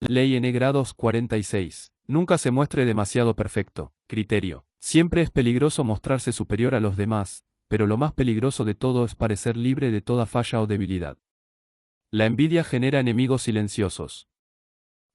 Ley N grados 46. Nunca se muestre demasiado perfecto. Criterio. Siempre es peligroso mostrarse superior a los demás, pero lo más peligroso de todo es parecer libre de toda falla o debilidad. La envidia genera enemigos silenciosos.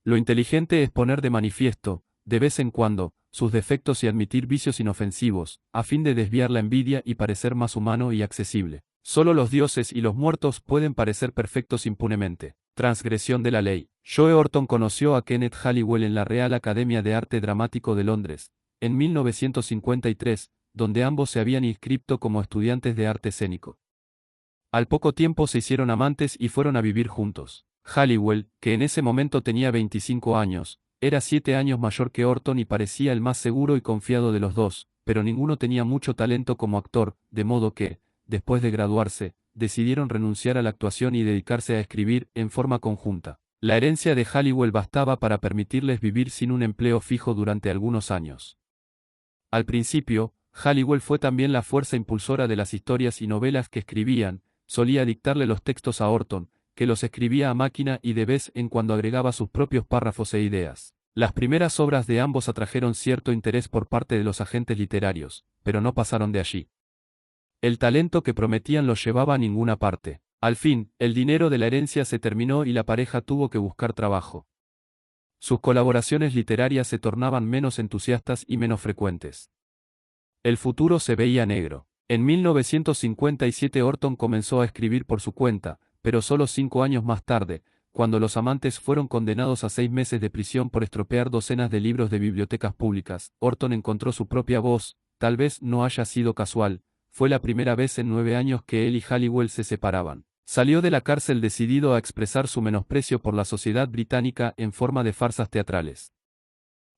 Lo inteligente es poner de manifiesto, de vez en cuando, sus defectos y admitir vicios inofensivos, a fin de desviar la envidia y parecer más humano y accesible. Solo los dioses y los muertos pueden parecer perfectos impunemente. Transgresión de la ley. Joe Orton conoció a Kenneth Halliwell en la Real Academia de Arte Dramático de Londres, en 1953, donde ambos se habían inscrito como estudiantes de arte escénico. Al poco tiempo se hicieron amantes y fueron a vivir juntos. Halliwell, que en ese momento tenía 25 años, era 7 años mayor que Orton y parecía el más seguro y confiado de los dos, pero ninguno tenía mucho talento como actor, de modo que, después de graduarse, decidieron renunciar a la actuación y dedicarse a escribir en forma conjunta. La herencia de Halliwell bastaba para permitirles vivir sin un empleo fijo durante algunos años. Al principio, Halliwell fue también la fuerza impulsora de las historias y novelas que escribían, solía dictarle los textos a Orton, que los escribía a máquina y de vez en cuando agregaba sus propios párrafos e ideas. Las primeras obras de ambos atrajeron cierto interés por parte de los agentes literarios, pero no pasaron de allí. El talento que prometían los llevaba a ninguna parte. Al fin, el dinero de la herencia se terminó y la pareja tuvo que buscar trabajo. Sus colaboraciones literarias se tornaban menos entusiastas y menos frecuentes. El futuro se veía negro. En 1957 Orton comenzó a escribir por su cuenta, pero solo 5 años más tarde, cuando los amantes fueron condenados a 6 meses de prisión por estropear docenas de libros de bibliotecas públicas, Orton encontró su propia voz. Tal vez no haya sido casual, fue la primera vez en 9 años que él y Halliwell se separaban. Salió de la cárcel decidido a expresar su menosprecio por la sociedad británica en forma de farsas teatrales.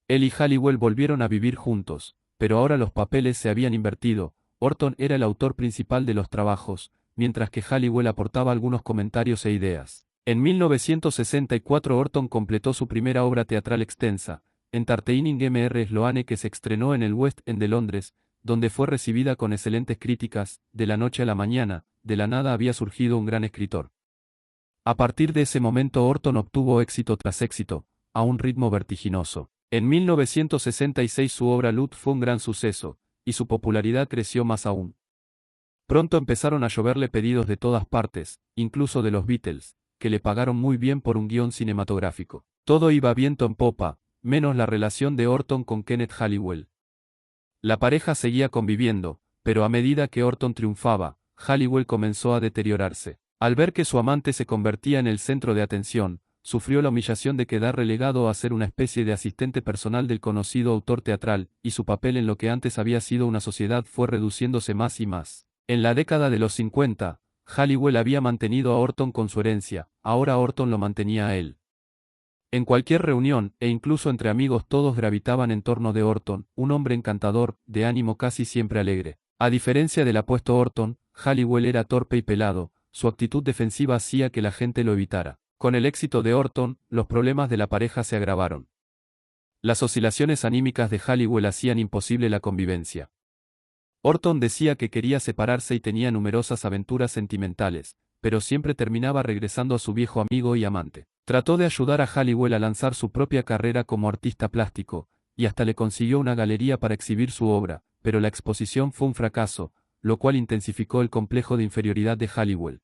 Él y Halliwell volvieron a vivir juntos, pero ahora los papeles se habían invertido. Orton era el autor principal de los trabajos, mientras que Halliwell aportaba algunos comentarios e ideas. En 1964 Orton completó su primera obra teatral extensa, Entertaining Mr. Sloane, que se estrenó en el West End de Londres, donde fue recibida con excelentes críticas. De la noche a la mañana, de la nada había surgido un gran escritor. A partir de ese momento Orton obtuvo éxito tras éxito, a un ritmo vertiginoso. En 1966 su obra Lut fue un gran suceso, y su popularidad creció más aún. Pronto empezaron a lloverle pedidos de todas partes, incluso de los Beatles, que le pagaron muy bien por un guión cinematográfico. Todo iba viento en popa, menos la relación de Orton con Kenneth Halliwell. La pareja seguía conviviendo, pero a medida que Orton triunfaba, Halliwell comenzó a deteriorarse. Al ver que su amante se convertía en el centro de atención, sufrió la humillación de quedar relegado a ser una especie de asistente personal del conocido autor teatral, y su papel en lo que antes había sido una sociedad fue reduciéndose más y más. En la década de los 50, Halliwell había mantenido a Orton con su herencia, ahora Orton lo mantenía a él. En cualquier reunión, e incluso entre amigos, todos gravitaban en torno de Orton, un hombre encantador, de ánimo casi siempre alegre. A diferencia del apuesto Orton, Halliwell era torpe y pelado, su actitud defensiva hacía que la gente lo evitara. Con el éxito de Orton, los problemas de la pareja se agravaron. Las oscilaciones anímicas de Halliwell hacían imposible la convivencia. Orton decía que quería separarse y tenía numerosas aventuras sentimentales, pero siempre terminaba regresando a su viejo amigo y amante. Trató de ayudar a Halliwell a lanzar su propia carrera como artista plástico, y hasta le consiguió una galería para exhibir su obra, pero la exposición fue un fracaso, lo cual intensificó el complejo de inferioridad de Halliwell.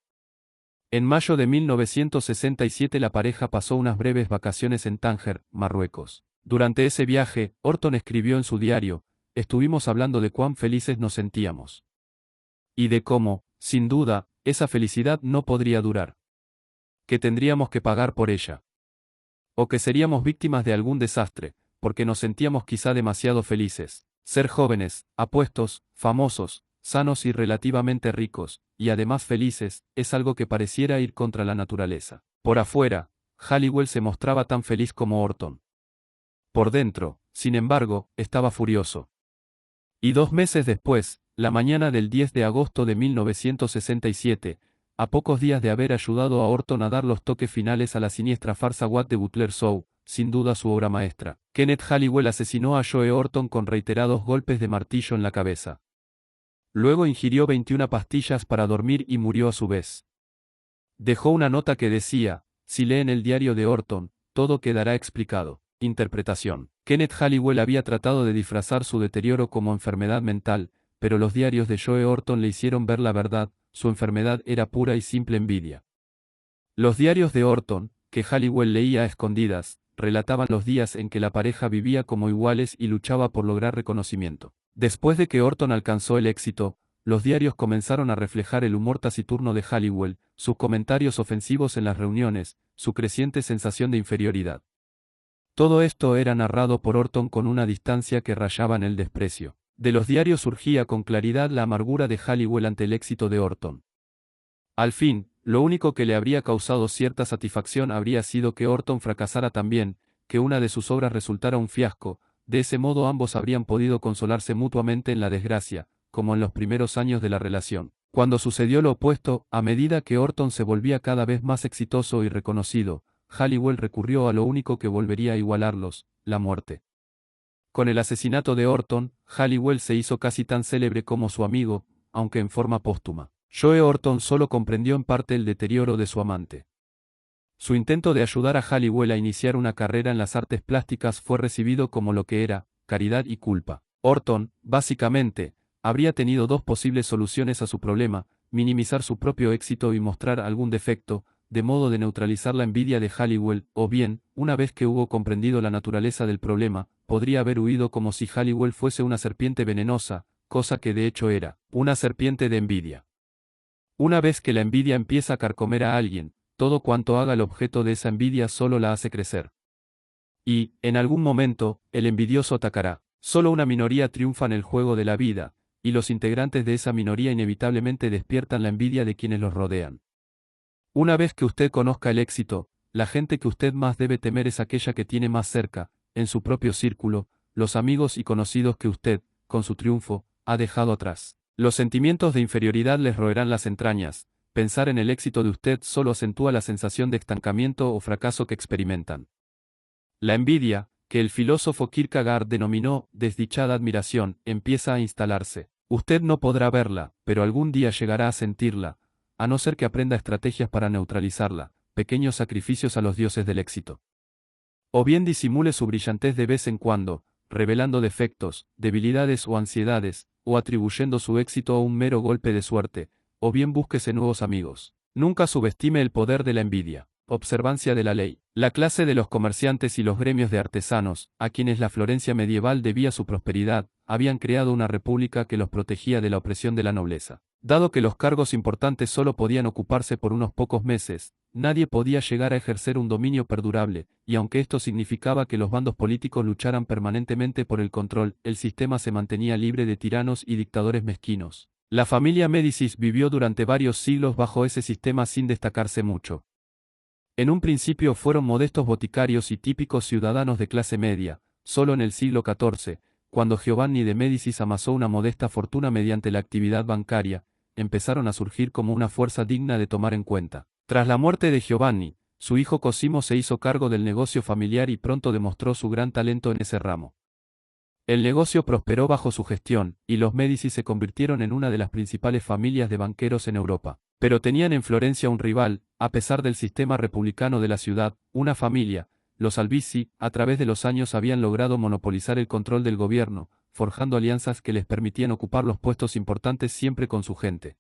En mayo de 1967 la pareja pasó unas breves vacaciones en Tánger, Marruecos. Durante ese viaje, Orton escribió en su diario: estuvimos hablando de cuán felices nos sentíamos. Y de cómo, sin duda, esa felicidad no podría durar. Que tendríamos que pagar por ella. O que seríamos víctimas de algún desastre, porque nos sentíamos quizá demasiado felices. Ser jóvenes, apuestos, famosos, sanos y relativamente ricos, y además felices, es algo que pareciera ir contra la naturaleza. Por afuera, Halliwell se mostraba tan feliz como Orton. Por dentro, sin embargo, estaba furioso. Y 2 meses después, la mañana del 10 de agosto de 1967, a pocos días de haber ayudado a Orton a dar los toques finales a la siniestra farsa What the Butler Show, sin duda su obra maestra, Kenneth Halliwell asesinó a Joe Orton con reiterados golpes de martillo en la cabeza. Luego ingirió 21 pastillas para dormir y murió a su vez. Dejó una nota que decía: si leen el diario de Orton, todo quedará explicado. Interpretación. Kenneth Halliwell había tratado de disfrazar su deterioro como enfermedad mental, pero los diarios de Joe Orton le hicieron ver la verdad, su enfermedad era pura y simple envidia. Los diarios de Orton, que Halliwell leía a escondidas, relataban los días en que la pareja vivía como iguales y luchaba por lograr reconocimiento. Después de que Orton alcanzó el éxito, los diarios comenzaron a reflejar el humor taciturno de Halliwell, sus comentarios ofensivos en las reuniones, su creciente sensación de inferioridad. Todo esto era narrado por Orton con una distancia que rayaba en el desprecio. De los diarios surgía con claridad la amargura de Halliwell ante el éxito de Orton. Al fin, lo único que le habría causado cierta satisfacción habría sido que Orton fracasara también, que una de sus obras resultara un fiasco, de ese modo ambos habrían podido consolarse mutuamente en la desgracia, como en los primeros años de la relación. Cuando sucedió lo opuesto, a medida que Orton se volvía cada vez más exitoso y reconocido, Halliwell recurrió a lo único que volvería a igualarlos, la muerte. Con el asesinato de Orton, Halliwell se hizo casi tan célebre como su amigo, aunque en forma póstuma. Joe Orton solo comprendió en parte el deterioro de su amante. Su intento de ayudar a Halliwell a iniciar una carrera en las artes plásticas fue recibido como lo que era, caridad y culpa. Orton, básicamente, habría tenido dos posibles soluciones a su problema: minimizar su propio éxito y mostrar algún defecto, de modo de neutralizar la envidia de Halliwell, o bien, una vez que hubo comprendido la naturaleza del problema, podría haber huido como si Halliwell fuese una serpiente venenosa, cosa que de hecho era, una serpiente de envidia. Una vez que la envidia empieza a carcomer a alguien, todo cuanto haga el objeto de esa envidia solo la hace crecer. Y, en algún momento, el envidioso atacará. Solo una minoría triunfa en el juego de la vida, y los integrantes de esa minoría inevitablemente despiertan la envidia de quienes los rodean. Una vez que usted conozca el éxito, la gente que usted más debe temer es aquella que tiene más cerca, en su propio círculo, los amigos y conocidos que usted, con su triunfo, ha dejado atrás. Los sentimientos de inferioridad les roerán las entrañas. Pensar en el éxito de usted solo acentúa la sensación de estancamiento o fracaso que experimentan. La envidia, que el filósofo Kierkegaard denominó desdichada admiración, empieza a instalarse. Usted no podrá verla, pero algún día llegará a sentirla, a no ser que aprenda estrategias para neutralizarla, pequeños sacrificios a los dioses del éxito. O bien disimule su brillantez de vez en cuando, revelando defectos, debilidades o ansiedades, o atribuyendo su éxito a un mero golpe de suerte, o bien búsquese nuevos amigos. Nunca subestime el poder de la envidia. Observancia de la ley. La clase de los comerciantes y los gremios de artesanos, a quienes la Florencia medieval debía su prosperidad, habían creado una república que los protegía de la opresión de la nobleza. Dado que los cargos importantes solo podían ocuparse por unos pocos meses, nadie podía llegar a ejercer un dominio perdurable, y aunque esto significaba que los bandos políticos lucharan permanentemente por el control, el sistema se mantenía libre de tiranos y dictadores mezquinos. La familia Médicis vivió durante varios siglos bajo ese sistema sin destacarse mucho. En un principio fueron modestos boticarios y típicos ciudadanos de clase media. Solo en el siglo XIV, cuando Giovanni de Médicis amasó una modesta fortuna mediante la actividad bancaria, empezaron a surgir como una fuerza digna de tomar en cuenta. Tras la muerte de Giovanni, su hijo Cosimo se hizo cargo del negocio familiar y pronto demostró su gran talento en ese ramo. El negocio prosperó bajo su gestión, y los Médicis se convirtieron en una de las principales familias de banqueros en Europa. Pero tenían en Florencia un rival, a pesar del sistema republicano de la ciudad, una familia. Los Albizzi, a través de los años habían logrado monopolizar el control del gobierno, forjando alianzas que les permitían ocupar los puestos importantes siempre con su gente.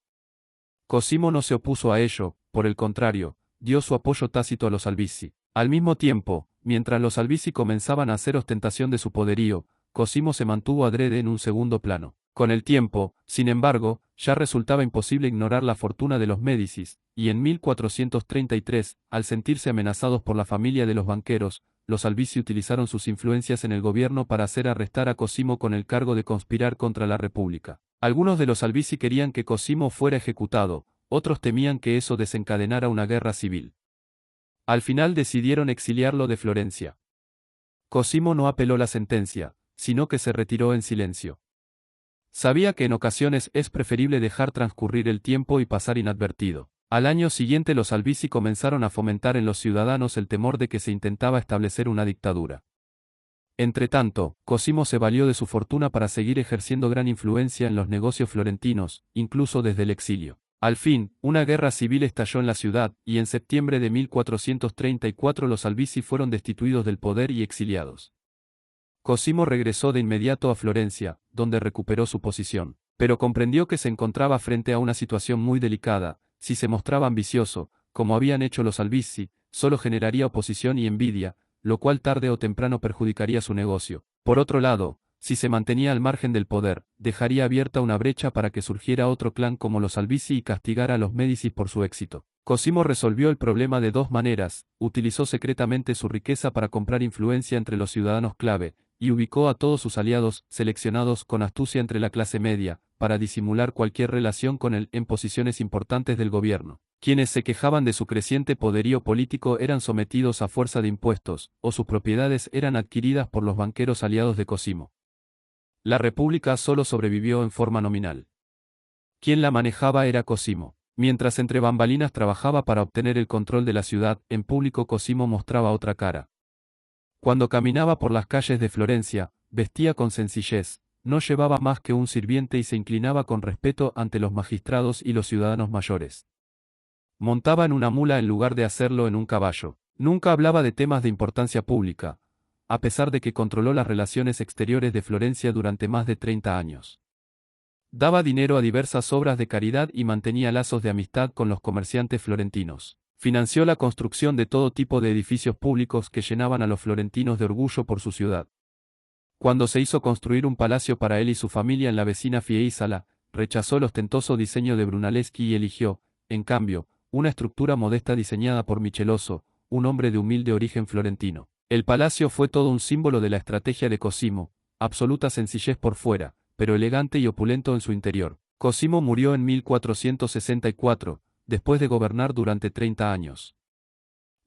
Cosimo no se opuso a ello, por el contrario, dio su apoyo tácito a los Albizzi. Al mismo tiempo, mientras los Albizzi comenzaban a hacer ostentación de su poderío, Cosimo se mantuvo adrede en un segundo plano. Con el tiempo, sin embargo, ya resultaba imposible ignorar la fortuna de los Médicis, y en 1433, al sentirse amenazados por la familia de los banqueros, los Albizzi utilizaron sus influencias en el gobierno para hacer arrestar a Cosimo con el cargo de conspirar contra la República. Algunos de los Albizzi querían que Cosimo fuera ejecutado, otros temían que eso desencadenara una guerra civil. Al final decidieron exiliarlo de Florencia. Cosimo no apeló la sentencia, sino que se retiró en silencio. Sabía que en ocasiones es preferible dejar transcurrir el tiempo y pasar inadvertido. Al año siguiente los Albizzi comenzaron a fomentar en los ciudadanos el temor de que se intentaba establecer una dictadura. Entretanto, Cosimo se valió de su fortuna para seguir ejerciendo gran influencia en los negocios florentinos, incluso desde el exilio. Al fin, una guerra civil estalló en la ciudad, y en septiembre de 1434 los Albizzi fueron destituidos del poder y exiliados. Cosimo regresó de inmediato a Florencia, donde recuperó su posición, pero comprendió que se encontraba frente a una situación muy delicada. Si se mostraba ambicioso, como habían hecho los Albizzi, solo generaría oposición y envidia, lo cual tarde o temprano perjudicaría su negocio. Por otro lado, si se mantenía al margen del poder, dejaría abierta una brecha para que surgiera otro clan como los Albizzi y castigara a los Médicis por su éxito. Cosimo resolvió el problema de dos maneras: utilizó secretamente su riqueza para comprar influencia entre los ciudadanos clave, y ubicó a todos sus aliados, seleccionados con astucia entre la clase media, para disimular cualquier relación con él en posiciones importantes del gobierno. Quienes se quejaban de su creciente poderío político eran sometidos a fuerza de impuestos, o sus propiedades eran adquiridas por los banqueros aliados de Cosimo. La república solo sobrevivió en forma nominal. Quien la manejaba era Cosimo. Mientras entre bambalinas trabajaba para obtener el control de la ciudad, en público Cosimo mostraba otra cara. Cuando caminaba por las calles de Florencia, vestía con sencillez, no llevaba más que un sirviente y se inclinaba con respeto ante los magistrados y los ciudadanos mayores. Montaba en una mula en lugar de hacerlo en un caballo. Nunca hablaba de temas de importancia pública, a pesar de que controló las relaciones exteriores de Florencia durante más de 30 años. Daba dinero a diversas obras de caridad y mantenía lazos de amistad con los comerciantes florentinos. Financió la construcción de todo tipo de edificios públicos que llenaban a los florentinos de orgullo por su ciudad. Cuando se hizo construir un palacio para él y su familia en la vecina Fiesole, rechazó el ostentoso diseño de Brunelleschi y eligió, en cambio, una estructura modesta diseñada por Micheloso, un hombre de humilde origen florentino. El palacio fue todo un símbolo de la estrategia de Cosimo, absoluta sencillez por fuera, pero elegante y opulento en su interior. Cosimo murió en 1464, después de gobernar durante 30 años.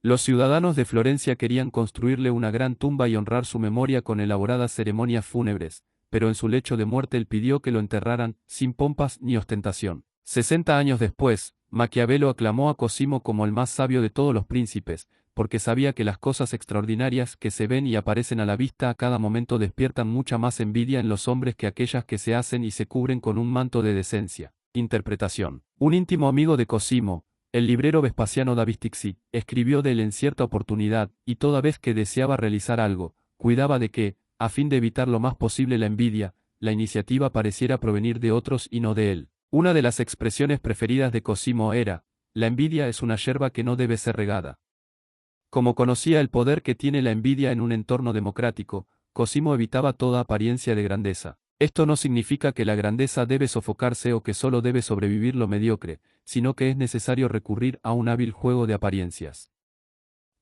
Los ciudadanos de Florencia querían construirle una gran tumba y honrar su memoria con elaboradas ceremonias fúnebres, pero en su lecho de muerte él pidió que lo enterraran, sin pompas ni ostentación. 60 años después, Maquiavelo aclamó a Cosimo como el más sabio de todos los príncipes, porque sabía que las cosas extraordinarias que se ven y aparecen a la vista a cada momento despiertan mucha más envidia en los hombres que aquellas que se hacen y se cubren con un manto de decencia. Interpretación. Un íntimo amigo de Cosimo, el librero Vespasiano da Bisticci, escribió de él en cierta oportunidad, y toda vez que deseaba realizar algo, cuidaba de que, a fin de evitar lo más posible la envidia, la iniciativa pareciera provenir de otros y no de él. Una de las expresiones preferidas de Cosimo era: la envidia es una yerba que no debe ser regada. Como conocía el poder que tiene la envidia en un entorno democrático, Cosimo evitaba toda apariencia de grandeza. Esto no significa que la grandeza debe sofocarse o que solo debe sobrevivir lo mediocre, sino que es necesario recurrir a un hábil juego de apariencias.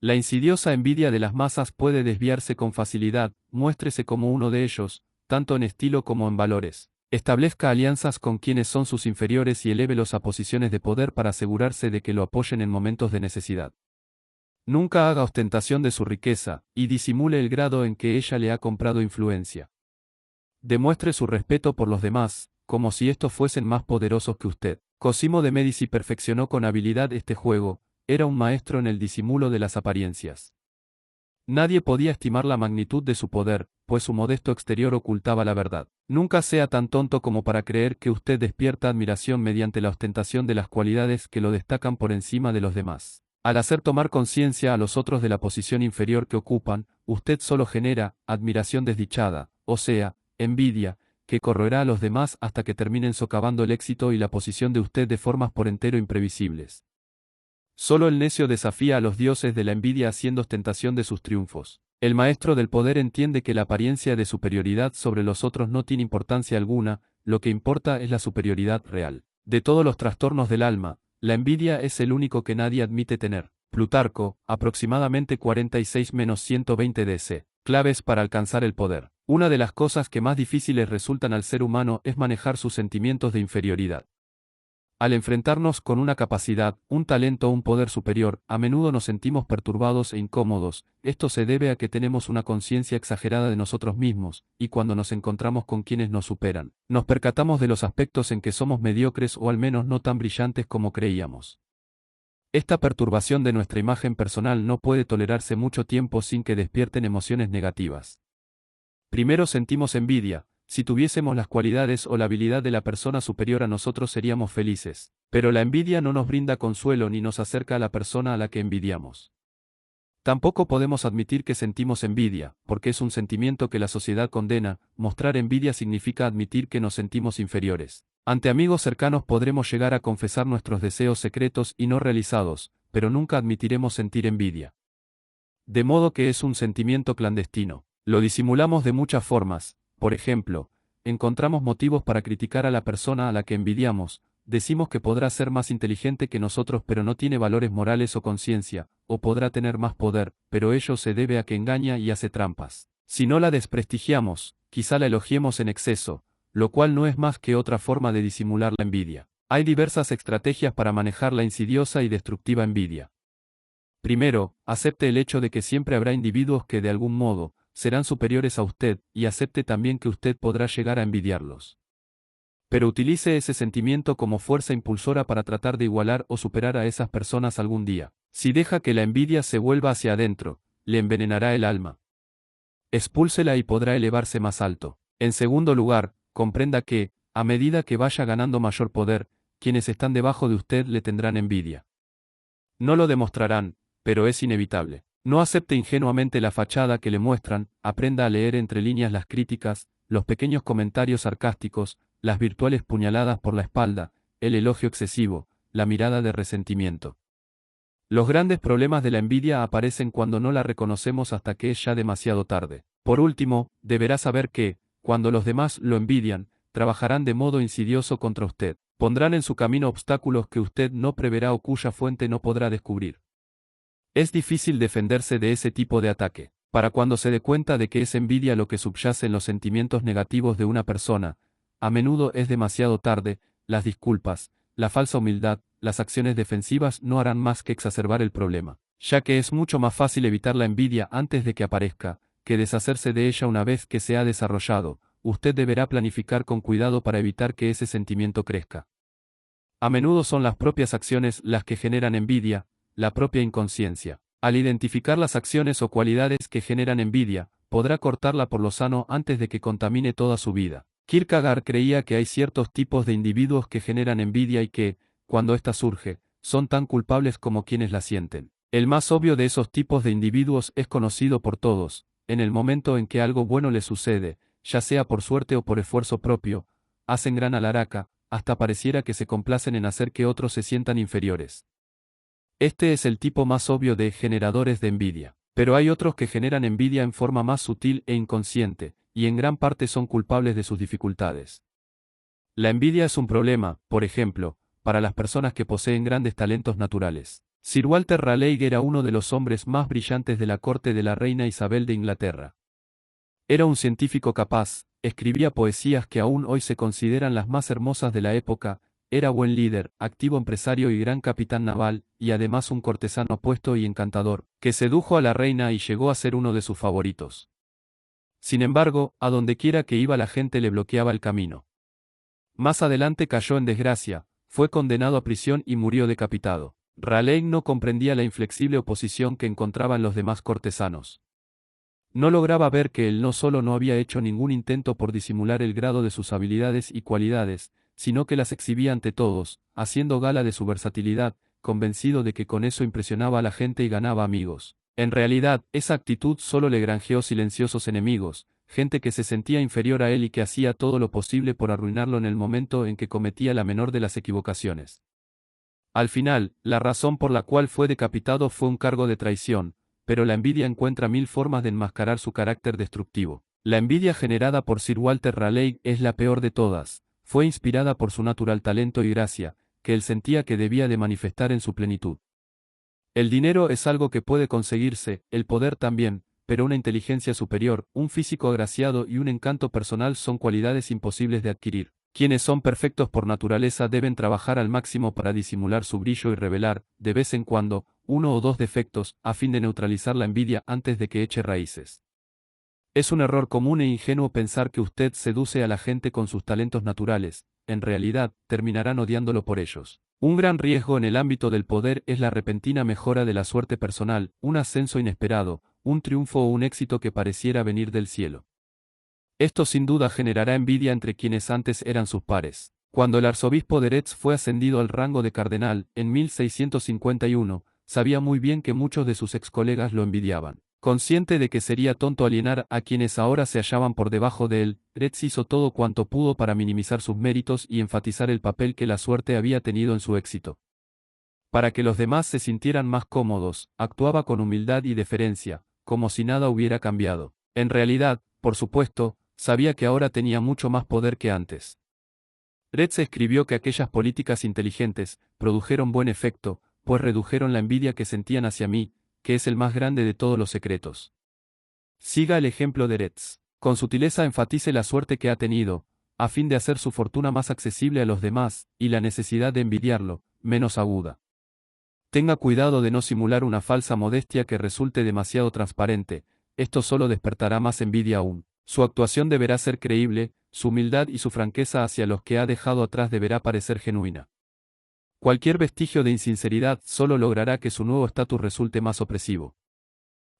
La insidiosa envidia de las masas puede desviarse con facilidad, muéstrese como uno de ellos, tanto en estilo como en valores. Establezca alianzas con quienes son sus inferiores y elévelos a posiciones de poder para asegurarse de que lo apoyen en momentos de necesidad. Nunca haga ostentación de su riqueza, y disimule el grado en que ella le ha comprado influencia. Demuestre su respeto por los demás, como si estos fuesen más poderosos que usted. Cosimo de Medici perfeccionó con habilidad este juego, era un maestro en el disimulo de las apariencias. Nadie podía estimar la magnitud de su poder, pues su modesto exterior ocultaba la verdad. Nunca sea tan tonto como para creer que usted despierta admiración mediante la ostentación de las cualidades que lo destacan por encima de los demás. Al hacer tomar conciencia a los otros de la posición inferior que ocupan, usted solo genera admiración desdichada, o sea, envidia, que corroerá a los demás hasta que terminen socavando el éxito y la posición de usted de formas por entero imprevisibles. Solo el necio desafía a los dioses de la envidia haciendo ostentación de sus triunfos. El maestro del poder entiende que la apariencia de superioridad sobre los otros no tiene importancia alguna, lo que importa es la superioridad real. De todos los trastornos del alma, la envidia es el único que nadie admite tener. Plutarco, aproximadamente 46-120 DC. Claves para alcanzar el poder. Una de las cosas que más difíciles resultan al ser humano es manejar sus sentimientos de inferioridad. Al enfrentarnos con una capacidad, un talento o un poder superior, a menudo nos sentimos perturbados e incómodos. Esto se debe a que tenemos una conciencia exagerada de nosotros mismos, y cuando nos encontramos con quienes nos superan, nos percatamos de los aspectos en que somos mediocres o al menos no tan brillantes como creíamos. Esta perturbación de nuestra imagen personal no puede tolerarse mucho tiempo sin que despierten emociones negativas. Primero sentimos envidia, si tuviésemos las cualidades o la habilidad de la persona superior a nosotros seríamos felices. Pero la envidia no nos brinda consuelo ni nos acerca a la persona a la que envidiamos. Tampoco podemos admitir que sentimos envidia, porque es un sentimiento que la sociedad condena. Mostrar envidia significa admitir que nos sentimos inferiores. Ante amigos cercanos podremos llegar a confesar nuestros deseos secretos y no realizados, pero nunca admitiremos sentir envidia. De modo que es un sentimiento clandestino. Lo disimulamos de muchas formas. Por ejemplo, encontramos motivos para criticar a la persona a la que envidiamos. Decimos que podrá ser más inteligente que nosotros pero no tiene valores morales o conciencia, o podrá tener más poder, pero ello se debe a que engaña y hace trampas. Si no la desprestigiamos, quizá la elogiemos en exceso, lo cual no es más que otra forma de disimular la envidia. Hay diversas estrategias para manejar la insidiosa y destructiva envidia. Primero, acepte el hecho de que siempre habrá individuos que de algún modo serán superiores a usted, y acepte también que usted podrá llegar a envidiarlos. Pero utilice ese sentimiento como fuerza impulsora para tratar de igualar o superar a esas personas algún día. Si deja que la envidia se vuelva hacia adentro, le envenenará el alma. Expúlsela y podrá elevarse más alto. En segundo lugar, comprenda que, a medida que vaya ganando mayor poder, quienes están debajo de usted le tendrán envidia. No lo demostrarán, pero es inevitable. No acepte ingenuamente la fachada que le muestran, aprenda a leer entre líneas las críticas, los pequeños comentarios sarcásticos, las virtuales puñaladas por la espalda, el elogio excesivo, la mirada de resentimiento. Los grandes problemas de la envidia aparecen cuando no la reconocemos hasta que es ya demasiado tarde. Por último, deberá saber que, cuando los demás lo envidian, trabajarán de modo insidioso contra usted. Pondrán en su camino obstáculos que usted no preverá o cuya fuente no podrá descubrir. Es difícil defenderse de ese tipo de ataque. Para cuando se dé cuenta de que es envidia lo que subyace en los sentimientos negativos de una persona, a menudo es demasiado tarde. Las disculpas, la falsa humildad, las acciones defensivas no harán más que exacerbar el problema, ya que es mucho más fácil evitar la envidia antes de que aparezca, que deshacerse de ella una vez que se ha desarrollado. Usted deberá planificar con cuidado para evitar que ese sentimiento crezca. A menudo son las propias acciones las que generan envidia, la propia inconsciencia. Al identificar las acciones o cualidades que generan envidia, podrá cortarla por lo sano antes de que contamine toda su vida. Kierkegaard creía que hay ciertos tipos de individuos que generan envidia y que, cuando ésta surge, son tan culpables como quienes la sienten. El más obvio de esos tipos de individuos es conocido por todos. En el momento en que algo bueno les sucede, ya sea por suerte o por esfuerzo propio, hacen gran alaraca, hasta pareciera que se complacen en hacer que otros se sientan inferiores. Este es el tipo más obvio de generadores de envidia. Pero hay otros que generan envidia en forma más sutil e inconsciente, y en gran parte son culpables de sus dificultades. La envidia es un problema, por ejemplo, para las personas que poseen grandes talentos naturales. Sir Walter Raleigh era uno de los hombres más brillantes de la corte de la reina Isabel de Inglaterra. Era un científico capaz, escribía poesías que aún hoy se consideran las más hermosas de la época, era buen líder, activo empresario y gran capitán naval, y además un cortesano apuesto y encantador, que sedujo a la reina y llegó a ser uno de sus favoritos. Sin embargo, a donde quiera que iba la gente le bloqueaba el camino. Más adelante cayó en desgracia, fue condenado a prisión y murió decapitado. Raleigh no comprendía la inflexible oposición que encontraban los demás cortesanos. No lograba ver que él no solo no había hecho ningún intento por disimular el grado de sus habilidades y cualidades, sino que las exhibía ante todos, haciendo gala de su versatilidad, convencido de que con eso impresionaba a la gente y ganaba amigos. En realidad, esa actitud solo le granjeó silenciosos enemigos, gente que se sentía inferior a él y que hacía todo lo posible por arruinarlo en el momento en que cometía la menor de las equivocaciones. Al final, la razón por la cual fue decapitado fue un cargo de traición, pero la envidia encuentra mil formas de enmascarar su carácter destructivo. La envidia generada por Sir Walter Raleigh es la peor de todas. Fue inspirada por su natural talento y gracia, que él sentía que debía de manifestar en su plenitud. El dinero es algo que puede conseguirse, el poder también, pero una inteligencia superior, un físico agraciado y un encanto personal son cualidades imposibles de adquirir. Quienes son perfectos por naturaleza deben trabajar al máximo para disimular su brillo y revelar, de vez en cuando, uno o dos defectos, a fin de neutralizar la envidia antes de que eche raíces. Es un error común e ingenuo pensar que usted seduce a la gente con sus talentos naturales, en realidad, terminarán odiándolo por ellos. Un gran riesgo en el ámbito del poder es la repentina mejora de la suerte personal, un ascenso inesperado, un triunfo o un éxito que pareciera venir del cielo. Esto sin duda generará envidia entre quienes antes eran sus pares. Cuando el arzobispo de Retz fue ascendido al rango de cardenal, en 1651, sabía muy bien que muchos de sus ex colegas lo envidiaban. Consciente de que sería tonto alienar a quienes ahora se hallaban por debajo de él, Retz hizo todo cuanto pudo para minimizar sus méritos y enfatizar el papel que la suerte había tenido en su éxito. Para que los demás se sintieran más cómodos, actuaba con humildad y deferencia, como si nada hubiera cambiado. En realidad, por supuesto, sabía que ahora tenía mucho más poder que antes. Retz escribió que aquellas políticas inteligentes produjeron buen efecto, pues redujeron la envidia que sentían hacia mí, que es el más grande de todos los secretos. Siga el ejemplo de Retz. Con sutileza enfatice la suerte que ha tenido, a fin de hacer su fortuna más accesible a los demás, y la necesidad de envidiarlo, menos aguda. Tenga cuidado de no simular una falsa modestia que resulte demasiado transparente, esto solo despertará más envidia aún. Su actuación deberá ser creíble, su humildad y su franqueza hacia los que ha dejado atrás deberá parecer genuina. Cualquier vestigio de insinceridad solo logrará que su nuevo estatus resulte más opresivo.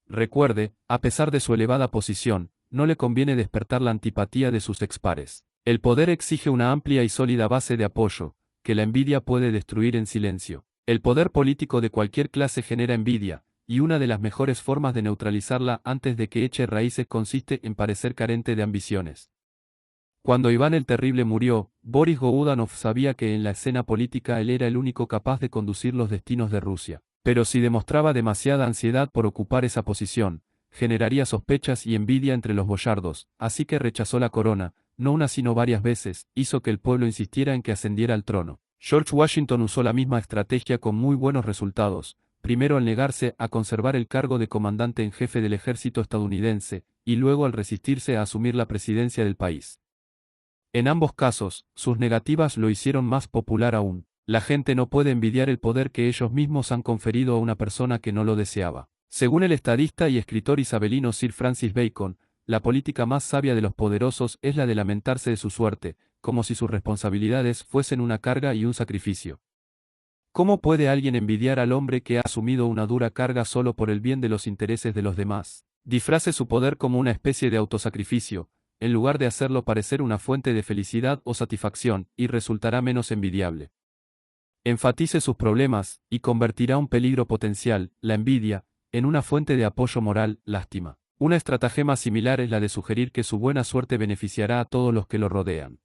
Recuerde, a pesar de su elevada posición, no le conviene despertar la antipatía de sus expares. El poder exige una amplia y sólida base de apoyo, que la envidia puede destruir en silencio. El poder político de cualquier clase genera envidia, y una de las mejores formas de neutralizarla antes de que eche raíces consiste en parecer carente de ambiciones. Cuando Iván el Terrible murió, Boris Godunov sabía que en la escena política él era el único capaz de conducir los destinos de Rusia. Pero si demostraba demasiada ansiedad por ocupar esa posición, generaría sospechas y envidia entre los boyardos, así que rechazó la corona, no una sino varias veces, hizo que el pueblo insistiera en que ascendiera al trono. George Washington usó la misma estrategia con muy buenos resultados, primero al negarse a conservar el cargo de comandante en jefe del ejército estadounidense, y luego al resistirse a asumir la presidencia del país. En ambos casos, sus negativas lo hicieron más popular aún. La gente no puede envidiar el poder que ellos mismos han conferido a una persona que no lo deseaba. Según el estadista y escritor isabelino Sir Francis Bacon, la política más sabia de los poderosos es la de lamentarse de su suerte, como si sus responsabilidades fuesen una carga y un sacrificio. ¿Cómo puede alguien envidiar al hombre que ha asumido una dura carga solo por el bien de los intereses de los demás? Disfrace su poder como una especie de autosacrificio, en lugar de hacerlo parecer una fuente de felicidad o satisfacción, y resultará menos envidiable. Enfatice sus problemas, y convertirá un peligro potencial, la envidia, en una fuente de apoyo moral, lástima. Una estratagema similar es la de sugerir que su buena suerte beneficiará a todos los que lo rodean.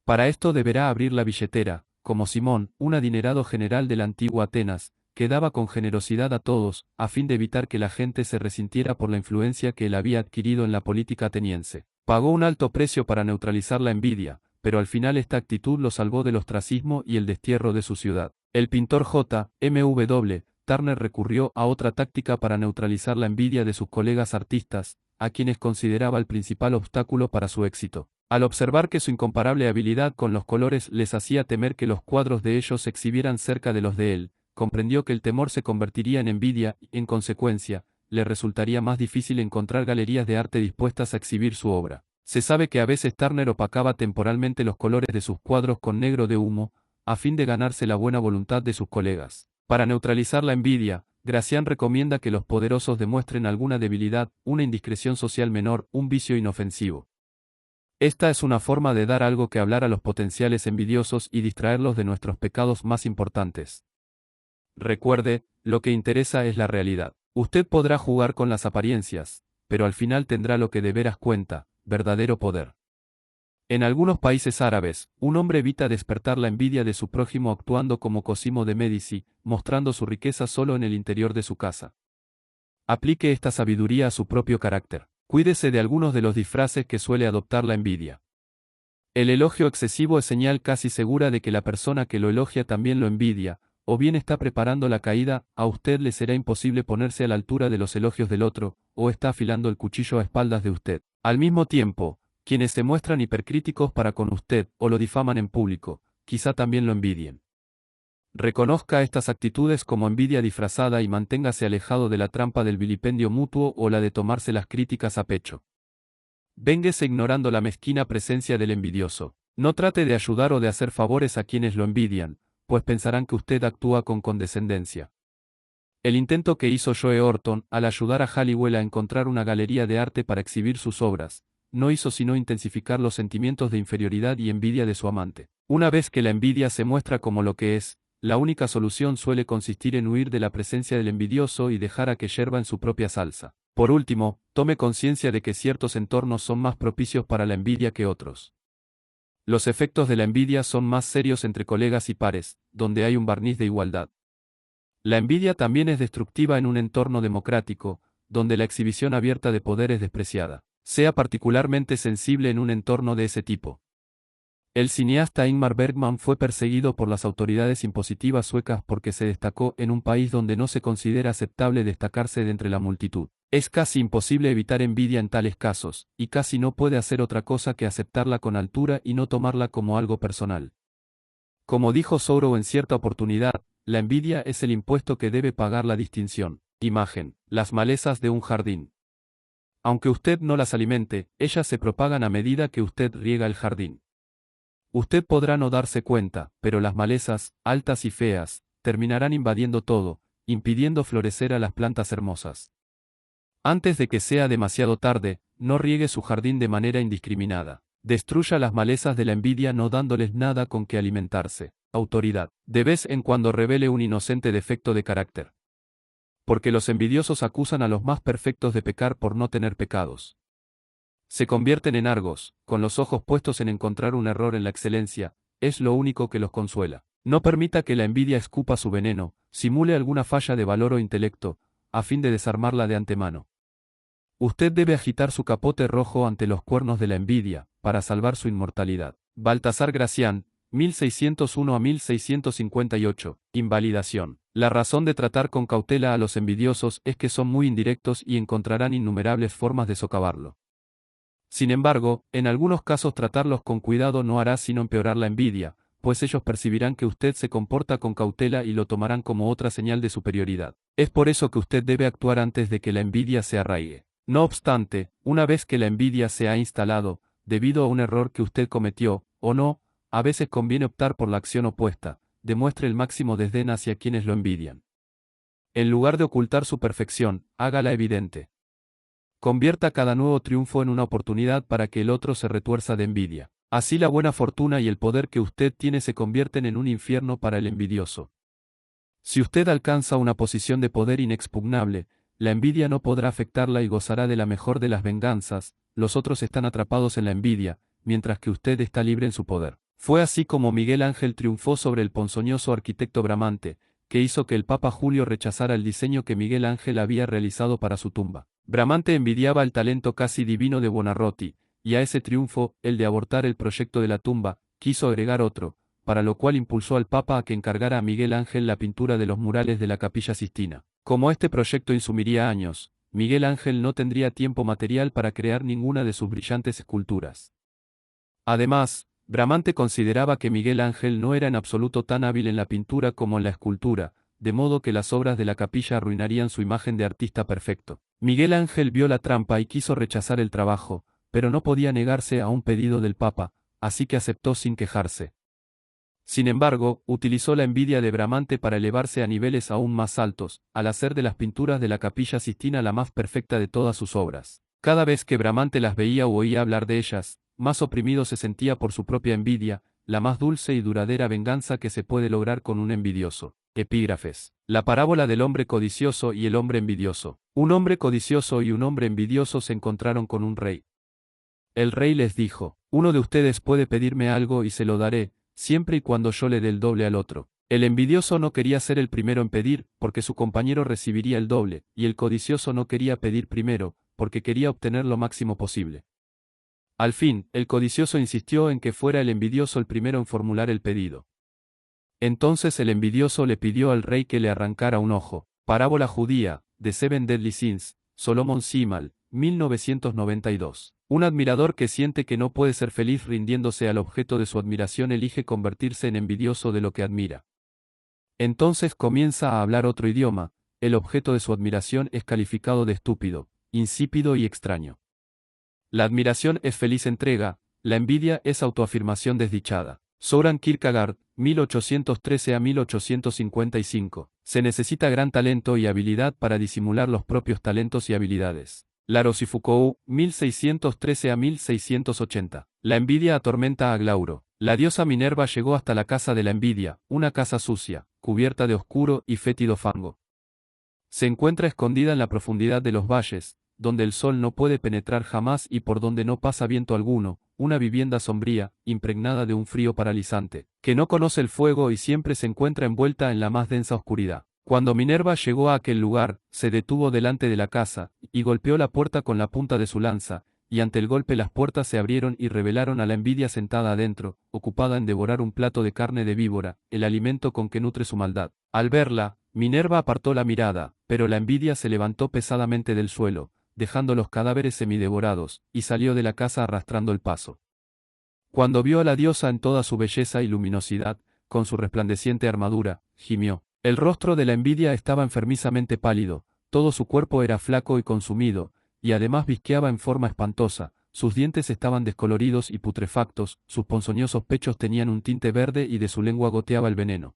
Para esto deberá abrir la billetera, como Simón, un adinerado general del antiguo Atenas, que daba con generosidad a todos, a fin de evitar que la gente se resintiera por la influencia que él había adquirido en la política ateniense. Pagó un alto precio para neutralizar la envidia, pero al final esta actitud lo salvó del ostracismo y el destierro de su ciudad. El pintor J. M. W. Turner recurrió a otra táctica para neutralizar la envidia de sus colegas artistas, a quienes consideraba el principal obstáculo para su éxito. Al observar que su incomparable habilidad con los colores les hacía temer que los cuadros de ellos se exhibieran cerca de los de él, comprendió que el temor se convertiría en envidia y, en consecuencia, le resultaría más difícil encontrar galerías de arte dispuestas a exhibir su obra. Se sabe que a veces Turner opacaba temporalmente los colores de sus cuadros con negro de humo, a fin de ganarse la buena voluntad de sus colegas. Para neutralizar la envidia, Gracián recomienda que los poderosos demuestren alguna debilidad, una indiscreción social menor, un vicio inofensivo. Esta es una forma de dar algo que hablar a los potenciales envidiosos y distraerlos de nuestros pecados más importantes. Recuerde, lo que interesa es la realidad. Usted podrá jugar con las apariencias, pero al final tendrá lo que de veras cuenta, verdadero poder. En algunos países árabes, un hombre evita despertar la envidia de su prójimo actuando como Cosimo de Medici, mostrando su riqueza solo en el interior de su casa. Aplique esta sabiduría a su propio carácter. Cuídese de algunos de los disfraces que suele adoptar la envidia. El elogio excesivo es señal casi segura de que la persona que lo elogia también lo envidia, o bien está preparando la caída, a usted le será imposible ponerse a la altura de los elogios del otro, o está afilando el cuchillo a espaldas de usted. Al mismo tiempo, quienes se muestran hipercríticos para con usted, o lo difaman en público, quizá también lo envidien. Reconozca estas actitudes como envidia disfrazada y manténgase alejado de la trampa del vilipendio mutuo o la de tomarse las críticas a pecho. Vénguese ignorando la mezquina presencia del envidioso. No trate de ayudar o de hacer favores a quienes lo envidian, pues pensarán que usted actúa con condescendencia. El intento que hizo Joe Orton al ayudar a Halliwell a encontrar una galería de arte para exhibir sus obras, no hizo sino intensificar los sentimientos de inferioridad y envidia de su amante. Una vez que la envidia se muestra como lo que es, la única solución suele consistir en huir de la presencia del envidioso y dejar a que yerba en su propia salsa. Por último, tome conciencia de que ciertos entornos son más propicios para la envidia que otros. Los efectos de la envidia son más serios entre colegas y pares, donde hay un barniz de igualdad. La envidia también es destructiva en un entorno democrático, donde la exhibición abierta de poder es despreciada. Sea particularmente sensible en un entorno de ese tipo. El cineasta Ingmar Bergman fue perseguido por las autoridades impositivas suecas porque se destacó en un país donde no se considera aceptable destacarse de entre la multitud. Es casi imposible evitar envidia en tales casos, y casi no puede hacer otra cosa que aceptarla con altura y no tomarla como algo personal. Como dijo Thoreau en cierta oportunidad, la envidia es el impuesto que debe pagar la distinción. Imagen: las malezas de un jardín. Aunque usted no las alimente, ellas se propagan a medida que usted riega el jardín. Usted podrá no darse cuenta, pero las malezas, altas y feas, terminarán invadiendo todo, impidiendo florecer a las plantas hermosas. Antes de que sea demasiado tarde, no riegue su jardín de manera indiscriminada. Destruya las malezas de la envidia no dándoles nada con que alimentarse. Autoridad. De vez en cuando revele un inocente defecto de carácter. Porque los envidiosos acusan a los más perfectos de pecar por no tener pecados. Se convierten en argos, con los ojos puestos en encontrar un error en la excelencia, es lo único que los consuela. No permita que la envidia escupa su veneno, simule alguna falla de valor o intelecto, a fin de desarmarla de antemano. Usted debe agitar su capote rojo ante los cuernos de la envidia, para salvar su inmortalidad. Baltasar Gracián, 1601 a 1658, invalidación. La razón de tratar con cautela a los envidiosos es que son muy indirectos y encontrarán innumerables formas de socavarlo. Sin embargo, en algunos casos tratarlos con cuidado no hará sino empeorar la envidia, pues ellos percibirán que usted se comporta con cautela y lo tomarán como otra señal de superioridad. Es por eso que usted debe actuar antes de que la envidia se arraigue. No obstante, una vez que la envidia se ha instalado, debido a un error que usted cometió, o no, a veces conviene optar por la acción opuesta, demuestre el máximo desdén hacia quienes lo envidian. En lugar de ocultar su perfección, hágala evidente. Convierta cada nuevo triunfo en una oportunidad para que el otro se retuerza de envidia. Así la buena fortuna y el poder que usted tiene se convierten en un infierno para el envidioso. Si usted alcanza una posición de poder inexpugnable, la envidia no podrá afectarla y gozará de la mejor de las venganzas. Los otros están atrapados en la envidia, mientras que usted está libre en su poder. Fue así como Miguel Ángel triunfó sobre el ponzoñoso arquitecto Bramante, que hizo que el Papa Julio rechazara el diseño que Miguel Ángel había realizado para su tumba. Bramante envidiaba el talento casi divino de Buonarroti, y a ese triunfo, el de abortar el proyecto de la tumba, quiso agregar otro, para lo cual impulsó al Papa a que encargara a Miguel Ángel la pintura de los murales de la Capilla Sistina. Como este proyecto insumiría años, Miguel Ángel no tendría tiempo material para crear ninguna de sus brillantes esculturas. Además, Bramante consideraba que Miguel Ángel no era en absoluto tan hábil en la pintura como en la escultura, de modo que las obras de la capilla arruinarían su imagen de artista perfecto. Miguel Ángel vio la trampa y quiso rechazar el trabajo, pero no podía negarse a un pedido del Papa, así que aceptó sin quejarse. Sin embargo, utilizó la envidia de Bramante para elevarse a niveles aún más altos, al hacer de las pinturas de la Capilla Sistina la más perfecta de todas sus obras. Cada vez que Bramante las veía o oía hablar de ellas, más oprimido se sentía por su propia envidia, la más dulce y duradera venganza que se puede lograr con un envidioso. Epígrafes. La parábola del hombre codicioso y el hombre envidioso. Un hombre codicioso y un hombre envidioso se encontraron con un rey. El rey les dijo: uno de ustedes puede pedirme algo y se lo daré, siempre y cuando yo le dé el doble al otro. El envidioso no quería ser el primero en pedir, porque su compañero recibiría el doble, y el codicioso no quería pedir primero, porque quería obtener lo máximo posible. Al fin, el codicioso insistió en que fuera el envidioso el primero en formular el pedido. Entonces el envidioso le pidió al rey que le arrancara un ojo. Parábola judía, de Seven Deadly Sins, Solomon Simal, 1992. Un admirador que siente que no puede ser feliz rindiéndose al objeto de su admiración elige convertirse en envidioso de lo que admira. Entonces comienza a hablar otro idioma, el objeto de su admiración es calificado de estúpido, insípido y extraño. La admiración es feliz entrega, la envidia es autoafirmación desdichada. Søren Kierkegaard, 1813 a 1855. Se necesita gran talento y habilidad para disimular los propios talentos y habilidades. La Rochefoucauld, 1613 a 1680. La envidia atormenta a Glauro. La diosa Minerva llegó hasta la casa de la envidia, una casa sucia, cubierta de oscuro y fétido fango. Se encuentra escondida en la profundidad de los valles, donde el sol no puede penetrar jamás y por donde no pasa viento alguno, una vivienda sombría, impregnada de un frío paralizante, que no conoce el fuego y siempre se encuentra envuelta en la más densa oscuridad. Cuando Minerva llegó a aquel lugar, se detuvo delante de la casa, y golpeó la puerta con la punta de su lanza, y ante el golpe las puertas se abrieron y revelaron a la envidia sentada adentro, ocupada en devorar un plato de carne de víbora, el alimento con que nutre su maldad. Al verla, Minerva apartó la mirada, pero la envidia se levantó pesadamente del suelo, dejando los cadáveres semidevorados, y salió de la casa arrastrando el paso. Cuando vio a la diosa en toda su belleza y luminosidad, con su resplandeciente armadura, gimió. El rostro de la envidia estaba enfermizamente pálido, todo su cuerpo era flaco y consumido, y además visqueaba en forma espantosa, sus dientes estaban descoloridos y putrefactos, sus ponzoñosos pechos tenían un tinte verde y de su lengua goteaba el veneno.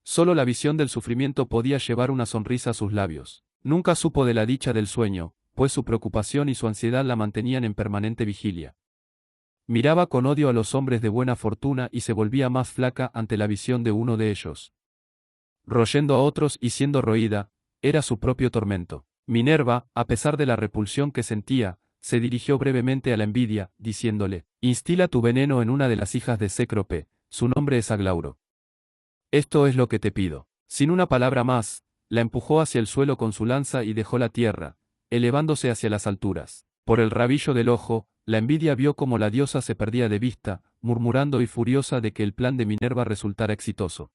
Solo la visión del sufrimiento podía llevar una sonrisa a sus labios. Nunca supo de la dicha del sueño, pues su preocupación y su ansiedad la mantenían en permanente vigilia. Miraba con odio a los hombres de buena fortuna y se volvía más flaca ante la visión de uno de ellos. Royendo a otros y siendo roída, era su propio tormento. Minerva, a pesar de la repulsión que sentía, se dirigió brevemente a la envidia, diciéndole: «Instila tu veneno en una de las hijas de Cécrope, su nombre es Aglauro. Esto es lo que te pido». Sin una palabra más, la empujó hacia el suelo con su lanza y dejó la tierra, elevándose hacia las alturas. Por el rabillo del ojo, la envidia vio cómo la diosa se perdía de vista, murmurando y furiosa de que el plan de Minerva resultara exitoso.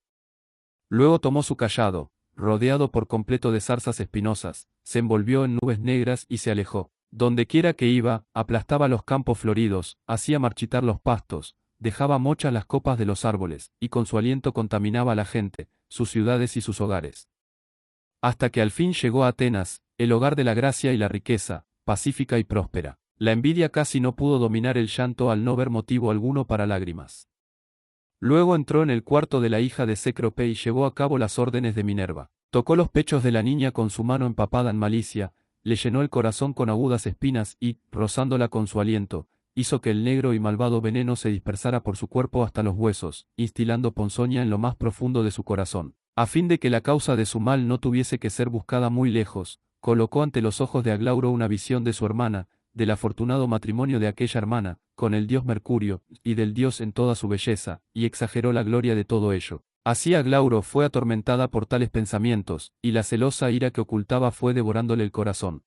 Luego tomó su cayado, rodeado por completo de zarzas espinosas, se envolvió en nubes negras y se alejó. Dondequiera que iba, aplastaba los campos floridos, hacía marchitar los pastos, dejaba mochas las copas de los árboles, y con su aliento contaminaba a la gente, sus ciudades y sus hogares. Hasta que al fin llegó a Atenas, el hogar de la gracia y la riqueza, pacífica y próspera. La envidia casi no pudo dominar el llanto al no ver motivo alguno para lágrimas. Luego entró en el cuarto de la hija de Cécrope y llevó a cabo las órdenes de Minerva. Tocó los pechos de la niña con su mano empapada en malicia, le llenó el corazón con agudas espinas y, rozándola con su aliento, hizo que el negro y malvado veneno se dispersara por su cuerpo hasta los huesos, instilando ponzoña en lo más profundo de su corazón. A fin de que la causa de su mal no tuviese que ser buscada muy lejos, colocó ante los ojos de Aglauro una visión de su hermana, del afortunado matrimonio de aquella hermana, con el dios Mercurio, y del dios en toda su belleza, y exageró la gloria de todo ello. Así Aglauro fue atormentada por tales pensamientos, y la celosa ira que ocultaba fue devorándole el corazón.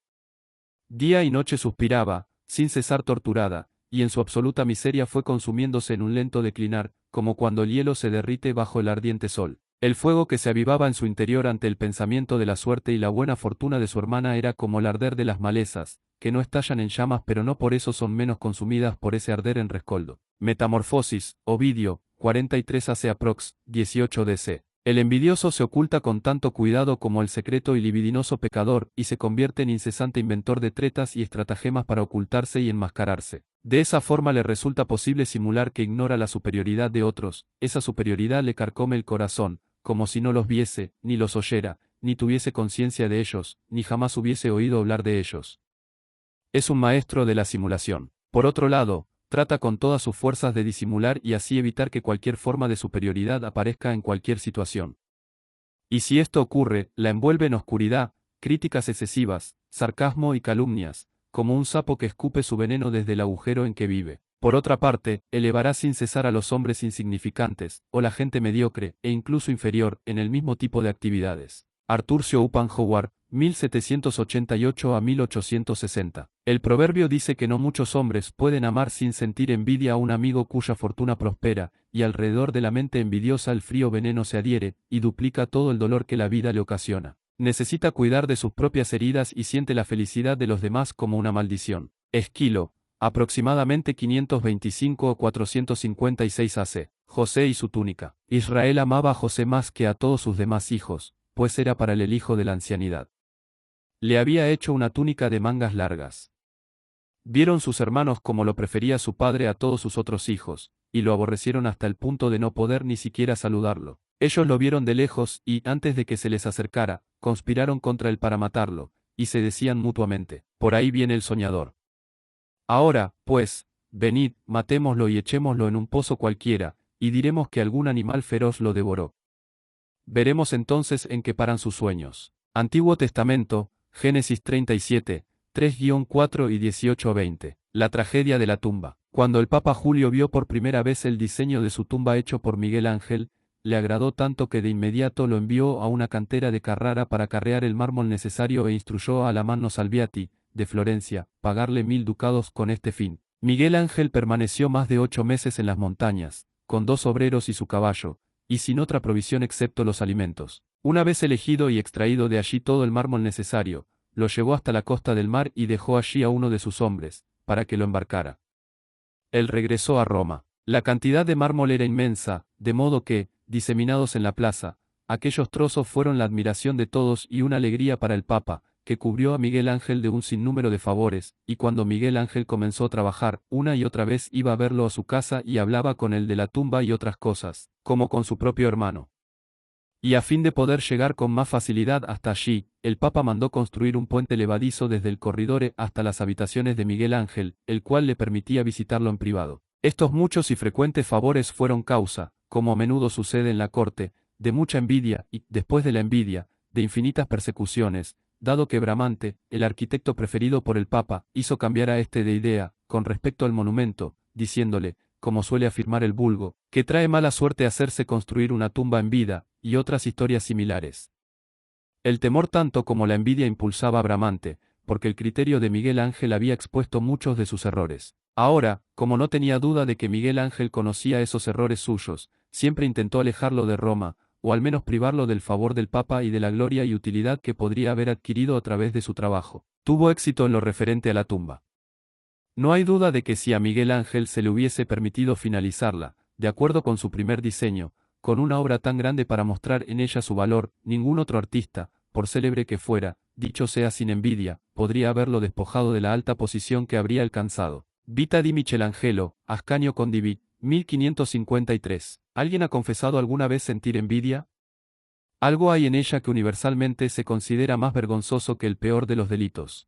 Día y noche suspiraba, sin cesar torturada, y en su absoluta miseria fue consumiéndose en un lento declinar, como cuando el hielo se derrite bajo el ardiente sol. El fuego que se avivaba en su interior ante el pensamiento de la suerte y la buena fortuna de su hermana era como el arder de las malezas, que no estallan en llamas pero no por eso son menos consumidas por ese arder en rescoldo. Metamorfosis, Ovidio, 43 AC aprox, 18 DC. El envidioso se oculta con tanto cuidado como el secreto y libidinoso pecador, y se convierte en incesante inventor de tretas y estratagemas para ocultarse y enmascararse. De esa forma le resulta posible simular que ignora la superioridad de otros, esa superioridad le carcome el corazón, como si no los viese, ni los oyera, ni tuviese conciencia de ellos, ni jamás hubiese oído hablar de ellos. Es un maestro de la simulación. Por otro lado, trata con todas sus fuerzas de disimular y así evitar que cualquier forma de superioridad aparezca en cualquier situación. Y si esto ocurre, la envuelve en oscuridad, críticas excesivas, sarcasmo y calumnias, como un sapo que escupe su veneno desde el agujero en que vive. Por otra parte, elevará sin cesar a los hombres insignificantes, o la gente mediocre, e incluso inferior, en el mismo tipo de actividades. Arthur Schopenhauer, 1788 a 1860. El proverbio dice que no muchos hombres pueden amar sin sentir envidia a un amigo cuya fortuna prospera, y alrededor de la mente envidiosa el frío veneno se adhiere, y duplica todo el dolor que la vida le ocasiona. Necesita cuidar de sus propias heridas y siente la felicidad de los demás como una maldición. Esquilo, aproximadamente 525 o 456 AC. José y su túnica. Israel amaba a José más que a todos sus demás hijos, pues era para él el hijo de la ancianidad. Le había hecho una túnica de mangas largas. Vieron sus hermanos como lo prefería su padre a todos sus otros hijos, y lo aborrecieron hasta el punto de no poder ni siquiera saludarlo. Ellos lo vieron de lejos y, antes de que se les acercara, conspiraron contra él para matarlo, y se decían mutuamente, por ahí viene el soñador. Ahora, pues, venid, matémoslo y echémoslo en un pozo cualquiera, y diremos que algún animal feroz lo devoró. Veremos entonces en qué paran sus sueños. Antiguo Testamento, Génesis 37, 3-4 y 18-20. La tragedia de la tumba. Cuando el Papa Julio vio por primera vez el diseño de su tumba hecho por Miguel Ángel, le agradó tanto que de inmediato lo envió a una cantera de Carrara para carrear el mármol necesario e instruyó a Lamanno Salviati, de Florencia, pagarle 1000 ducados con este fin. Miguel Ángel permaneció más de 8 meses en las montañas, con 2 obreros y su caballo, y sin otra provisión excepto los alimentos. Una vez elegido y extraído de allí todo el mármol necesario, lo llevó hasta la costa del mar y dejó allí a uno de sus hombres, para que lo embarcara. Él regresó a Roma. La cantidad de mármol era inmensa, de modo que, diseminados en la plaza, aquellos trozos fueron la admiración de todos y una alegría para el Papa, que cubrió a Miguel Ángel de un sinnúmero de favores, y cuando Miguel Ángel comenzó a trabajar, una y otra vez iba a verlo a su casa y hablaba con él de la tumba y otras cosas, como con su propio hermano. Y a fin de poder llegar con más facilidad hasta allí, el Papa mandó construir un puente levadizo desde el corridore hasta las habitaciones de Miguel Ángel, el cual le permitía visitarlo en privado. Estos muchos y frecuentes favores fueron causa, como a menudo sucede en la corte, de mucha envidia y, después de la envidia, de infinitas persecuciones, dado que Bramante, el arquitecto preferido por el Papa, hizo cambiar a este de idea, con respecto al monumento, diciéndole, como suele afirmar el vulgo, que trae mala suerte hacerse construir una tumba en vida, y otras historias similares. El temor tanto como la envidia impulsaba a Bramante, porque el criterio de Miguel Ángel había expuesto muchos de sus errores. Ahora, como no tenía duda de que Miguel Ángel conocía esos errores suyos, siempre intentó alejarlo de Roma, o al menos privarlo del favor del Papa y de la gloria y utilidad que podría haber adquirido a través de su trabajo. Tuvo éxito en lo referente a la tumba. No hay duda de que si a Miguel Ángel se le hubiese permitido finalizarla, de acuerdo con su primer diseño, con una obra tan grande para mostrar en ella su valor, ningún otro artista, por célebre que fuera, dicho sea sin envidia, podría haberlo despojado de la alta posición que habría alcanzado. Vita di Michelangelo, Ascanio Condivi, 1553. ¿Alguien ha confesado alguna vez sentir envidia? Algo hay en ella que universalmente se considera más vergonzoso que el peor de los delitos.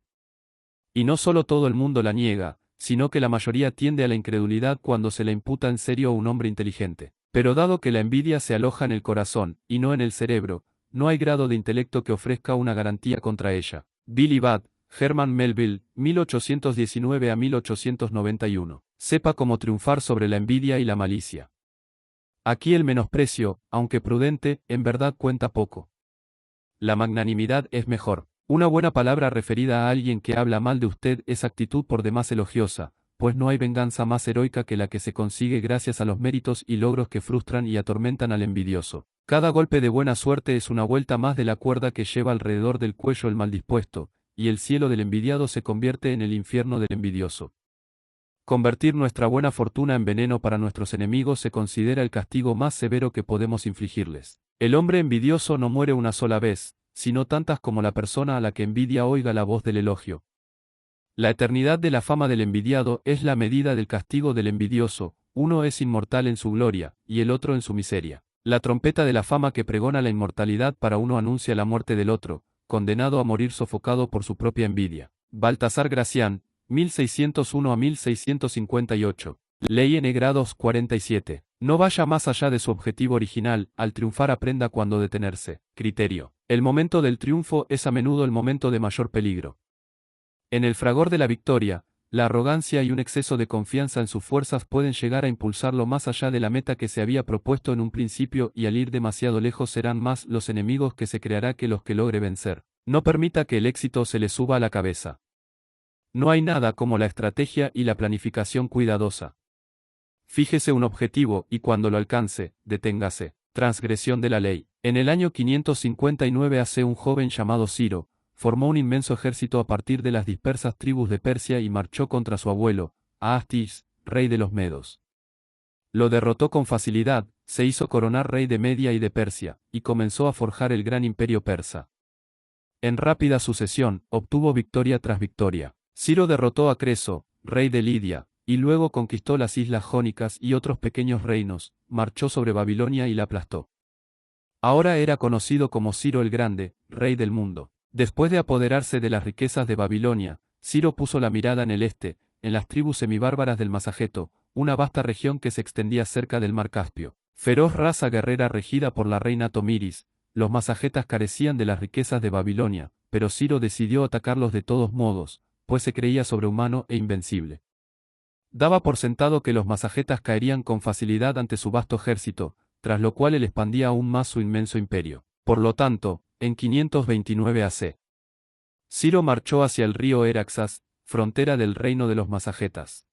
Y no solo todo el mundo la niega, sino que la mayoría tiende a la incredulidad cuando se le imputa en serio a un hombre inteligente. Pero dado que la envidia se aloja en el corazón, y no en el cerebro, no hay grado de intelecto que ofrezca una garantía contra ella. Billy Budd, Herman Melville, 1819 a 1891. Sepa cómo triunfar sobre la envidia y la malicia. Aquí el menosprecio, aunque prudente, en verdad cuenta poco. La magnanimidad es mejor. Una buena palabra referida a alguien que habla mal de usted es actitud por demás elogiosa, pues no hay venganza más heroica que la que se consigue gracias a los méritos y logros que frustran y atormentan al envidioso. Cada golpe de buena suerte es una vuelta más de la cuerda que lleva alrededor del cuello el maldispuesto, y el cielo del envidiado se convierte en el infierno del envidioso. Convertir nuestra buena fortuna en veneno para nuestros enemigos se considera el castigo más severo que podemos infligirles. El hombre envidioso no muere una sola vez, sino tantas como la persona a la que envidia oiga la voz del elogio. La eternidad de la fama del envidiado es la medida del castigo del envidioso, uno es inmortal en su gloria, y el otro en su miseria. La trompeta de la fama que pregona la inmortalidad para uno anuncia la muerte del otro, condenado a morir sofocado por su propia envidia. Baltasar Gracián, 1601 a 1658. Ley N grados 47. No vaya más allá de su objetivo original, al triunfar aprenda cuándo detenerse. Criterio. El momento del triunfo es a menudo el momento de mayor peligro. En el fragor de la victoria, la arrogancia y un exceso de confianza en sus fuerzas pueden llegar a impulsarlo más allá de la meta que se había propuesto en un principio y al ir demasiado lejos serán más los enemigos que se creará que los que logre vencer. No permita que el éxito se le suba a la cabeza. No hay nada como la estrategia y la planificación cuidadosa. Fíjese un objetivo y cuando lo alcance, deténgase. Transgresión de la ley. En el año 559 AC un joven llamado Ciro, formó un inmenso ejército a partir de las dispersas tribus de Persia y marchó contra su abuelo, Aastis, rey de los Medos. Lo derrotó con facilidad, se hizo coronar rey de Media y de Persia, y comenzó a forjar el gran imperio persa. En rápida sucesión, obtuvo victoria tras victoria. Ciro derrotó a Creso, rey de Lidia, y luego conquistó las islas jónicas y otros pequeños reinos, marchó sobre Babilonia y la aplastó. Ahora era conocido como Ciro el Grande, rey del mundo. Después de apoderarse de las riquezas de Babilonia, Ciro puso la mirada en el este, en las tribus semibárbaras del Masageto, una vasta región que se extendía cerca del mar Caspio. Feroz raza guerrera regida por la reina Tomiris, los masagetas carecían de las riquezas de Babilonia, pero Ciro decidió atacarlos de todos modos, pues se creía sobrehumano e invencible. Daba por sentado que los masagetas caerían con facilidad ante su vasto ejército, tras lo cual él expandía aún más su inmenso imperio. Por lo tanto, en 529 AC, Ciro marchó hacia el río Éraxas, frontera del reino de los masagetas.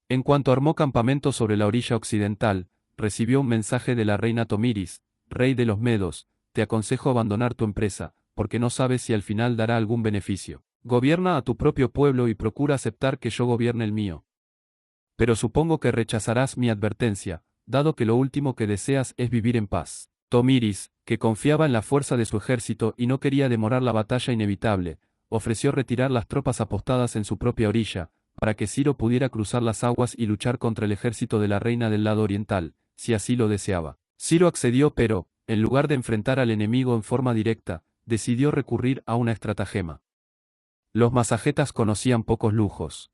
En cuanto armó campamento sobre la orilla occidental, recibió un mensaje de la reina Tomiris: rey de los Medos, te aconsejo abandonar tu empresa, porque no sabes si al final dará algún beneficio. Gobierna a tu propio pueblo y procura aceptar que yo gobierne el mío. Pero supongo que rechazarás mi advertencia, dado que lo último que deseas es vivir en paz. Tomiris, que confiaba en la fuerza de su ejército y no quería demorar la batalla inevitable, ofreció retirar las tropas apostadas en su propia orilla, para que Ciro pudiera cruzar las aguas y luchar contra el ejército de la reina del lado oriental, si así lo deseaba. Ciro accedió, pero, en lugar de enfrentar al enemigo en forma directa, decidió recurrir a una estratagema. Los masagetas conocían pocos lujos.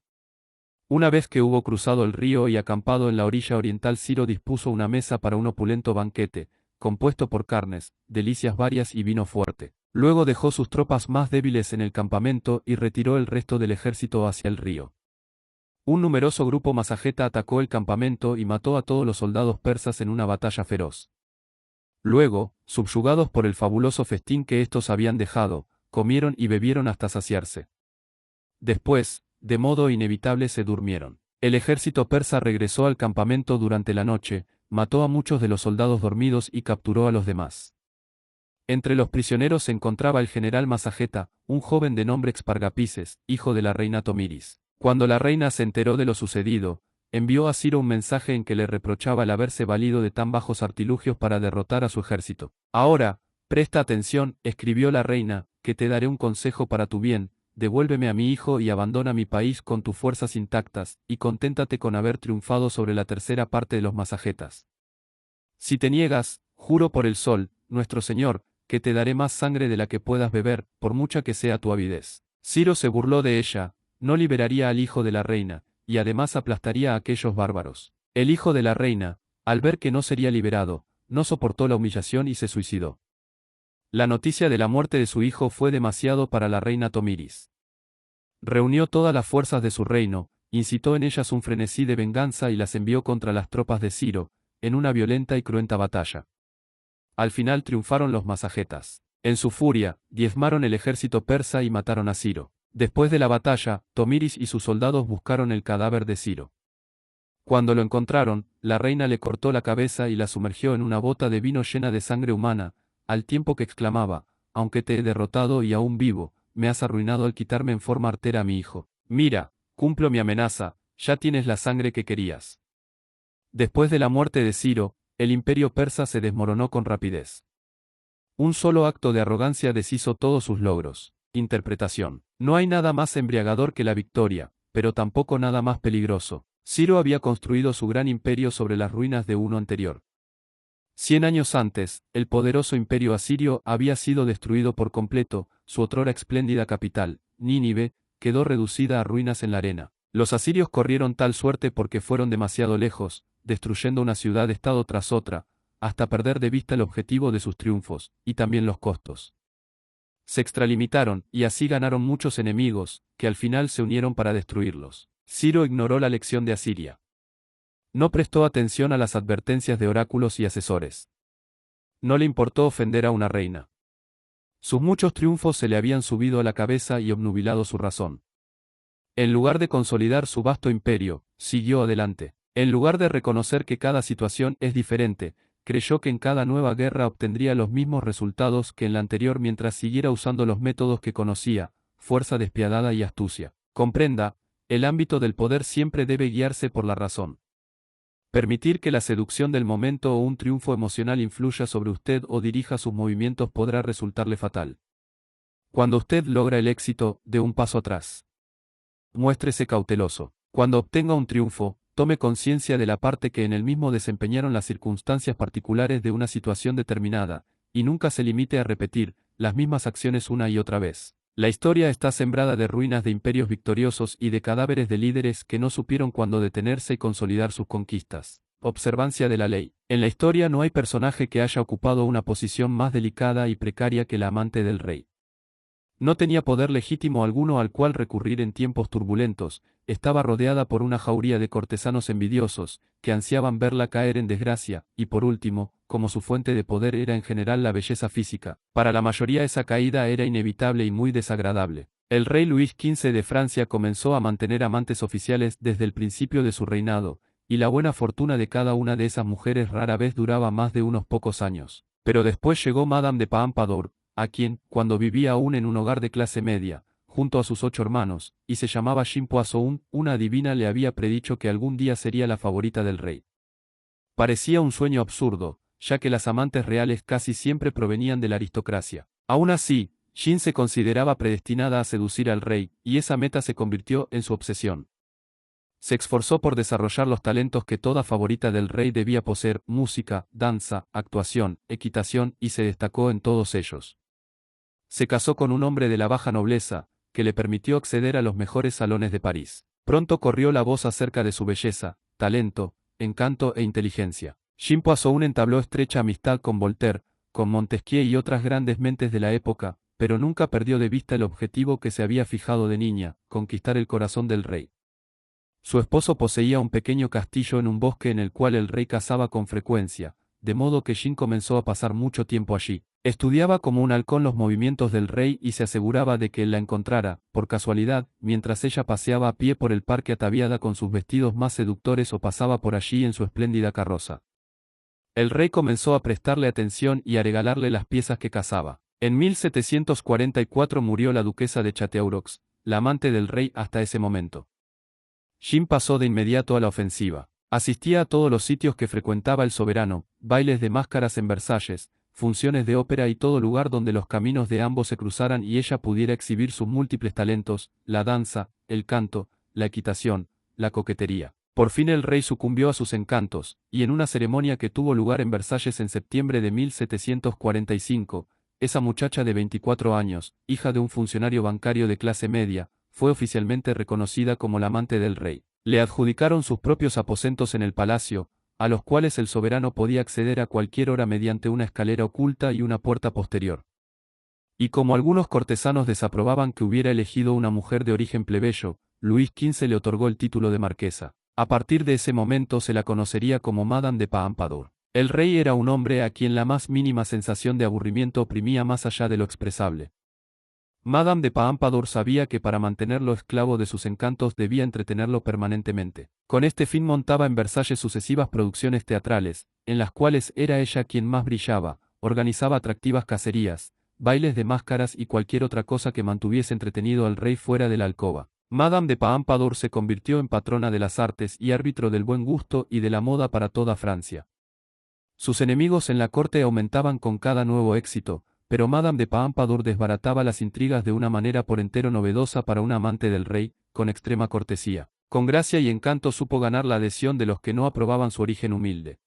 Una vez que hubo cruzado el río y acampado en la orilla oriental, Ciro dispuso una mesa para un opulento banquete, compuesto por carnes, delicias varias y vino fuerte. Luego dejó sus tropas más débiles en el campamento y retiró el resto del ejército hacia el río. Un numeroso grupo masajeta atacó el campamento y mató a todos los soldados persas en una batalla feroz. Luego, subyugados por el fabuloso festín que estos habían dejado, comieron y bebieron hasta saciarse. Después, de modo inevitable, se durmieron. El ejército persa regresó al campamento durante la noche, mató a muchos de los soldados dormidos y capturó a los demás. Entre los prisioneros se encontraba el general Masajeta, un joven de nombre Expargapises, hijo de la reina Tomiris. Cuando la reina se enteró de lo sucedido, envió a Ciro un mensaje en que le reprochaba el haberse valido de tan bajos artilugios para derrotar a su ejército. Ahora, presta atención, escribió la reina, que te daré un consejo para tu bien: devuélveme a mi hijo y abandona mi país con tus fuerzas intactas, y conténtate con haber triunfado sobre la tercera parte de los masagetas. Si te niegas, juro por el sol, nuestro señor, que te daré más sangre de la que puedas beber, por mucha que sea tu avidez. Ciro se burló de ella, no liberaría al hijo de la reina, y además aplastaría a aquellos bárbaros. El hijo de la reina, al ver que no sería liberado, no soportó la humillación y se suicidó. La noticia de la muerte de su hijo fue demasiado para la reina Tomiris. Reunió todas las fuerzas de su reino, incitó en ellas un frenesí de venganza y las envió contra las tropas de Ciro, en una violenta y cruenta batalla. Al final triunfaron los masagetas. En su furia, diezmaron el ejército persa y mataron a Ciro. Después de la batalla, Tomiris y sus soldados buscaron el cadáver de Ciro. Cuando lo encontraron, la reina le cortó la cabeza y la sumergió en una bota de vino llena de sangre humana, al tiempo que exclamaba: aunque te he derrotado y aún vivo, me has arruinado al quitarme en forma artera a mi hijo. Mira, cumplo mi amenaza, ya tienes la sangre que querías. Después de la muerte de Ciro, el imperio persa se desmoronó con rapidez. Un solo acto de arrogancia deshizo todos sus logros. Interpretación. No hay nada más embriagador que la victoria, pero tampoco nada más peligroso. Ciro había construido su gran imperio sobre las ruinas de uno anterior. 100 años antes, el poderoso imperio asirio había sido destruido por completo, su otrora espléndida capital, Nínive, quedó reducida a ruinas en la arena. Los asirios corrieron tal suerte porque fueron demasiado lejos, destruyendo una ciudad-estado tras otra, hasta perder de vista el objetivo de sus triunfos, y también los costos. Se extralimitaron, y así ganaron muchos enemigos, que al final se unieron para destruirlos. Ciro ignoró la lección de Asiria. No prestó atención a las advertencias de oráculos y asesores. No le importó ofender a una reina. Sus muchos triunfos se le habían subido a la cabeza y obnubilado su razón. En lugar de consolidar su vasto imperio, siguió adelante. En lugar de reconocer que cada situación es diferente, creyó que en cada nueva guerra obtendría los mismos resultados que en la anterior mientras siguiera usando los métodos que conocía: fuerza despiadada y astucia. Comprenda, el ámbito del poder siempre debe guiarse por la razón. Permitir que la seducción del momento o un triunfo emocional influya sobre usted o dirija sus movimientos podrá resultarle fatal. Cuando usted logra el éxito, dé un paso atrás. Muéstrese cauteloso. Cuando obtenga un triunfo, tome conciencia de la parte que en él mismo desempeñaron las circunstancias particulares de una situación determinada, y nunca se limite a repetir: las mismas acciones una y otra vez. La historia está sembrada de ruinas de imperios victoriosos y de cadáveres de líderes que no supieron cuándo detenerse y consolidar sus conquistas. Observancia de la ley. En la historia no hay personaje que haya ocupado una posición más delicada y precaria que la amante del rey. No tenía poder legítimo alguno al cual recurrir en tiempos turbulentos, estaba rodeada por una jauría de cortesanos envidiosos, que ansiaban verla caer en desgracia, y por último, como su fuente de poder era en general la belleza física, para la mayoría esa caída era inevitable y muy desagradable. El rey Luis XV de Francia comenzó a mantener amantes oficiales desde el principio de su reinado, y la buena fortuna de cada una de esas mujeres rara vez duraba más de unos pocos años. Pero después llegó Madame de Pompadour, a quien, cuando vivía aún en un hogar de clase media, junto a sus 8 hermanos, y se llamaba Jean Poisson, una adivina le había predicho que algún día sería la favorita del rey. Parecía un sueño absurdo, ya que las amantes reales casi siempre provenían de la aristocracia. Aún así, Jean se consideraba predestinada a seducir al rey, y esa meta se convirtió en su obsesión. Se esforzó por desarrollar los talentos que toda favorita del rey debía poseer: música, danza, actuación, equitación, y se destacó en todos ellos. Se casó con un hombre de la baja nobleza, que le permitió acceder a los mejores salones de París. Pronto corrió la voz acerca de su belleza, talento, encanto e inteligencia. Jean Poisson entabló estrecha amistad con Voltaire, con Montesquieu y otras grandes mentes de la época, pero nunca perdió de vista el objetivo que se había fijado de niña: conquistar el corazón del rey. Su esposo poseía un pequeño castillo en un bosque en el cual el rey cazaba con frecuencia, de modo que Jean comenzó a pasar mucho tiempo allí. Estudiaba como un halcón los movimientos del rey y se aseguraba de que él la encontrara, por casualidad, mientras ella paseaba a pie por el parque ataviada con sus vestidos más seductores o pasaba por allí en su espléndida carroza. El rey comenzó a prestarle atención y a regalarle las piezas que cazaba. En 1744 murió la duquesa de Châteauroux, la amante del rey hasta ese momento. Jean pasó de inmediato a la ofensiva. Asistía a todos los sitios que frecuentaba el soberano, bailes de máscaras en Versalles, funciones de ópera y todo lugar donde los caminos de ambos se cruzaran y ella pudiera exhibir sus múltiples talentos: la danza, el canto, la equitación, la coquetería. Por fin el rey sucumbió a sus encantos, y en una ceremonia que tuvo lugar en Versalles en septiembre de 1745, esa muchacha de 24 años, hija de un funcionario bancario de clase media, fue oficialmente reconocida como la amante del rey. Le adjudicaron sus propios aposentos en el palacio, a los cuales el soberano podía acceder a cualquier hora mediante una escalera oculta y una puerta posterior. Y como algunos cortesanos desaprobaban que hubiera elegido una mujer de origen plebeyo, Luis XV le otorgó el título de marquesa. A partir de ese momento se la conocería como Madame de Pompadour. El rey era un hombre a quien la más mínima sensación de aburrimiento oprimía más allá de lo expresable. Madame de Pompadour sabía que para mantenerlo esclavo de sus encantos debía entretenerlo permanentemente. Con este fin montaba en Versalles sucesivas producciones teatrales, en las cuales era ella quien más brillaba, organizaba atractivas cacerías, bailes de máscaras y cualquier otra cosa que mantuviese entretenido al rey fuera de la alcoba. Madame de Pompadour se convirtió en patrona de las artes y árbitro del buen gusto y de la moda para toda Francia. Sus enemigos en la corte aumentaban con cada nuevo éxito, pero Madame de Pompadour desbarataba las intrigas de una manera por entero novedosa para un amante del rey, con extrema cortesía. Con gracia y encanto supo ganar la adhesión de los que no aprobaban su origen humilde.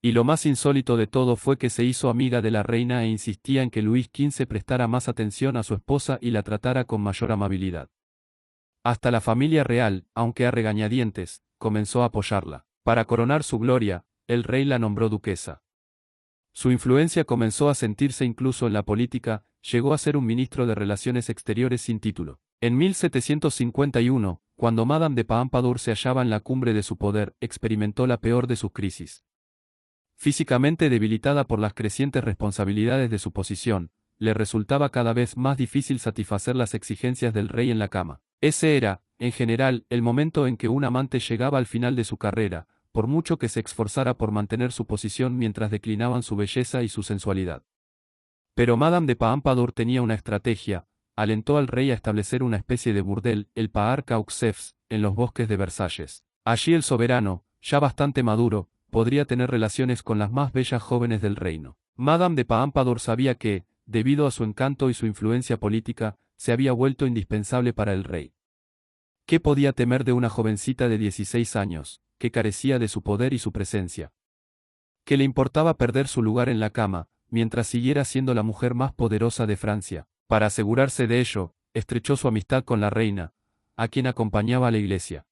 Y lo más insólito de todo fue que se hizo amiga de la reina e insistía en que Luis XV prestara más atención a su esposa y la tratara con mayor amabilidad. Hasta la familia real, aunque a regañadientes, comenzó a apoyarla. Para coronar su gloria, el rey la nombró duquesa. Su influencia comenzó a sentirse incluso en la política, llegó a ser un ministro de Relaciones Exteriores sin título. En 1751, cuando Madame de Pompadour se hallaba en la cumbre de su poder, experimentó la peor de sus crisis. Físicamente debilitada por las crecientes responsabilidades de su posición, le resultaba cada vez más difícil satisfacer las exigencias del rey en la cama. Ese era, en general, el momento en que un amante llegaba al final de su carrera, por mucho que se esforzara por mantener su posición mientras declinaban su belleza y su sensualidad. Pero Madame de Pompadour tenía una estrategia: alentó al rey a establecer una especie de burdel, el Parc aux Fèves, en los bosques de Versalles. Allí el soberano, ya bastante maduro, podría tener relaciones con las más bellas jóvenes del reino. Madame de Pompadour sabía que, debido a su encanto y su influencia política, se había vuelto indispensable para el rey. ¿Qué podía temer de una jovencita de 16 años, que carecía de su poder y su presencia? ¿Qué le importaba perder su lugar en la cama, mientras siguiera siendo la mujer más poderosa de Francia. Para asegurarse de ello, estrechó su amistad con la reina, a quien acompañaba a la iglesia.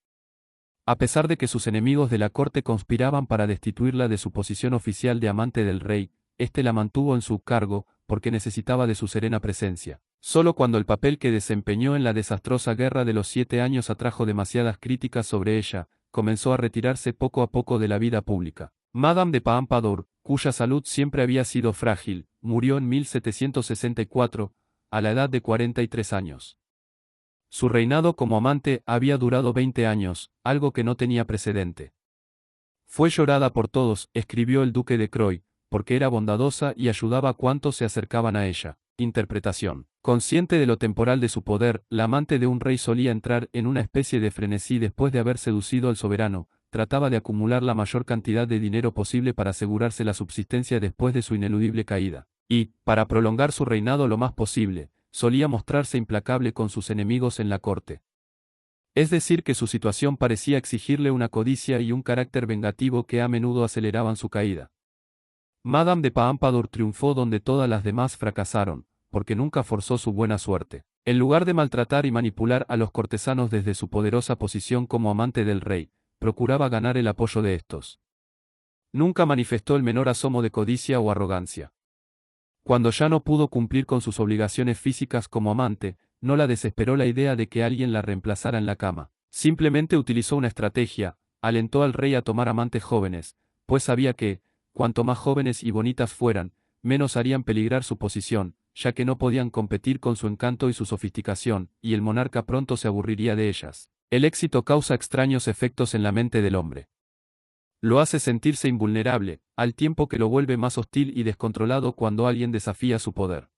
A pesar de que sus enemigos de la corte conspiraban para destituirla de su posición oficial de amante del rey, éste la mantuvo en su cargo, porque necesitaba de su serena presencia. Solo cuando el papel que desempeñó en la desastrosa Guerra de los 7 años atrajo demasiadas críticas sobre ella, comenzó a retirarse poco a poco de la vida pública. Madame de Pompadour, cuya salud siempre había sido frágil, murió en 1764, a la edad de 43 años. Su reinado como amante había durado 20 años, algo que no tenía precedente. Fue llorada por todos, escribió el duque de Croy, porque era bondadosa y ayudaba a cuantos se acercaban a ella. Interpretación. Consciente de lo temporal de su poder, la amante de un rey solía entrar en una especie de frenesí después de haber seducido al soberano, trataba de acumular la mayor cantidad de dinero posible para asegurarse la subsistencia después de su ineludible caída. Y, para prolongar su reinado lo más posible, solía mostrarse implacable con sus enemigos en la corte. Es decir que su situación parecía exigirle una codicia y un carácter vengativo que a menudo aceleraban su caída. Madame de Pompadour triunfó donde todas las demás fracasaron, porque nunca forzó su buena suerte. En lugar de maltratar y manipular a los cortesanos desde su poderosa posición como amante del rey, procuraba ganar el apoyo de estos. Nunca manifestó el menor asomo de codicia o arrogancia. Cuando ya no pudo cumplir con sus obligaciones físicas como amante, no la desesperó la idea de que alguien la reemplazara en la cama. Simplemente utilizó una estrategia, alentó al rey a tomar amantes jóvenes, pues sabía que, cuanto más jóvenes y bonitas fueran, menos harían peligrar su posición, ya que no podían competir con su encanto y su sofisticación, y el monarca pronto se aburriría de ellas. El éxito causa extraños efectos en la mente del hombre. Lo hace sentirse invulnerable, al tiempo que lo vuelve más hostil y descontrolado cuando alguien desafía su poder.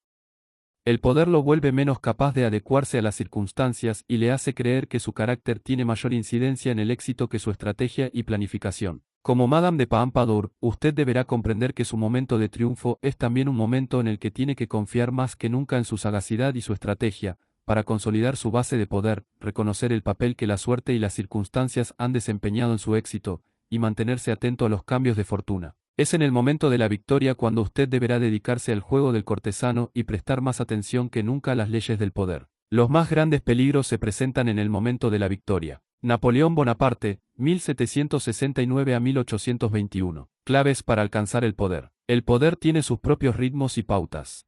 El poder lo vuelve menos capaz de adecuarse a las circunstancias y le hace creer que su carácter tiene mayor incidencia en el éxito que su estrategia y planificación. Como Madame de Pompadour, usted deberá comprender que su momento de triunfo es también un momento en el que tiene que confiar más que nunca en su sagacidad y su estrategia, para consolidar su base de poder, reconocer el papel que la suerte y las circunstancias han desempeñado en su éxito, y mantenerse atento a los cambios de fortuna. Es en el momento de la victoria cuando usted deberá dedicarse al juego del cortesano y prestar más atención que nunca a las leyes del poder. Los más grandes peligros se presentan en el momento de la victoria. Napoleón Bonaparte, 1769 a 1821. Claves para alcanzar el poder. El poder tiene sus propios ritmos y pautas.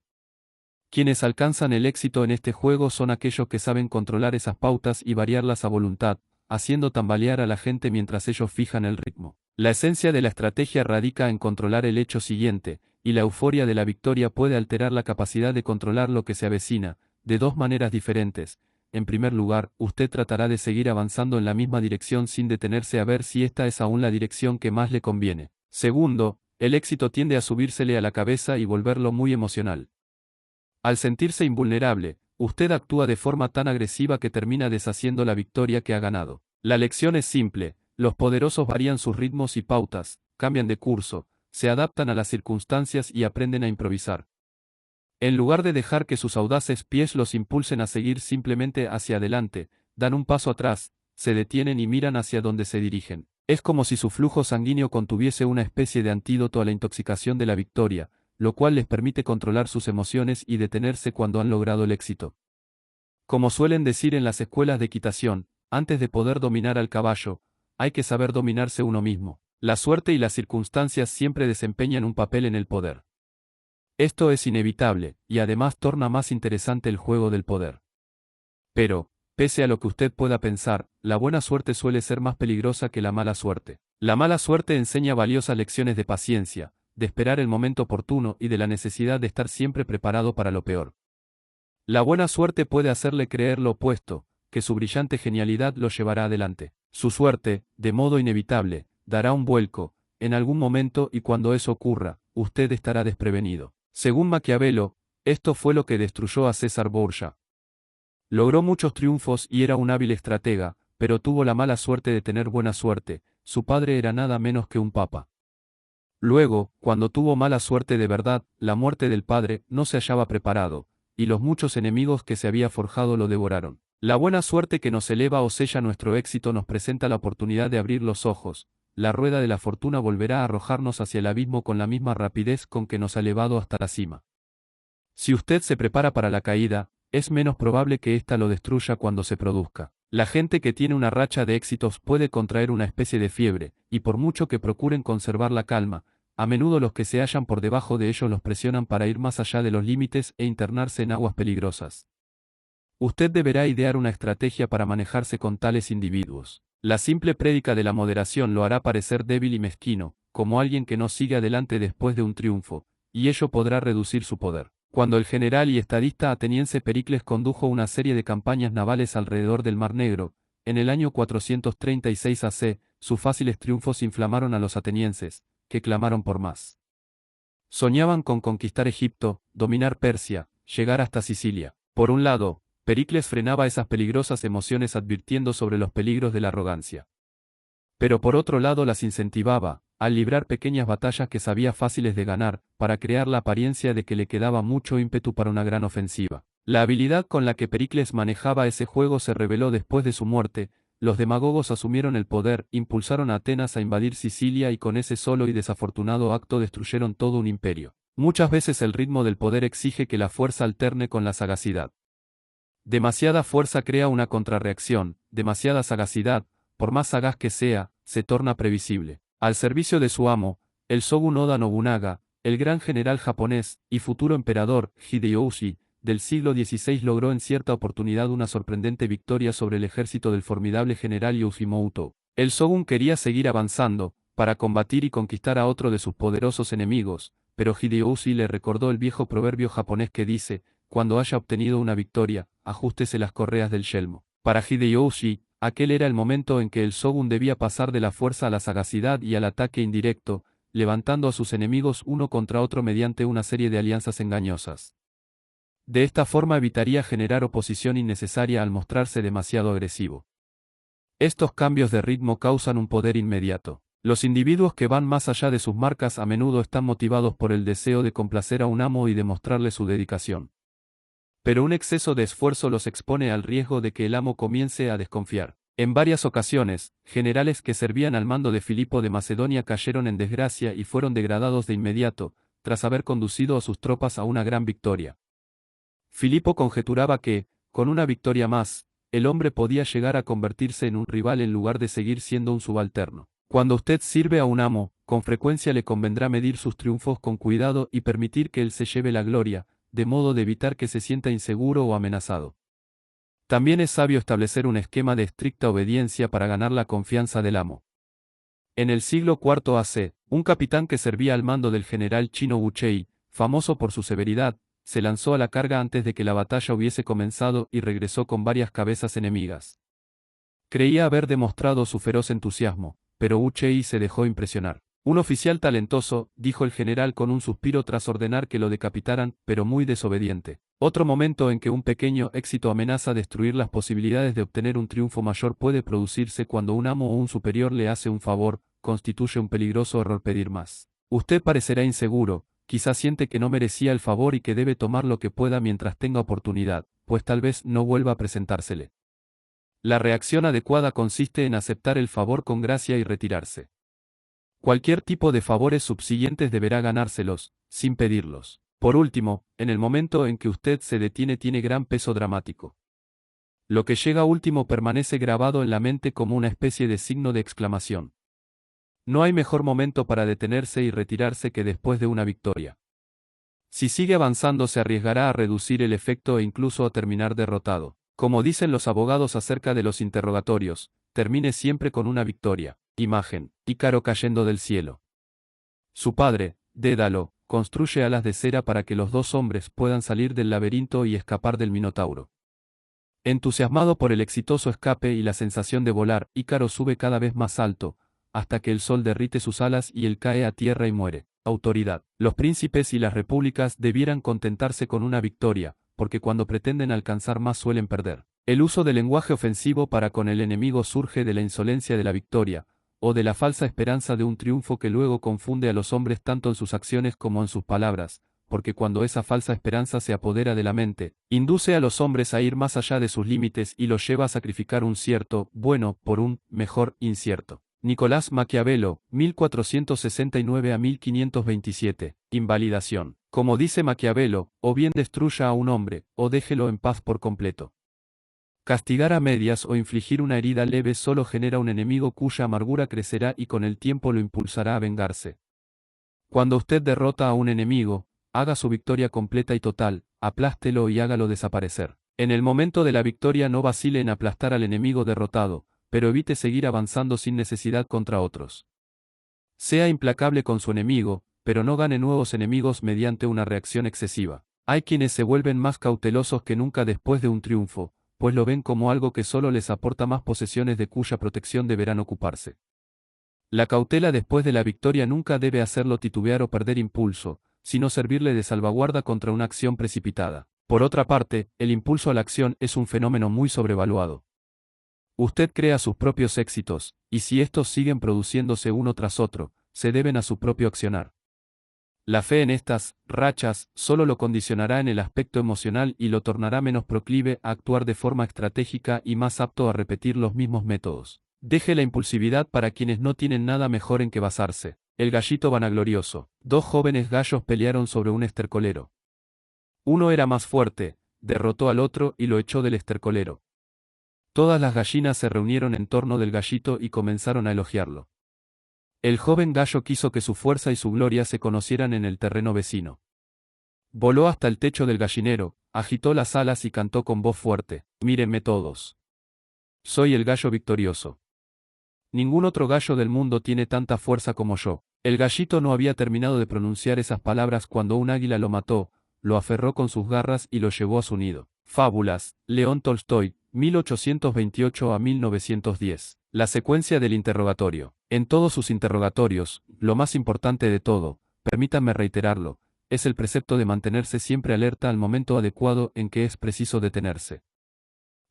Quienes alcanzan el éxito en este juego son aquellos que saben controlar esas pautas y variarlas a voluntad, haciendo tambalear a la gente mientras ellos fijan el ritmo. La esencia de la estrategia radica en controlar el hecho siguiente, y la euforia de la victoria puede alterar la capacidad de controlar lo que se avecina, de dos maneras diferentes. En primer lugar, usted tratará de seguir avanzando en la misma dirección sin detenerse a ver si esta es aún la dirección que más le conviene. Segundo, el éxito tiende a subírsele a la cabeza y volverlo muy emocional. Al sentirse invulnerable, usted actúa de forma tan agresiva que termina deshaciendo la victoria que ha ganado. La lección es simple. Los poderosos varían sus ritmos y pautas, cambian de curso, se adaptan a las circunstancias y aprenden a improvisar. En lugar de dejar que sus audaces pies los impulsen a seguir simplemente hacia adelante, dan un paso atrás, se detienen y miran hacia donde se dirigen. Es como si su flujo sanguíneo contuviese una especie de antídoto a la intoxicación de la victoria, lo cual les permite controlar sus emociones y detenerse cuando han logrado el éxito. Como suelen decir en las escuelas de equitación, antes de poder dominar al caballo, hay que saber dominarse uno mismo. La suerte y las circunstancias siempre desempeñan un papel en el poder. Esto es inevitable, y además torna más interesante el juego del poder. Pero, pese a lo que usted pueda pensar, la buena suerte suele ser más peligrosa que la mala suerte. La mala suerte enseña valiosas lecciones de paciencia, de esperar el momento oportuno y de la necesidad de estar siempre preparado para lo peor. La buena suerte puede hacerle creer lo opuesto, que su brillante genialidad lo llevará adelante. Su suerte, de modo inevitable, dará un vuelco, en algún momento y cuando eso ocurra, usted estará desprevenido. Según Maquiavelo, esto fue lo que destruyó a César Borgia. Logró muchos triunfos y era un hábil estratega, pero tuvo la mala suerte de tener buena suerte, su padre era nada menos que un papa. Luego, cuando tuvo mala suerte de verdad, la muerte del padre no se hallaba preparado, y los muchos enemigos que se había forjado lo devoraron. La buena suerte que nos eleva o sella nuestro éxito nos presenta la oportunidad de abrir los ojos, la rueda de la fortuna volverá a arrojarnos hacia el abismo con la misma rapidez con que nos ha elevado hasta la cima. Si usted se prepara para la caída, es menos probable que ésta lo destruya cuando se produzca. La gente que tiene una racha de éxitos puede contraer una especie de fiebre, y por mucho que procuren conservar la calma, a menudo los que se hallan por debajo de ellos los presionan para ir más allá de los límites e internarse en aguas peligrosas. Usted deberá idear una estrategia para manejarse con tales individuos. La simple prédica de la moderación lo hará parecer débil y mezquino, como alguien que no sigue adelante después de un triunfo, y ello podrá reducir su poder. Cuando el general y estadista ateniense Pericles condujo una serie de campañas navales alrededor del Mar Negro, en el año 436 AC, sus fáciles triunfos inflamaron a los atenienses, que clamaron por más. Soñaban con conquistar Egipto, dominar Persia, llegar hasta Sicilia. Por un lado, Pericles frenaba esas peligrosas emociones advirtiendo sobre los peligros de la arrogancia. Pero por otro lado las incentivaba, al librar pequeñas batallas que sabía fáciles de ganar, para crear la apariencia de que le quedaba mucho ímpetu para una gran ofensiva. La habilidad con la que Pericles manejaba ese juego se reveló después de su muerte. Los demagogos asumieron el poder, impulsaron a Atenas a invadir Sicilia y con ese solo y desafortunado acto destruyeron todo un imperio. Muchas veces el ritmo del poder exige que la fuerza alterne con la sagacidad. Demasiada fuerza crea una contrarreacción, demasiada sagacidad, por más sagaz que sea, se torna previsible. Al servicio de su amo, el Shogun Oda Nobunaga, el gran general japonés y futuro emperador Hideyoshi del siglo XVI logró en cierta oportunidad una sorprendente victoria sobre el ejército del formidable general Yojimouto. El Shogun quería seguir avanzando, para combatir y conquistar a otro de sus poderosos enemigos, pero Hideyoshi le recordó el viejo proverbio japonés que dice: cuando haya obtenido una victoria, ajústese las correas del yelmo. Para Hideyoshi, aquel era el momento en que el Shogun debía pasar de la fuerza a la sagacidad y al ataque indirecto, levantando a sus enemigos uno contra otro mediante una serie de alianzas engañosas. De esta forma evitaría generar oposición innecesaria al mostrarse demasiado agresivo. Estos cambios de ritmo causan un poder inmediato. Los individuos que van más allá de sus marcas a menudo están motivados por el deseo de complacer a un amo y demostrarle su dedicación. Pero un exceso de esfuerzo los expone al riesgo de que el amo comience a desconfiar. En varias ocasiones, generales que servían al mando de Filipo de Macedonia cayeron en desgracia y fueron degradados de inmediato, tras haber conducido a sus tropas a una gran victoria. Filipo conjeturaba que, con una victoria más, el hombre podía llegar a convertirse en un rival en lugar de seguir siendo un subalterno. Cuando usted sirve a un amo, con frecuencia le convendrá medir sus triunfos con cuidado y permitir que él se lleve la gloria, de modo de evitar que se sienta inseguro o amenazado. También es sabio establecer un esquema de estricta obediencia para ganar la confianza del amo. En el siglo IV AC, un capitán que servía al mando del general chino Wu Chei, famoso por su severidad, se lanzó a la carga antes de que la batalla hubiese comenzado y regresó con varias cabezas enemigas. Creía haber demostrado su feroz entusiasmo, pero Wu Chei se dejó impresionar. Un oficial talentoso, dijo el general con un suspiro tras ordenar que lo decapitaran, pero muy desobediente. Otro momento en que un pequeño éxito amenaza destruir las posibilidades de obtener un triunfo mayor puede producirse cuando un amo o un superior le hace un favor, constituye un peligroso error pedir más. Usted parecerá inseguro, quizás siente que no merecía el favor y que debe tomar lo que pueda mientras tenga oportunidad, pues tal vez no vuelva a presentársele. La reacción adecuada consiste en aceptar el favor con gracia y retirarse. Cualquier tipo de favores subsiguientes deberá ganárselos, sin pedirlos. Por último, en el momento en que usted se detiene tiene gran peso dramático. Lo que llega último permanece grabado en la mente como una especie de signo de exclamación. No hay mejor momento para detenerse y retirarse que después de una victoria. Si sigue avanzando se arriesgará a reducir el efecto e incluso a terminar derrotado. Como dicen los abogados acerca de los interrogatorios, termine siempre con una victoria. Imagen: Ícaro cayendo del cielo. Su padre, Dédalo, construye alas de cera para que los dos hombres puedan salir del laberinto y escapar del Minotauro. Entusiasmado por el exitoso escape y la sensación de volar, Ícaro sube cada vez más alto, hasta que el sol derrite sus alas y él cae a tierra y muere. Autoridad. Los príncipes y las repúblicas debieran contentarse con una victoria, porque cuando pretenden alcanzar más suelen perder. El uso del lenguaje ofensivo para con el enemigo surge de la insolencia de la victoria, o de la falsa esperanza de un triunfo que luego confunde a los hombres tanto en sus acciones como en sus palabras, porque cuando esa falsa esperanza se apodera de la mente, induce a los hombres a ir más allá de sus límites y los lleva a sacrificar un cierto bueno por un mejor incierto. Nicolás Maquiavelo, 1469 a 1527. Invalidación. Como dice Maquiavelo, o bien destruya a un hombre, o déjelo en paz por completo. Castigar a medias o infligir una herida leve solo genera un enemigo cuya amargura crecerá y con el tiempo lo impulsará a vengarse. Cuando usted derrota a un enemigo, haga su victoria completa y total, aplástelo y hágalo desaparecer. En el momento de la victoria no vacile en aplastar al enemigo derrotado, pero evite seguir avanzando sin necesidad contra otros. Sea implacable con su enemigo, pero no gane nuevos enemigos mediante una reacción excesiva. Hay quienes se vuelven más cautelosos que nunca después de un triunfo, pues lo ven como algo que solo les aporta más posesiones de cuya protección deberán ocuparse. La cautela después de la victoria nunca debe hacerlo titubear o perder impulso, sino servirle de salvaguarda contra una acción precipitada. Por otra parte, el impulso a la acción es un fenómeno muy sobrevaluado. Usted crea sus propios éxitos, y si estos siguen produciéndose uno tras otro, se deben a su propio accionar. La fe en estas rachas solo lo condicionará en el aspecto emocional y lo tornará menos proclive a actuar de forma estratégica y más apto a repetir los mismos métodos. Deje la impulsividad para quienes no tienen nada mejor en que basarse. El gallito vanaglorioso. Dos jóvenes gallos pelearon sobre un estercolero. Uno era más fuerte, derrotó al otro y lo echó del estercolero. Todas las gallinas se reunieron en torno del gallito y comenzaron a elogiarlo. El joven gallo quiso que su fuerza y su gloria se conocieran en el terreno vecino. Voló hasta el techo del gallinero, agitó las alas y cantó con voz fuerte: «Mírenme todos. Soy el gallo victorioso. Ningún otro gallo del mundo tiene tanta fuerza como yo». El gallito no había terminado de pronunciar esas palabras cuando un águila lo mató, lo aferró con sus garras y lo llevó a su nido. Fábulas, León Tolstoy, 1828 a 1910. La secuencia del interrogatorio. En todos sus interrogatorios, lo más importante de todo, permítanme reiterarlo, es el precepto de mantenerse siempre alerta al momento adecuado en que es preciso detenerse.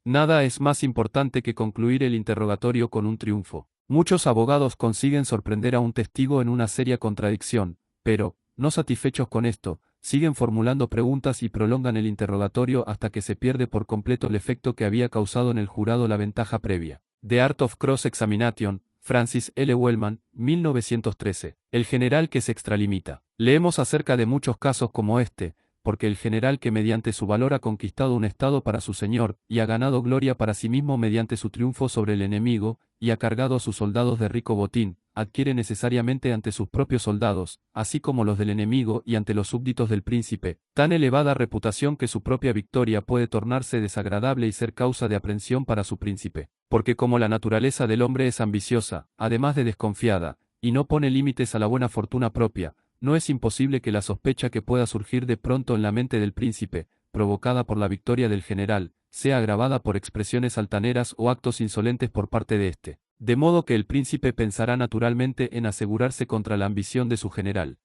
Nada es más importante que concluir el interrogatorio con un triunfo. Muchos abogados consiguen sorprender a un testigo en una seria contradicción, pero, no satisfechos con esto, siguen formulando preguntas y prolongan el interrogatorio hasta que se pierde por completo el efecto que había causado en el jurado la ventaja previa. The Art of Cross-Examination, Francis L. Wellman, 1913. El general que se extralimita. Leemos acerca de muchos casos como este, porque el general que mediante su valor ha conquistado un estado para su señor, y ha ganado gloria para sí mismo mediante su triunfo sobre el enemigo, y ha cargado a sus soldados de rico botín, adquiere necesariamente ante sus propios soldados, así como los del enemigo y ante los súbditos del príncipe, tan elevada reputación que su propia victoria puede tornarse desagradable y ser causa de aprensión para su príncipe. Porque como la naturaleza del hombre es ambiciosa, además de desconfiada, y no pone límites a la buena fortuna propia, no es imposible que la sospecha que pueda surgir de pronto en la mente del príncipe, provocada por la victoria del general, sea agravada por expresiones altaneras o actos insolentes por parte de éste. De modo que el príncipe pensará naturalmente en asegurarse contra la ambición de su general.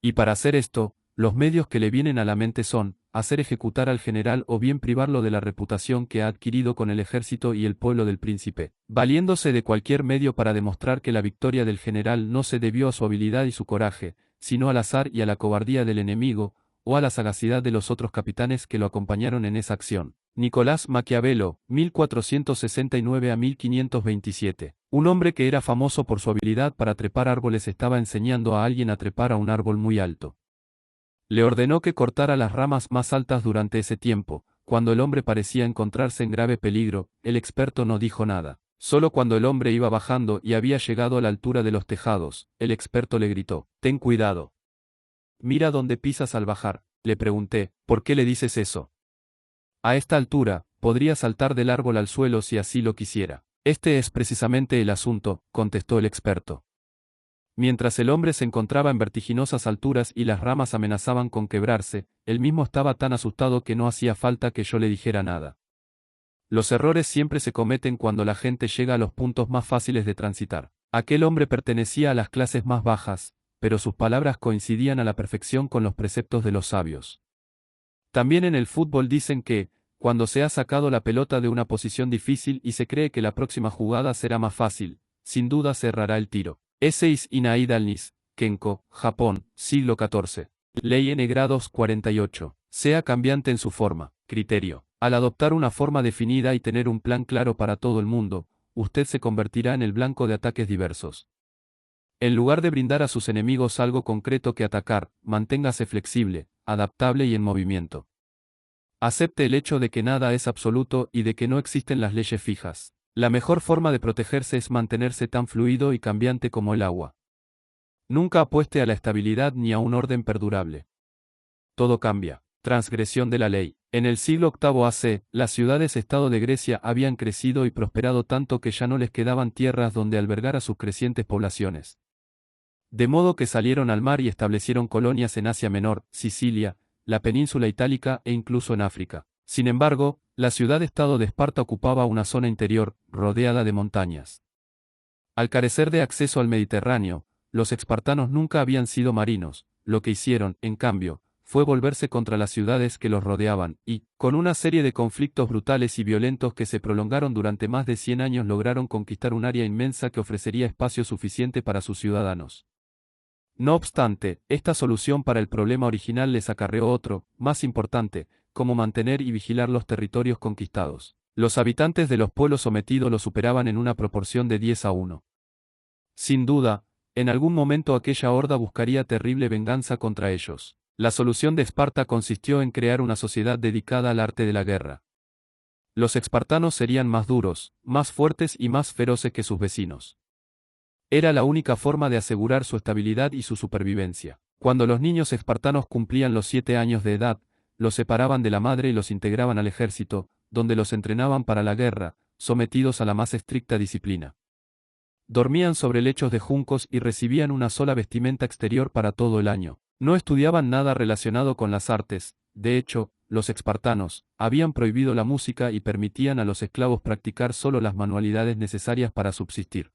Y para hacer esto, los medios que le vienen a la mente son, hacer ejecutar al general o bien privarlo de la reputación que ha adquirido con el ejército y el pueblo del príncipe, valiéndose de cualquier medio para demostrar que la victoria del general no se debió a su habilidad y su coraje, sino al azar y a la cobardía del enemigo, o a la sagacidad de los otros capitanes que lo acompañaron en esa acción. Nicolás Maquiavelo, 1469 a 1527. Un hombre que era famoso por su habilidad para trepar árboles estaba enseñando a alguien a trepar a un árbol muy alto. Le ordenó que cortara las ramas más altas durante ese tiempo. Cuando el hombre parecía encontrarse en grave peligro, el experto no dijo nada. Solo cuando el hombre iba bajando y había llegado a la altura de los tejados, el experto le gritó: «Ten cuidado. Mira dónde pisas al bajar». Le pregunté: «¿Por qué le dices eso? A esta altura, podría saltar del árbol al suelo si así lo quisiera». «Este es precisamente el asunto», contestó el experto. Mientras el hombre se encontraba en vertiginosas alturas y las ramas amenazaban con quebrarse, él mismo estaba tan asustado que no hacía falta que yo le dijera nada. Los errores siempre se cometen cuando la gente llega a los puntos más fáciles de transitar. Aquel hombre pertenecía a las clases más bajas, pero sus palabras coincidían a la perfección con los preceptos de los sabios. También en el fútbol dicen que, cuando se ha sacado la pelota de una posición difícil y se cree que la próxima jugada será más fácil, sin duda se errará el tiro. Esseis Inaid Alnis, Kenko, Japón, siglo XIV. Ley N grados 48. Sea cambiante en su forma. Criterio. Al adoptar una forma definida y tener un plan claro para todo el mundo, usted se convertirá en el blanco de ataques diversos. En lugar de brindar a sus enemigos algo concreto que atacar, manténgase flexible, adaptable y en movimiento. Acepte el hecho de que nada es absoluto y de que no existen las leyes fijas. La mejor forma de protegerse es mantenerse tan fluido y cambiante como el agua. Nunca apueste a la estabilidad ni a un orden perdurable. Todo cambia. Transgresión de la ley. En el siglo VIII AC, las ciudades-estado de Grecia habían crecido y prosperado tanto que ya no les quedaban tierras donde albergar a sus crecientes poblaciones. De modo que salieron al mar y establecieron colonias en Asia Menor, Sicilia, la península itálica e incluso en África. Sin embargo, la ciudad-estado de Esparta ocupaba una zona interior, rodeada de montañas. Al carecer de acceso al Mediterráneo, los espartanos nunca habían sido marinos, lo que hicieron, en cambio, fue volverse contra las ciudades que los rodeaban, y, con una serie de conflictos brutales y violentos que se prolongaron durante más de 100 años, lograron conquistar un área inmensa que ofrecería espacio suficiente para sus ciudadanos. No obstante, esta solución para el problema original les acarreó otro, más importante, como mantener y vigilar los territorios conquistados. Los habitantes de los pueblos sometidos los superaban en una proporción de 10-1. Sin duda, en algún momento aquella horda buscaría terrible venganza contra ellos. La solución de Esparta consistió en crear una sociedad dedicada al arte de la guerra. Los espartanos serían más duros, más fuertes y más feroces que sus vecinos. Era la única forma de asegurar su estabilidad y su supervivencia. Cuando los niños espartanos cumplían los 7 años de edad, los separaban de la madre y los integraban al ejército, donde los entrenaban para la guerra, sometidos a la más estricta disciplina. Dormían sobre lechos de juncos y recibían una sola vestimenta exterior para todo el año. No estudiaban nada relacionado con las artes. De hecho, los espartanos habían prohibido la música y permitían a los esclavos practicar solo las manualidades necesarias para subsistir.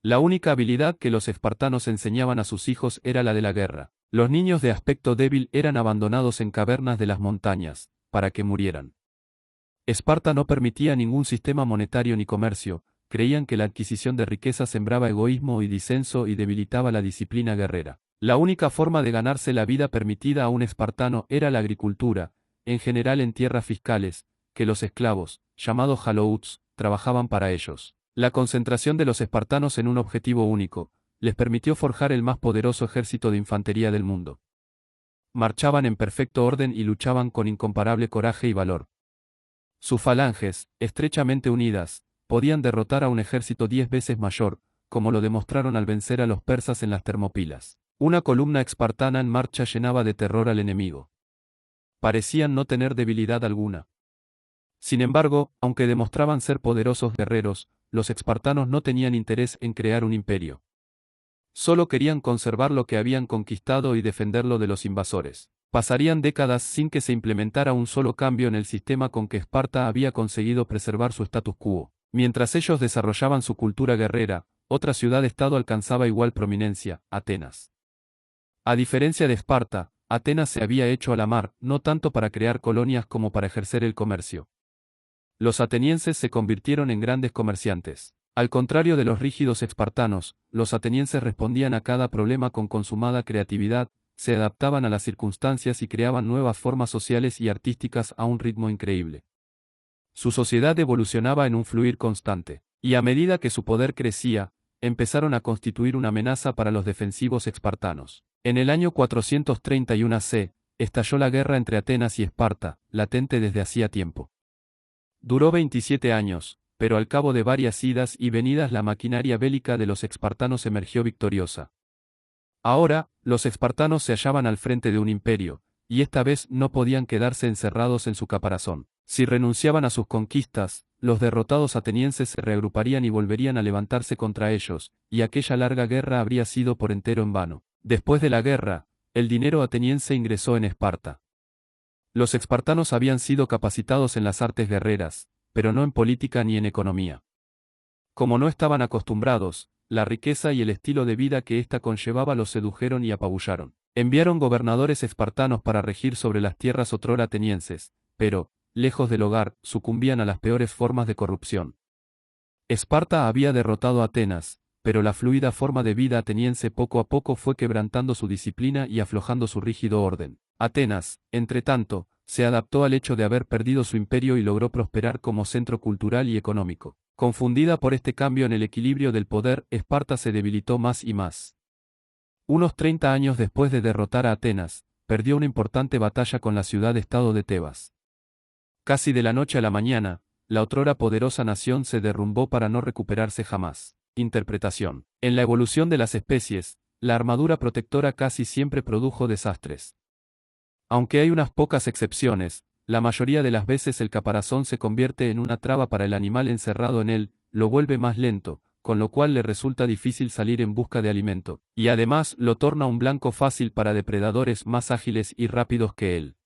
La única habilidad que los espartanos enseñaban a sus hijos era la de la guerra. Los niños de aspecto débil eran abandonados en cavernas de las montañas, para que murieran. Esparta no permitía ningún sistema monetario ni comercio, creían que la adquisición de riqueza sembraba egoísmo y disenso y debilitaba la disciplina guerrera. La única forma de ganarse la vida permitida a un espartano era la agricultura, en general en tierras fiscales, que los esclavos, llamados halouts, trabajaban para ellos. La concentración de los espartanos en un objetivo único, les permitió forjar el más poderoso ejército de infantería del mundo. Marchaban en perfecto orden y luchaban con incomparable coraje y valor. Sus falanges, estrechamente unidas, podían derrotar a un ejército 10 veces mayor, como lo demostraron al vencer a los persas en las Termópilas. Una columna espartana en marcha llenaba de terror al enemigo. Parecían no tener debilidad alguna. Sin embargo, aunque demostraban ser poderosos guerreros, los espartanos no tenían interés en crear un imperio. Solo querían conservar lo que habían conquistado y defenderlo de los invasores. Pasarían décadas sin que se implementara un solo cambio en el sistema con que Esparta había conseguido preservar su status quo. Mientras ellos desarrollaban su cultura guerrera, otra ciudad-estado alcanzaba igual prominencia, Atenas. A diferencia de Esparta, Atenas se había hecho a la mar, no tanto para crear colonias como para ejercer el comercio. Los atenienses se convirtieron en grandes comerciantes. Al contrario de los rígidos espartanos, los atenienses respondían a cada problema con consumada creatividad, se adaptaban a las circunstancias y creaban nuevas formas sociales y artísticas a un ritmo increíble. Su sociedad evolucionaba en un fluir constante, y a medida que su poder crecía, empezaron a constituir una amenaza para los defensivos espartanos. En el año 431 AC, estalló la guerra entre Atenas y Esparta, latente desde hacía tiempo. Duró 27 años, pero al cabo de varias idas y venidas la maquinaria bélica de los espartanos emergió victoriosa. Ahora, los espartanos se hallaban al frente de un imperio, y esta vez no podían quedarse encerrados en su caparazón. Si renunciaban a sus conquistas, los derrotados atenienses se reagruparían y volverían a levantarse contra ellos, y aquella larga guerra habría sido por entero en vano. Después de la guerra, el dinero ateniense ingresó en Esparta. Los espartanos habían sido capacitados en las artes guerreras, pero no en política ni en economía. Como no estaban acostumbrados, la riqueza y el estilo de vida que ésta conllevaba los sedujeron y apabullaron. Enviaron gobernadores espartanos para regir sobre las tierras otrora atenienses, pero, lejos del hogar, sucumbían a las peores formas de corrupción. Esparta había derrotado a Atenas, pero la fluida forma de vida ateniense poco a poco fue quebrantando su disciplina y aflojando su rígido orden. Atenas, entretanto, se adaptó al hecho de haber perdido su imperio y logró prosperar como centro cultural y económico. Confundida por este cambio en el equilibrio del poder, Esparta se debilitó más y más. Unos 30 años después de derrotar a Atenas, perdió una importante batalla con la ciudad-estado de Tebas. Casi de la noche a la mañana, la otrora poderosa nación se derrumbó para no recuperarse jamás. Interpretación. En la evolución de las especies, la armadura protectora casi siempre produjo desastres. Aunque hay unas pocas excepciones, la mayoría de las veces el caparazón se convierte en una traba para el animal encerrado en él, lo vuelve más lento, con lo cual le resulta difícil salir en busca de alimento, y además lo torna un blanco fácil para depredadores más ágiles y rápidos que él.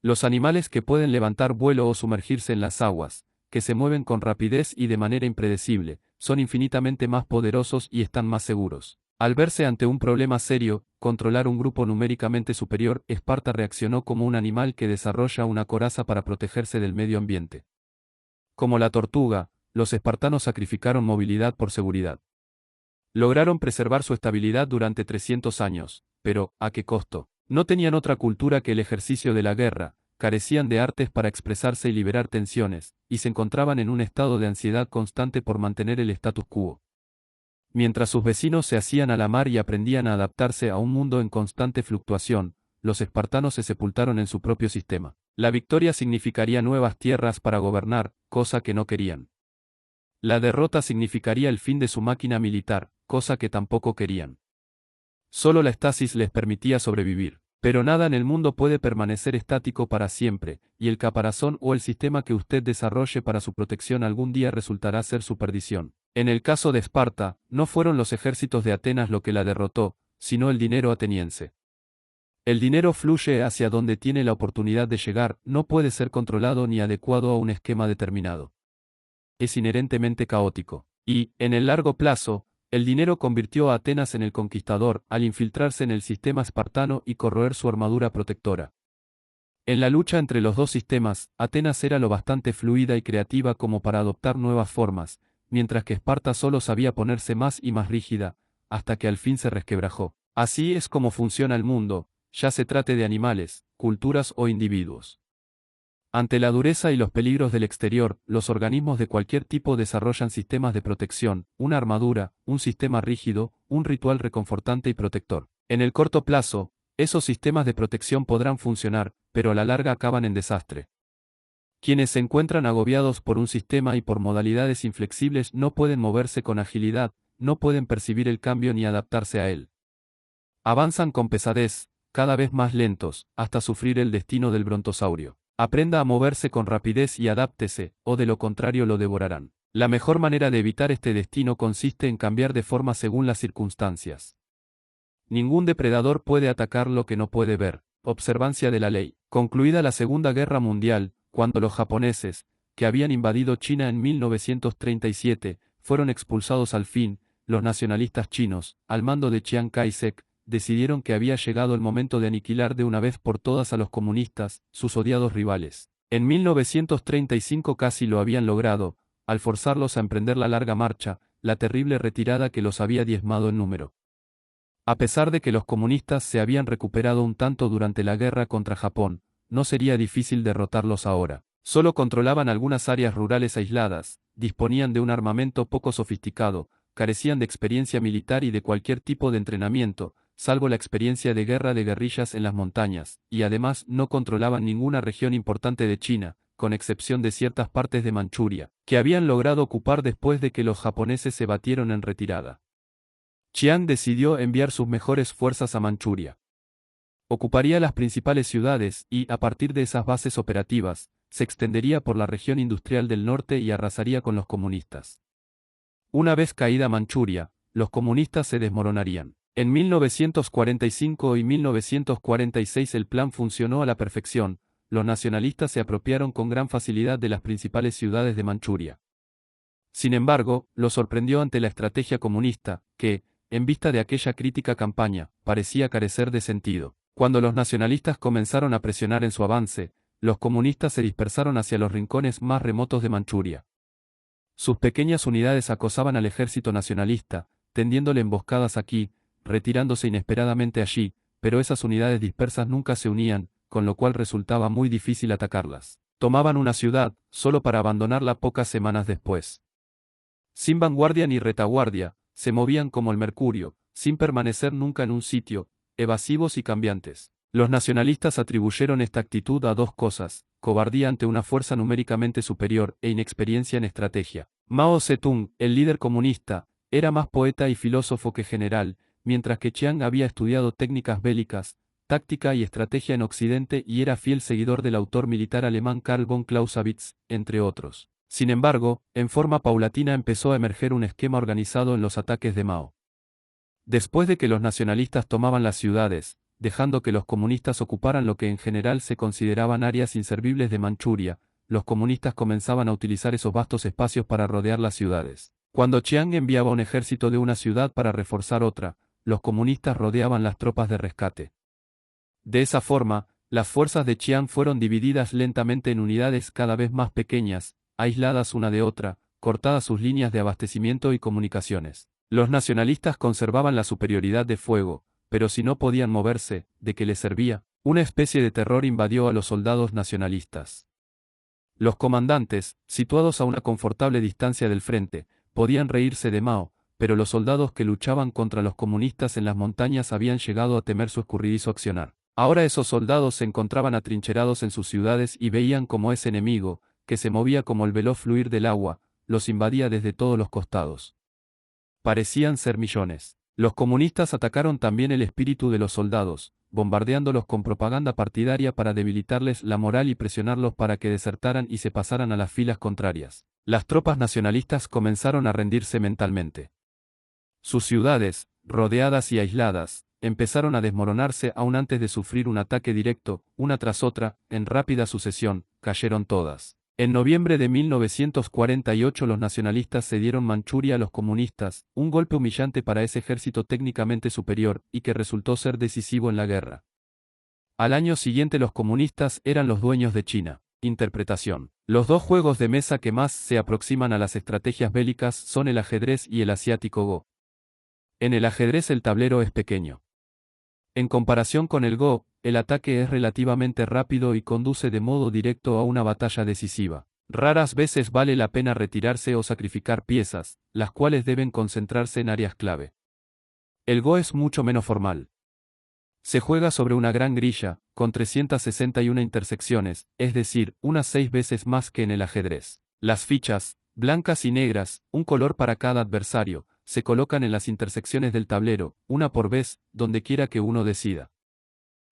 Los animales que pueden levantar vuelo o sumergirse en las aguas, que se mueven con rapidez y de manera impredecible, son infinitamente más poderosos y están más seguros. Al verse ante un problema serio, controlar un grupo numéricamente superior, Esparta reaccionó como un animal que desarrolla una coraza para protegerse del medio ambiente. Como la tortuga, los espartanos sacrificaron movilidad por seguridad. Lograron preservar su estabilidad durante 300 años, pero, ¿a qué costo? No tenían otra cultura que el ejercicio de la guerra, carecían de artes para expresarse y liberar tensiones, y se encontraban en un estado de ansiedad constante por mantener el status quo. Mientras sus vecinos se hacían a la mar y aprendían a adaptarse a un mundo en constante fluctuación, los espartanos se sepultaron en su propio sistema. La victoria significaría nuevas tierras para gobernar, cosa que no querían. La derrota significaría el fin de su máquina militar, cosa que tampoco querían. Solo la estasis les permitía sobrevivir. Pero nada en el mundo puede permanecer estático para siempre, y el caparazón o el sistema que usted desarrolle para su protección algún día resultará ser su perdición. En el caso de Esparta, no fueron los ejércitos de Atenas lo que la derrotó, sino el dinero ateniense. El dinero fluye hacia donde tiene la oportunidad de llegar, no puede ser controlado ni adecuado a un esquema determinado. Es inherentemente caótico. Y, en el largo plazo, el dinero convirtió a Atenas en el conquistador, al infiltrarse en el sistema espartano y corroer su armadura protectora. En la lucha entre los dos sistemas, Atenas era lo bastante fluida y creativa como para adoptar nuevas formas, mientras que Esparta solo sabía ponerse más y más rígida, hasta que al fin se resquebrajó. Así es como funciona el mundo, ya se trate de animales, culturas o individuos. Ante la dureza y los peligros del exterior, los organismos de cualquier tipo desarrollan sistemas de protección, una armadura, un sistema rígido, un ritual reconfortante y protector. En el corto plazo, esos sistemas de protección podrán funcionar, pero a la larga acaban en desastre. Quienes se encuentran agobiados por un sistema y por modalidades inflexibles no pueden moverse con agilidad, no pueden percibir el cambio ni adaptarse a él. Avanzan con pesadez, cada vez más lentos, hasta sufrir el destino del brontosaurio. Aprenda a moverse con rapidez y adáptese, o de lo contrario lo devorarán. La mejor manera de evitar este destino consiste en cambiar de forma según las circunstancias. Ningún depredador puede atacar lo que no puede ver. Observancia de la ley. Concluida la Segunda Guerra Mundial, cuando los japoneses, que habían invadido China en 1937, fueron expulsados al fin, los nacionalistas chinos, al mando de Chiang Kai-shek, decidieron que había llegado el momento de aniquilar de una vez por todas a los comunistas, sus odiados rivales. En 1935 casi lo habían logrado, al forzarlos a emprender la larga marcha, la terrible retirada que los había diezmado en número. A pesar de que los comunistas se habían recuperado un tanto durante la guerra contra Japón, no sería difícil derrotarlos ahora. Solo controlaban algunas áreas rurales aisladas, disponían de un armamento poco sofisticado, carecían de experiencia militar y de cualquier tipo de entrenamiento, salvo la experiencia de guerra de guerrillas en las montañas, y además no controlaban ninguna región importante de China, con excepción de ciertas partes de Manchuria, que habían logrado ocupar después de que los japoneses se batieron en retirada. Chiang decidió enviar sus mejores fuerzas a Manchuria. Ocuparía las principales ciudades y, a partir de esas bases operativas, se extendería por la región industrial del norte y arrasaría con los comunistas. Una vez caída Manchuria, los comunistas se desmoronarían. En 1945 y 1946 el plan funcionó a la perfección, los nacionalistas se apropiaron con gran facilidad de las principales ciudades de Manchuria. Sin embargo, lo sorprendió ante la estrategia comunista, que, en vista de aquella crítica campaña, parecía carecer de sentido. Cuando los nacionalistas comenzaron a presionar en su avance, los comunistas se dispersaron hacia los rincones más remotos de Manchuria. Sus pequeñas unidades acosaban al ejército nacionalista, tendiéndole emboscadas aquí, retirándose inesperadamente allí, pero esas unidades dispersas nunca se unían, con lo cual resultaba muy difícil atacarlas. Tomaban una ciudad, solo para abandonarla pocas semanas después. Sin vanguardia ni retaguardia, se movían como el mercurio, sin permanecer nunca en un sitio, evasivos y cambiantes. Los nacionalistas atribuyeron esta actitud a dos cosas: cobardía ante una fuerza numéricamente superior e inexperiencia en estrategia. Mao Zedong, el líder comunista, era más poeta y filósofo que general, mientras que Chiang había estudiado técnicas bélicas, táctica y estrategia en Occidente y era fiel seguidor del autor militar alemán Karl von Clausewitz, entre otros. Sin embargo, en forma paulatina empezó a emerger un esquema organizado en los ataques de Mao. Después de que los nacionalistas tomaban las ciudades, dejando que los comunistas ocuparan lo que en general se consideraban áreas inservibles de Manchuria, los comunistas comenzaban a utilizar esos vastos espacios para rodear las ciudades. Cuando Chiang enviaba un ejército de una ciudad para reforzar otra, los comunistas rodeaban las tropas de rescate. De esa forma, las fuerzas de Chiang fueron divididas lentamente en unidades cada vez más pequeñas, aisladas una de otra, cortadas sus líneas de abastecimiento y comunicaciones. Los nacionalistas conservaban la superioridad de fuego, pero si no podían moverse, ¿de qué les servía? Una especie de terror invadió a los soldados nacionalistas. Los comandantes, situados a una confortable distancia del frente, podían reírse de Mao, pero los soldados que luchaban contra los comunistas en las montañas habían llegado a temer su escurridizo accionar. Ahora esos soldados se encontraban atrincherados en sus ciudades y veían cómo ese enemigo, que se movía como el veloz fluir del agua, los invadía desde todos los costados. Parecían ser millones. Los comunistas atacaron también el espíritu de los soldados, bombardeándolos con propaganda partidaria para debilitarles la moral y presionarlos para que desertaran y se pasaran a las filas contrarias. Las tropas nacionalistas comenzaron a rendirse mentalmente. Sus ciudades, rodeadas y aisladas, empezaron a desmoronarse aún antes de sufrir un ataque directo, una tras otra, en rápida sucesión, cayeron todas. En noviembre de 1948 los nacionalistas cedieron Manchuria a los comunistas, un golpe humillante para ese ejército técnicamente superior, y que resultó ser decisivo en la guerra. Al año siguiente los comunistas eran los dueños de China. Interpretación. Los dos juegos de mesa que más se aproximan a las estrategias bélicas son el ajedrez y el asiático Go. En el ajedrez el tablero es pequeño. En comparación con el Go, el ataque es relativamente rápido y conduce de modo directo a una batalla decisiva. Raras veces vale la pena retirarse o sacrificar piezas, las cuales deben concentrarse en áreas clave. El Go es mucho menos formal. Se juega sobre una gran grilla, con 361 intersecciones, es decir, unas 6 veces más que en el ajedrez. Las fichas, blancas y negras, un color para cada adversario, se colocan en las intersecciones del tablero, una por vez, donde quiera que uno decida.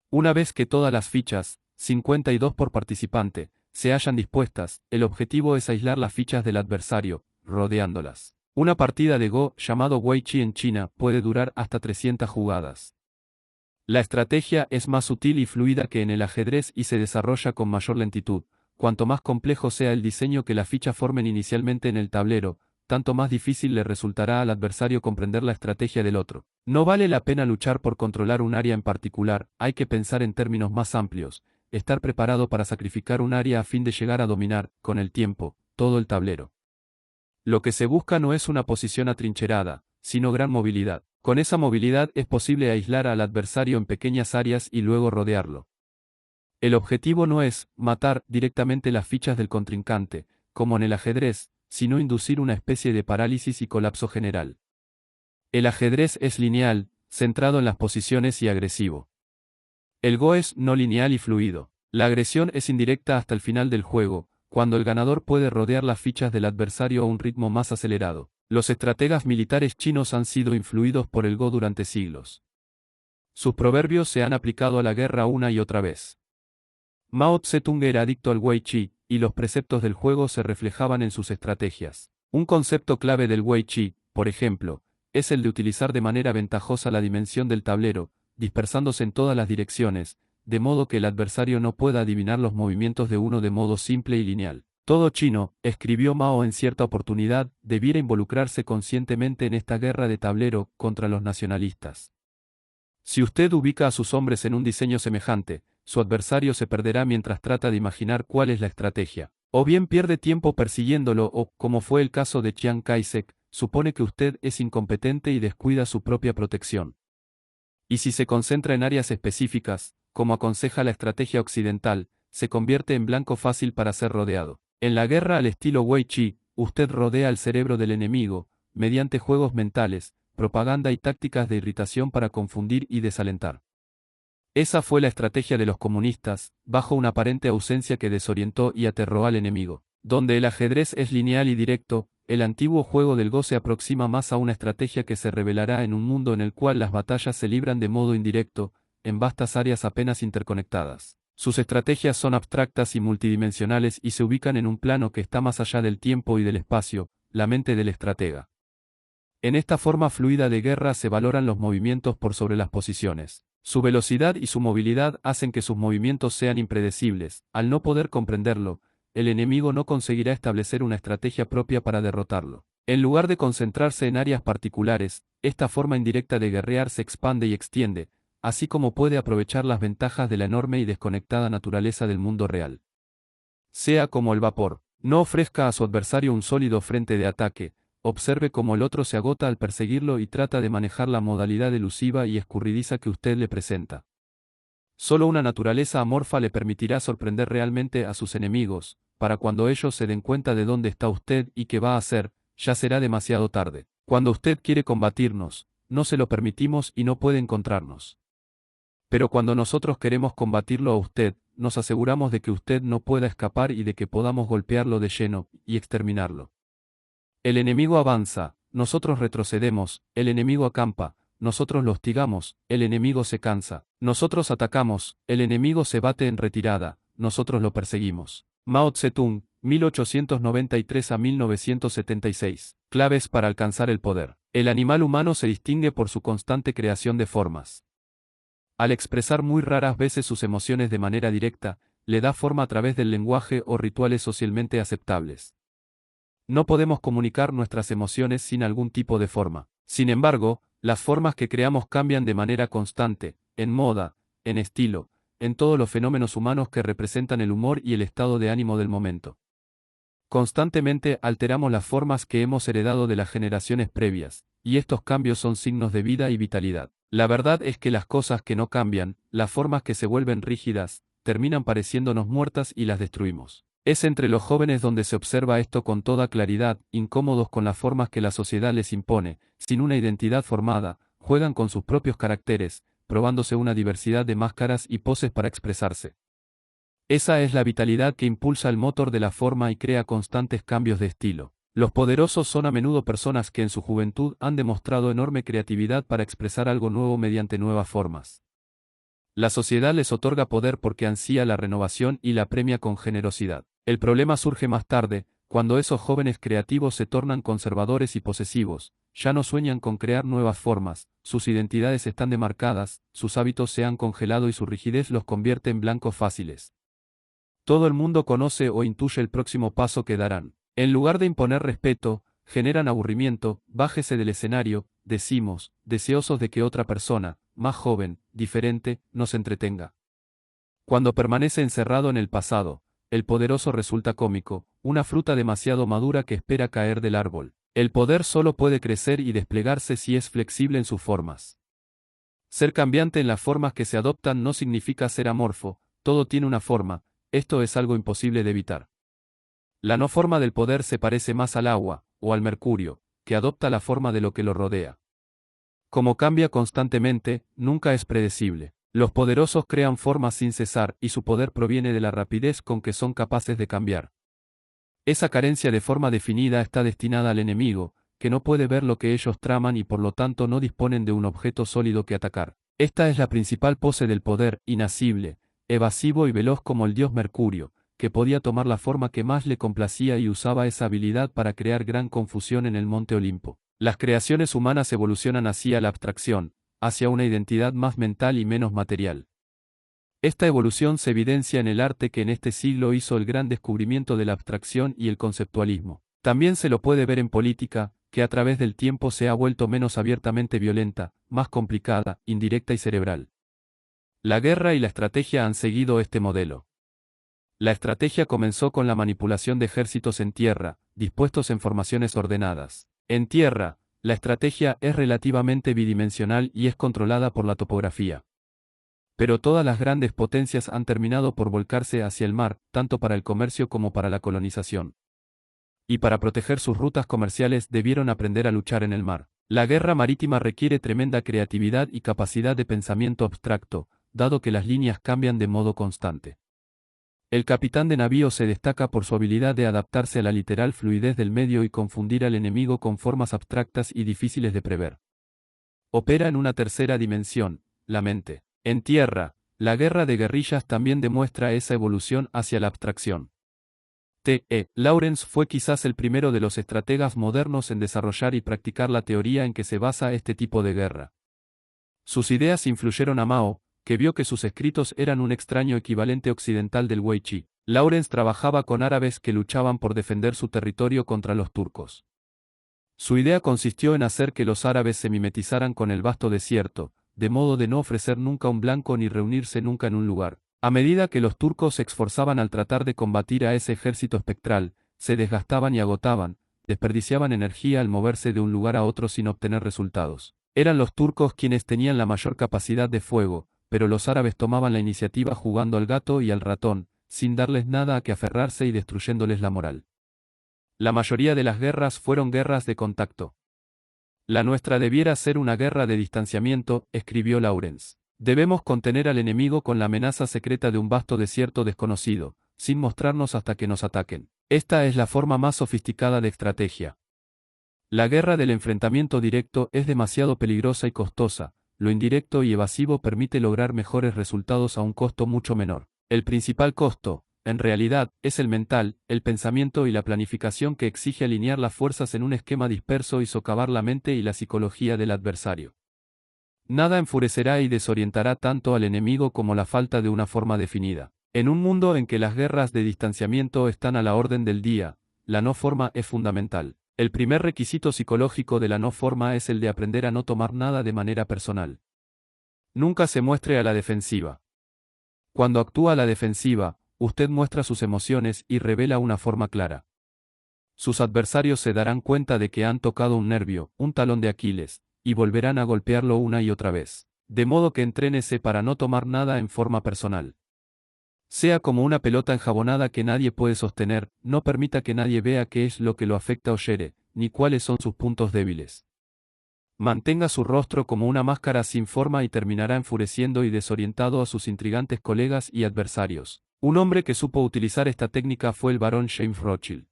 Una vez que todas las fichas, 52 por participante, se hayan dispuestas, el objetivo es aislar las fichas del adversario, rodeándolas. Una partida de Go, llamado Weiqi en China, puede durar hasta 300 jugadas. La estrategia es más sutil y fluida que en el ajedrez y se desarrolla con mayor lentitud. Cuanto más complejo sea el diseño que las fichas formen inicialmente en el tablero, tanto más difícil le resultará al adversario comprender la estrategia del otro. No vale la pena luchar por controlar un área en particular, hay que pensar en términos más amplios, estar preparado para sacrificar un área a fin de llegar a dominar, con el tiempo, todo el tablero. Lo que se busca no es una posición atrincherada, sino gran movilidad. Con esa movilidad es posible aislar al adversario en pequeñas áreas y luego rodearlo. El objetivo no es matar directamente las fichas del contrincante, como en el ajedrez, sino inducir una especie de parálisis y colapso general. El ajedrez es lineal, centrado en las posiciones y agresivo. El Go es no lineal y fluido. La agresión es indirecta hasta el final del juego, cuando el ganador puede rodear las fichas del adversario a un ritmo más acelerado. Los estrategas militares chinos han sido influidos por el Go durante siglos. Sus proverbios se han aplicado a la guerra una y otra vez. Mao Zedong era adicto al Weiqi, y los preceptos del juego se reflejaban en sus estrategias. Un concepto clave del Weiqi, por ejemplo, es el de utilizar de manera ventajosa la dimensión del tablero, dispersándose en todas las direcciones, de modo que el adversario no pueda adivinar los movimientos de uno de modo simple y lineal. Todo chino, escribió Mao en cierta oportunidad, debiera involucrarse conscientemente en esta guerra de tablero contra los nacionalistas. Si usted ubica a sus hombres en un diseño semejante, su adversario se perderá mientras trata de imaginar cuál es la estrategia. O bien pierde tiempo persiguiéndolo o, como fue el caso de Chiang Kai-shek, supone que usted es incompetente y descuida su propia protección. Y si se concentra en áreas específicas, como aconseja la estrategia occidental, se convierte en blanco fácil para ser rodeado. En la guerra al estilo Weiqi, usted rodea el cerebro del enemigo, mediante juegos mentales, propaganda y tácticas de irritación para confundir y desalentar. Esa fue la estrategia de los comunistas, bajo una aparente ausencia que desorientó y aterró al enemigo. Donde el ajedrez es lineal y directo, el antiguo juego del Go se aproxima más a una estrategia que se revelará en un mundo en el cual las batallas se libran de modo indirecto, en vastas áreas apenas interconectadas. Sus estrategias son abstractas y multidimensionales y se ubican en un plano que está más allá del tiempo y del espacio, la mente del estratega. En esta forma fluida de guerra se valoran los movimientos por sobre las posiciones. Su velocidad y su movilidad hacen que sus movimientos sean impredecibles. Al no poder comprenderlo, el enemigo no conseguirá establecer una estrategia propia para derrotarlo. En lugar de concentrarse en áreas particulares, esta forma indirecta de guerrear se expande y extiende, así como puede aprovechar las ventajas de la enorme y desconectada naturaleza del mundo real. Sea como el vapor, no ofrezca a su adversario un sólido frente de ataque, observe cómo el otro se agota al perseguirlo y trata de manejar la modalidad elusiva y escurridiza que usted le presenta. Solo una naturaleza amorfa le permitirá sorprender realmente a sus enemigos, para cuando ellos se den cuenta de dónde está usted y qué va a hacer, ya será demasiado tarde. Cuando usted quiere combatirnos, no se lo permitimos y no puede encontrarnos. Pero cuando nosotros queremos combatirlo a usted, nos aseguramos de que usted no pueda escapar y de que podamos golpearlo de lleno y exterminarlo. El enemigo avanza, nosotros retrocedemos, el enemigo acampa, nosotros lo hostigamos, el enemigo se cansa, nosotros atacamos, el enemigo se bate en retirada, nosotros lo perseguimos. Mao Zedong, 1893 a 1976. Claves para alcanzar el poder. El animal humano se distingue por su constante creación de formas. Al expresar muy raras veces sus emociones de manera directa, le da forma a través del lenguaje o rituales socialmente aceptables. No podemos comunicar nuestras emociones sin algún tipo de forma. Sin embargo, las formas que creamos cambian de manera constante, en moda, en estilo, en todos los fenómenos humanos que representan el humor y el estado de ánimo del momento. Constantemente alteramos las formas que hemos heredado de las generaciones previas, y estos cambios son signos de vida y vitalidad. La verdad es que las cosas que no cambian, las formas que se vuelven rígidas, terminan pareciéndonos muertas y las destruimos. Es entre los jóvenes donde se observa esto con toda claridad, incómodos con las formas que la sociedad les impone, sin una identidad formada, juegan con sus propios caracteres, probándose una diversidad de máscaras y poses para expresarse. Esa es la vitalidad que impulsa el motor de la forma y crea constantes cambios de estilo. Los poderosos son a menudo personas que en su juventud han demostrado enorme creatividad para expresar algo nuevo mediante nuevas formas. La sociedad les otorga poder porque ansía la renovación y la premia con generosidad. El problema surge más tarde, cuando esos jóvenes creativos se tornan conservadores y posesivos, ya no sueñan con crear nuevas formas, sus identidades están demarcadas, sus hábitos se han congelado y su rigidez los convierte en blancos fáciles. Todo el mundo conoce o intuye el próximo paso que darán. En lugar de imponer respeto, generan aburrimiento, bájese del escenario, decimos, deseosos de que otra persona, más joven, diferente, nos entretenga. Cuando permanece encerrado en el pasado, el poderoso resulta cómico, una fruta demasiado madura que espera caer del árbol. El poder solo puede crecer y desplegarse si es flexible en sus formas. Ser cambiante en las formas que se adoptan no significa ser amorfo, todo tiene una forma, esto es algo imposible de evitar. La no forma del poder se parece más al agua, o al mercurio, que adopta la forma de lo que lo rodea. Como cambia constantemente, nunca es predecible. Los poderosos crean formas sin cesar y su poder proviene de la rapidez con que son capaces de cambiar. Esa carencia de forma definida está destinada al enemigo, que no puede ver lo que ellos traman y por lo tanto no disponen de un objeto sólido que atacar. Esta es la principal pose del poder, inasible, evasivo y veloz como el dios Mercurio, que podía tomar la forma que más le complacía y usaba esa habilidad para crear gran confusión en el monte Olimpo. Las creaciones humanas evolucionan así a la abstracción, hacia una identidad más mental y menos material. Esta evolución se evidencia en el arte que en este siglo hizo el gran descubrimiento de la abstracción y el conceptualismo. También se lo puede ver en política, que a través del tiempo se ha vuelto menos abiertamente violenta, más complicada, indirecta y cerebral. La guerra y la estrategia han seguido este modelo. La estrategia comenzó con la manipulación de ejércitos en tierra, dispuestos en formaciones ordenadas. En tierra, la estrategia es relativamente bidimensional y es controlada por la topografía. Pero todas las grandes potencias han terminado por volcarse hacia el mar, tanto para el comercio como para la colonización. y para proteger sus rutas comerciales debieron aprender a luchar en el mar. La guerra marítima requiere tremenda creatividad y capacidad de pensamiento abstracto, dado que las líneas cambian de modo constante. El capitán de navío se destaca por su habilidad de adaptarse a la literal fluidez del medio y confundir al enemigo con formas abstractas y difíciles de prever. Opera en una tercera dimensión, la mente. En tierra, la guerra de guerrillas también demuestra esa evolución hacia la abstracción. T.E. Lawrence fue quizás el primero de los estrategas modernos en desarrollar y practicar la teoría en que se basa este tipo de guerra. Sus ideas influyeron a Mao, que vio que sus escritos eran un extraño equivalente occidental del Wei Chi. Lawrence trabajaba con árabes que luchaban por defender su territorio contra los turcos. Su idea consistió en hacer que los árabes se mimetizaran con el vasto desierto, de modo de no ofrecer nunca un blanco ni reunirse nunca en un lugar. A medida que los turcos se esforzaban al tratar de combatir a ese ejército espectral, se desgastaban y agotaban, desperdiciaban energía al moverse de un lugar a otro sin obtener resultados. Eran los turcos quienes tenían la mayor capacidad de fuego, pero los árabes tomaban la iniciativa jugando al gato y al ratón, sin darles nada a que aferrarse y destruyéndoles la moral. La mayoría de las guerras fueron guerras de contacto. La nuestra debiera ser una guerra de distanciamiento, escribió Lawrence. Debemos contener al enemigo con la amenaza secreta de un vasto desierto desconocido, sin mostrarnos hasta que nos ataquen. Esta es la forma más sofisticada de estrategia. La guerra del enfrentamiento directo es demasiado peligrosa y costosa, lo indirecto y evasivo permite lograr mejores resultados a un costo mucho menor. El principal costo, en realidad, es el mental, el pensamiento y la planificación que exige alinear las fuerzas en un esquema disperso y socavar la mente y la psicología del adversario. Nada enfurecerá y desorientará tanto al enemigo como la falta de una forma definida. En un mundo en que las guerras de distanciamiento están a la orden del día, la no forma es fundamental. El primer requisito psicológico de la no forma es el de aprender a no tomar nada de manera personal. Nunca se muestre a la defensiva. Cuando actúa a la defensiva, usted muestra sus emociones y revela una forma clara. Sus adversarios se darán cuenta de que han tocado un nervio, un talón de Aquiles, y volverán a golpearlo una y otra vez. De modo que entrénese para no tomar nada en forma personal. Sea como una pelota enjabonada que nadie puede sostener, no permita que nadie vea qué es lo que lo afecta o hiere, ni cuáles son sus puntos débiles. Mantenga su rostro como una máscara sin forma y terminará enfureciendo y desorientado a sus intrigantes colegas y adversarios. Un hombre que supo utilizar esta técnica fue el barón James Rothschild.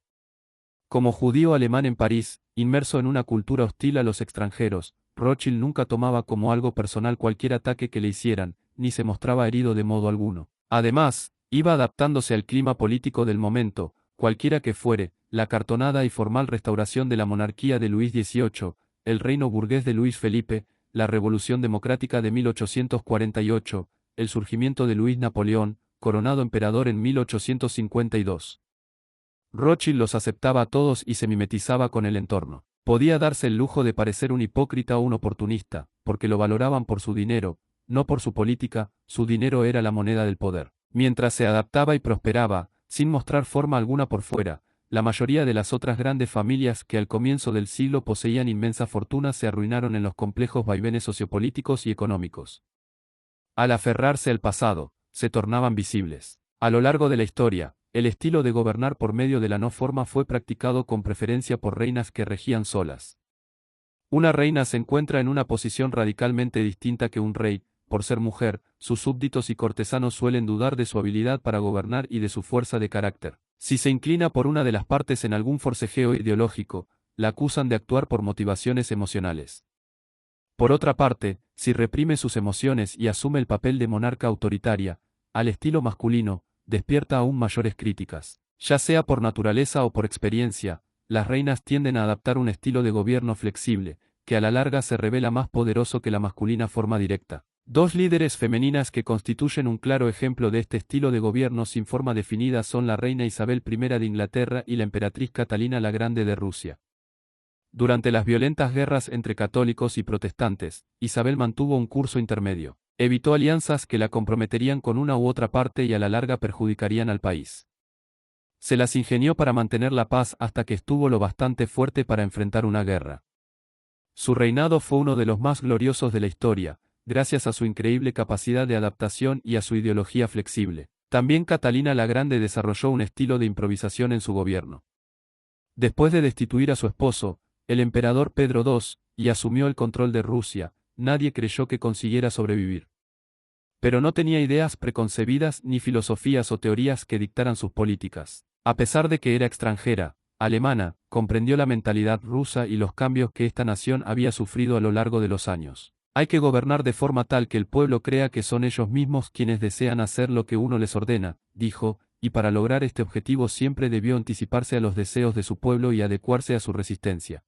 Como judío alemán en París, inmerso en una cultura hostil a los extranjeros, Rothschild nunca tomaba como algo personal cualquier ataque que le hicieran, ni se mostraba herido de modo alguno. Además, iba adaptándose al clima político del momento, cualquiera que fuere, la cartonada y formal restauración de la monarquía de Luis XVIII, el reino burgués de Luis Felipe, la Revolución Democrática de 1848, el surgimiento de Luis Napoleón, coronado emperador en 1852. Rothschild los aceptaba a todos y se mimetizaba con el entorno. Podía darse el lujo de parecer un hipócrita o un oportunista, porque lo valoraban por su dinero, no por su política, su dinero era la moneda del poder. Mientras se adaptaba y prosperaba, sin mostrar forma alguna por fuera, la mayoría de las otras grandes familias que al comienzo del siglo poseían inmensa fortuna se arruinaron en los complejos vaivenes sociopolíticos y económicos. Al aferrarse al pasado, se tornaban visibles. A lo largo de la historia, el estilo de gobernar por medio de la no forma fue practicado con preferencia por reinas que regían solas. Una reina se encuentra en una posición radicalmente distinta que un rey, por ser mujer, sus súbditos y cortesanos suelen dudar de su habilidad para gobernar y de su fuerza de carácter. Si se inclina por una de las partes en algún forcejeo ideológico, la acusan de actuar por motivaciones emocionales. Por otra parte, si reprime sus emociones y asume el papel de monarca autoritaria, al estilo masculino, despierta aún mayores críticas. Ya sea por naturaleza o por experiencia, las reinas tienden a adaptar un estilo de gobierno flexible, que a la larga se revela más poderoso que la masculina forma directa. Dos líderes femeninas que constituyen un claro ejemplo de este estilo de gobierno sin forma definida son la reina Isabel I de Inglaterra y la emperatriz Catalina la Grande de Rusia. Durante las violentas guerras entre católicos y protestantes, Isabel mantuvo un curso intermedio. Evitó alianzas que la comprometerían con una u otra parte y a la larga perjudicarían al país. Se las ingenió para mantener la paz hasta que estuvo lo bastante fuerte para enfrentar una guerra. Su reinado fue uno de los más gloriosos de la historia, gracias a su increíble capacidad de adaptación y a su ideología flexible. También Catalina la Grande desarrolló un estilo de improvisación en su gobierno. Después de destituir a su esposo, el emperador Pedro II, y asumió el control de Rusia, nadie creyó que consiguiera sobrevivir. Pero no tenía ideas preconcebidas ni filosofías o teorías que dictaran sus políticas. A pesar de que era extranjera, alemana, comprendió la mentalidad rusa y los cambios que esta nación había sufrido a lo largo de los años. Hay que gobernar de forma tal que el pueblo crea que son ellos mismos quienes desean hacer lo que uno les ordena, dijo, y para lograr este objetivo siempre debió anticiparse a los deseos de su pueblo y adecuarse a su resistencia.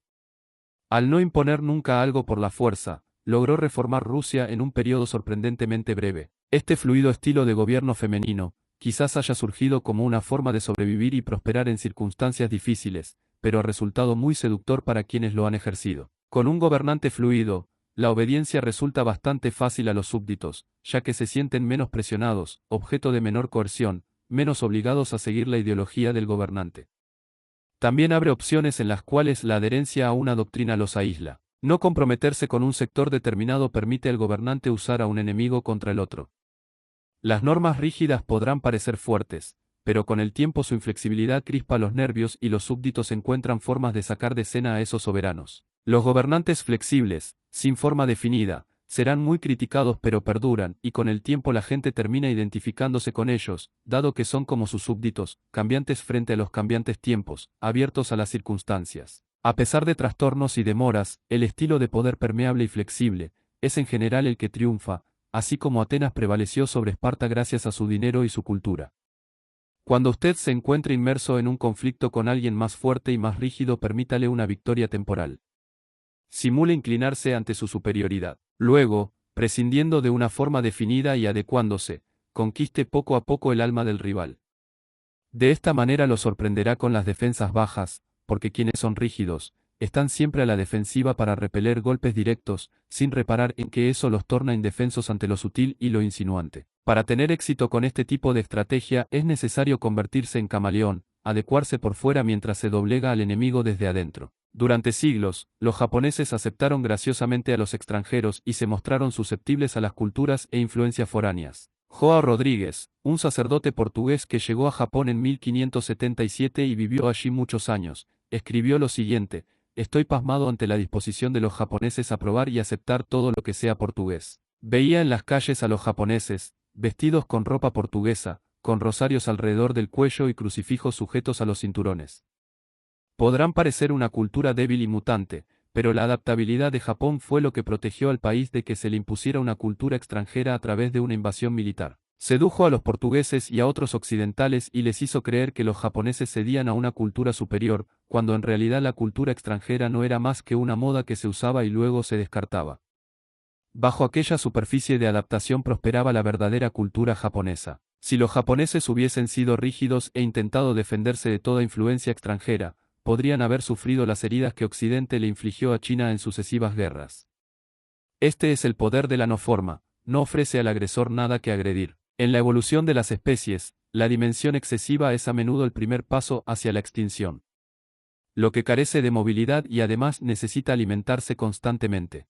Al no imponer nunca algo por la fuerza, logró reformar Rusia en un periodo sorprendentemente breve. Este fluido estilo de gobierno femenino, quizás haya surgido como una forma de sobrevivir y prosperar en circunstancias difíciles, pero ha resultado muy seductor para quienes lo han ejercido. Con un gobernante fluido, la obediencia resulta bastante fácil a los súbditos, ya que se sienten menos presionados, objeto de menor coerción, menos obligados a seguir la ideología del gobernante. También abre opciones en las cuales la adherencia a una doctrina los aísla. No comprometerse con un sector determinado permite al gobernante usar a un enemigo contra el otro. Las normas rígidas podrán parecer fuertes, pero con el tiempo su inflexibilidad crispa los nervios y los súbditos encuentran formas de sacar de escena a esos soberanos. Los gobernantes flexibles, sin forma definida, serán muy criticados pero perduran, y con el tiempo la gente termina identificándose con ellos, dado que son como sus súbditos, cambiantes frente a los cambiantes tiempos, abiertos a las circunstancias. A pesar de trastornos y demoras, el estilo de poder permeable y flexible, es en general el que triunfa, así como Atenas prevaleció sobre Esparta gracias a su dinero y su cultura. Cuando usted se encuentre inmerso en un conflicto con alguien más fuerte y más rígido, permítale una victoria temporal. Simule inclinarse ante su superioridad. Luego, prescindiendo de una forma definida y adecuándose, conquiste poco a poco el alma del rival. De esta manera lo sorprenderá con las defensas bajas, porque quienes son rígidos, están siempre a la defensiva para repeler golpes directos, sin reparar en que eso los torna indefensos ante lo sutil y lo insinuante. Para tener éxito con este tipo de estrategia es necesario convertirse en camaleón, adecuarse por fuera mientras se doblega al enemigo desde adentro. Durante siglos, los japoneses aceptaron graciosamente a los extranjeros y se mostraron susceptibles a las culturas e influencias foráneas. João Rodrigues, un sacerdote portugués que llegó a Japón en 1577 y vivió allí muchos años, escribió lo siguiente: estoy pasmado ante la disposición de los japoneses a probar y aceptar todo lo que sea portugués. Veía en las calles a los japoneses, vestidos con ropa portuguesa, con rosarios alrededor del cuello y crucifijos sujetos a los cinturones. Podrán parecer una cultura débil y mutante, pero la adaptabilidad de Japón fue lo que protegió al país de que se le impusiera una cultura extranjera a través de una invasión militar. Sedujo a los portugueses y a otros occidentales y les hizo creer que los japoneses cedían a una cultura superior, cuando en realidad la cultura extranjera no era más que una moda que se usaba y luego se descartaba. Bajo aquella superficie de adaptación prosperaba la verdadera cultura japonesa. Si los japoneses hubiesen sido rígidos e intentado defenderse de toda influencia extranjera, podrían haber sufrido las heridas que Occidente le infligió a China en sucesivas guerras. Este es el poder de la no forma, no ofrece al agresor nada que agredir. En la evolución de las especies, la dimensión excesiva es a menudo el primer paso hacia la extinción. Lo que carece de movilidad y además necesita alimentarse constantemente.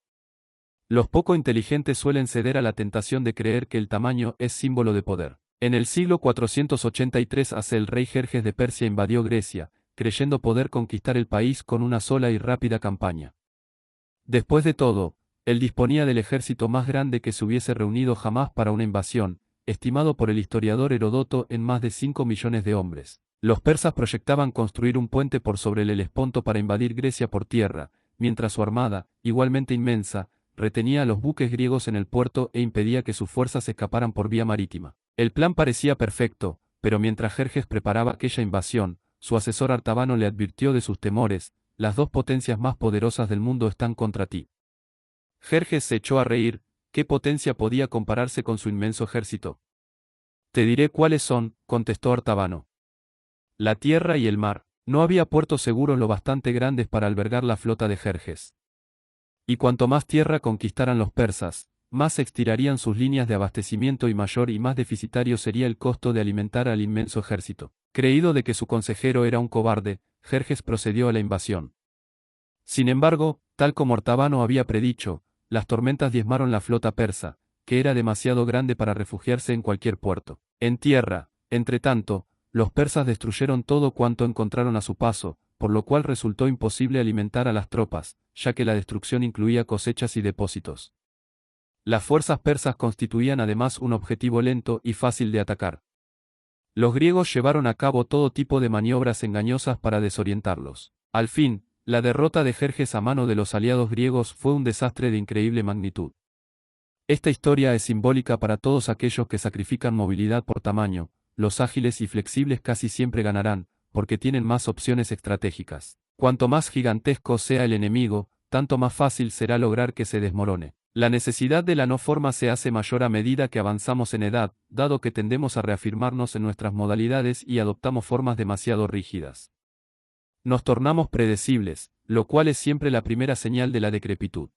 Los poco inteligentes suelen ceder a la tentación de creer que el tamaño es símbolo de poder. En el siglo 483 AC el rey Jerjes de Persia invadió Grecia, creyendo poder conquistar el país con una sola y rápida campaña. Después de todo, él disponía del ejército más grande que se hubiese reunido jamás para una invasión, estimado por el historiador Heródoto en más de 5 millones de hombres. Los persas proyectaban construir un puente por sobre el Helesponto para invadir Grecia por tierra, mientras su armada, igualmente inmensa, retenía a los buques griegos en el puerto e impedía que sus fuerzas escaparan por vía marítima. El plan parecía perfecto, pero mientras Jerjes preparaba aquella invasión, su asesor Artabano le advirtió de sus temores: las dos potencias más poderosas del mundo están contra ti. Jerjes se echó a reír. ¿Qué potencia podía compararse con su inmenso ejército? Te diré cuáles son, contestó Artabano. La tierra y el mar. No había puertos seguros lo bastante grandes para albergar la flota de Jerjes. Y cuanto más tierra conquistaran los persas, más se estirarían sus líneas de abastecimiento y mayor y más deficitario sería el costo de alimentar al inmenso ejército. Creído de que su consejero era un cobarde, Jerjes procedió a la invasión. Sin embargo, tal como Artabano había predicho, las tormentas diezmaron la flota persa, que era demasiado grande para refugiarse en cualquier puerto. En tierra, entretanto, los persas destruyeron todo cuanto encontraron a su paso, por lo cual resultó imposible alimentar a las tropas, ya que la destrucción incluía cosechas y depósitos. Las fuerzas persas constituían además un objetivo lento y fácil de atacar. Los griegos llevaron a cabo todo tipo de maniobras engañosas para desorientarlos. Al fin, la derrota de Jerjes a mano de los aliados griegos fue un desastre de increíble magnitud. Esta historia es simbólica para todos aquellos que sacrifican movilidad por tamaño. Los ágiles y flexibles casi siempre ganarán, porque tienen más opciones estratégicas. Cuanto más gigantesco sea el enemigo, tanto más fácil será lograr que se desmorone. La necesidad de la no forma se hace mayor a medida que avanzamos en edad, dado que tendemos a reafirmarnos en nuestras modalidades y adoptamos formas demasiado rígidas. Nos tornamos predecibles, lo cual es siempre la primera señal de la decrepitud.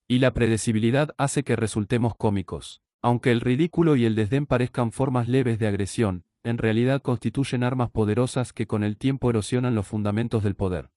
Y la predecibilidad hace que resultemos cómicos. Aunque el ridículo y el desdén parezcan formas leves de agresión, en realidad constituyen armas poderosas que con el tiempo erosionan los fundamentos del poder.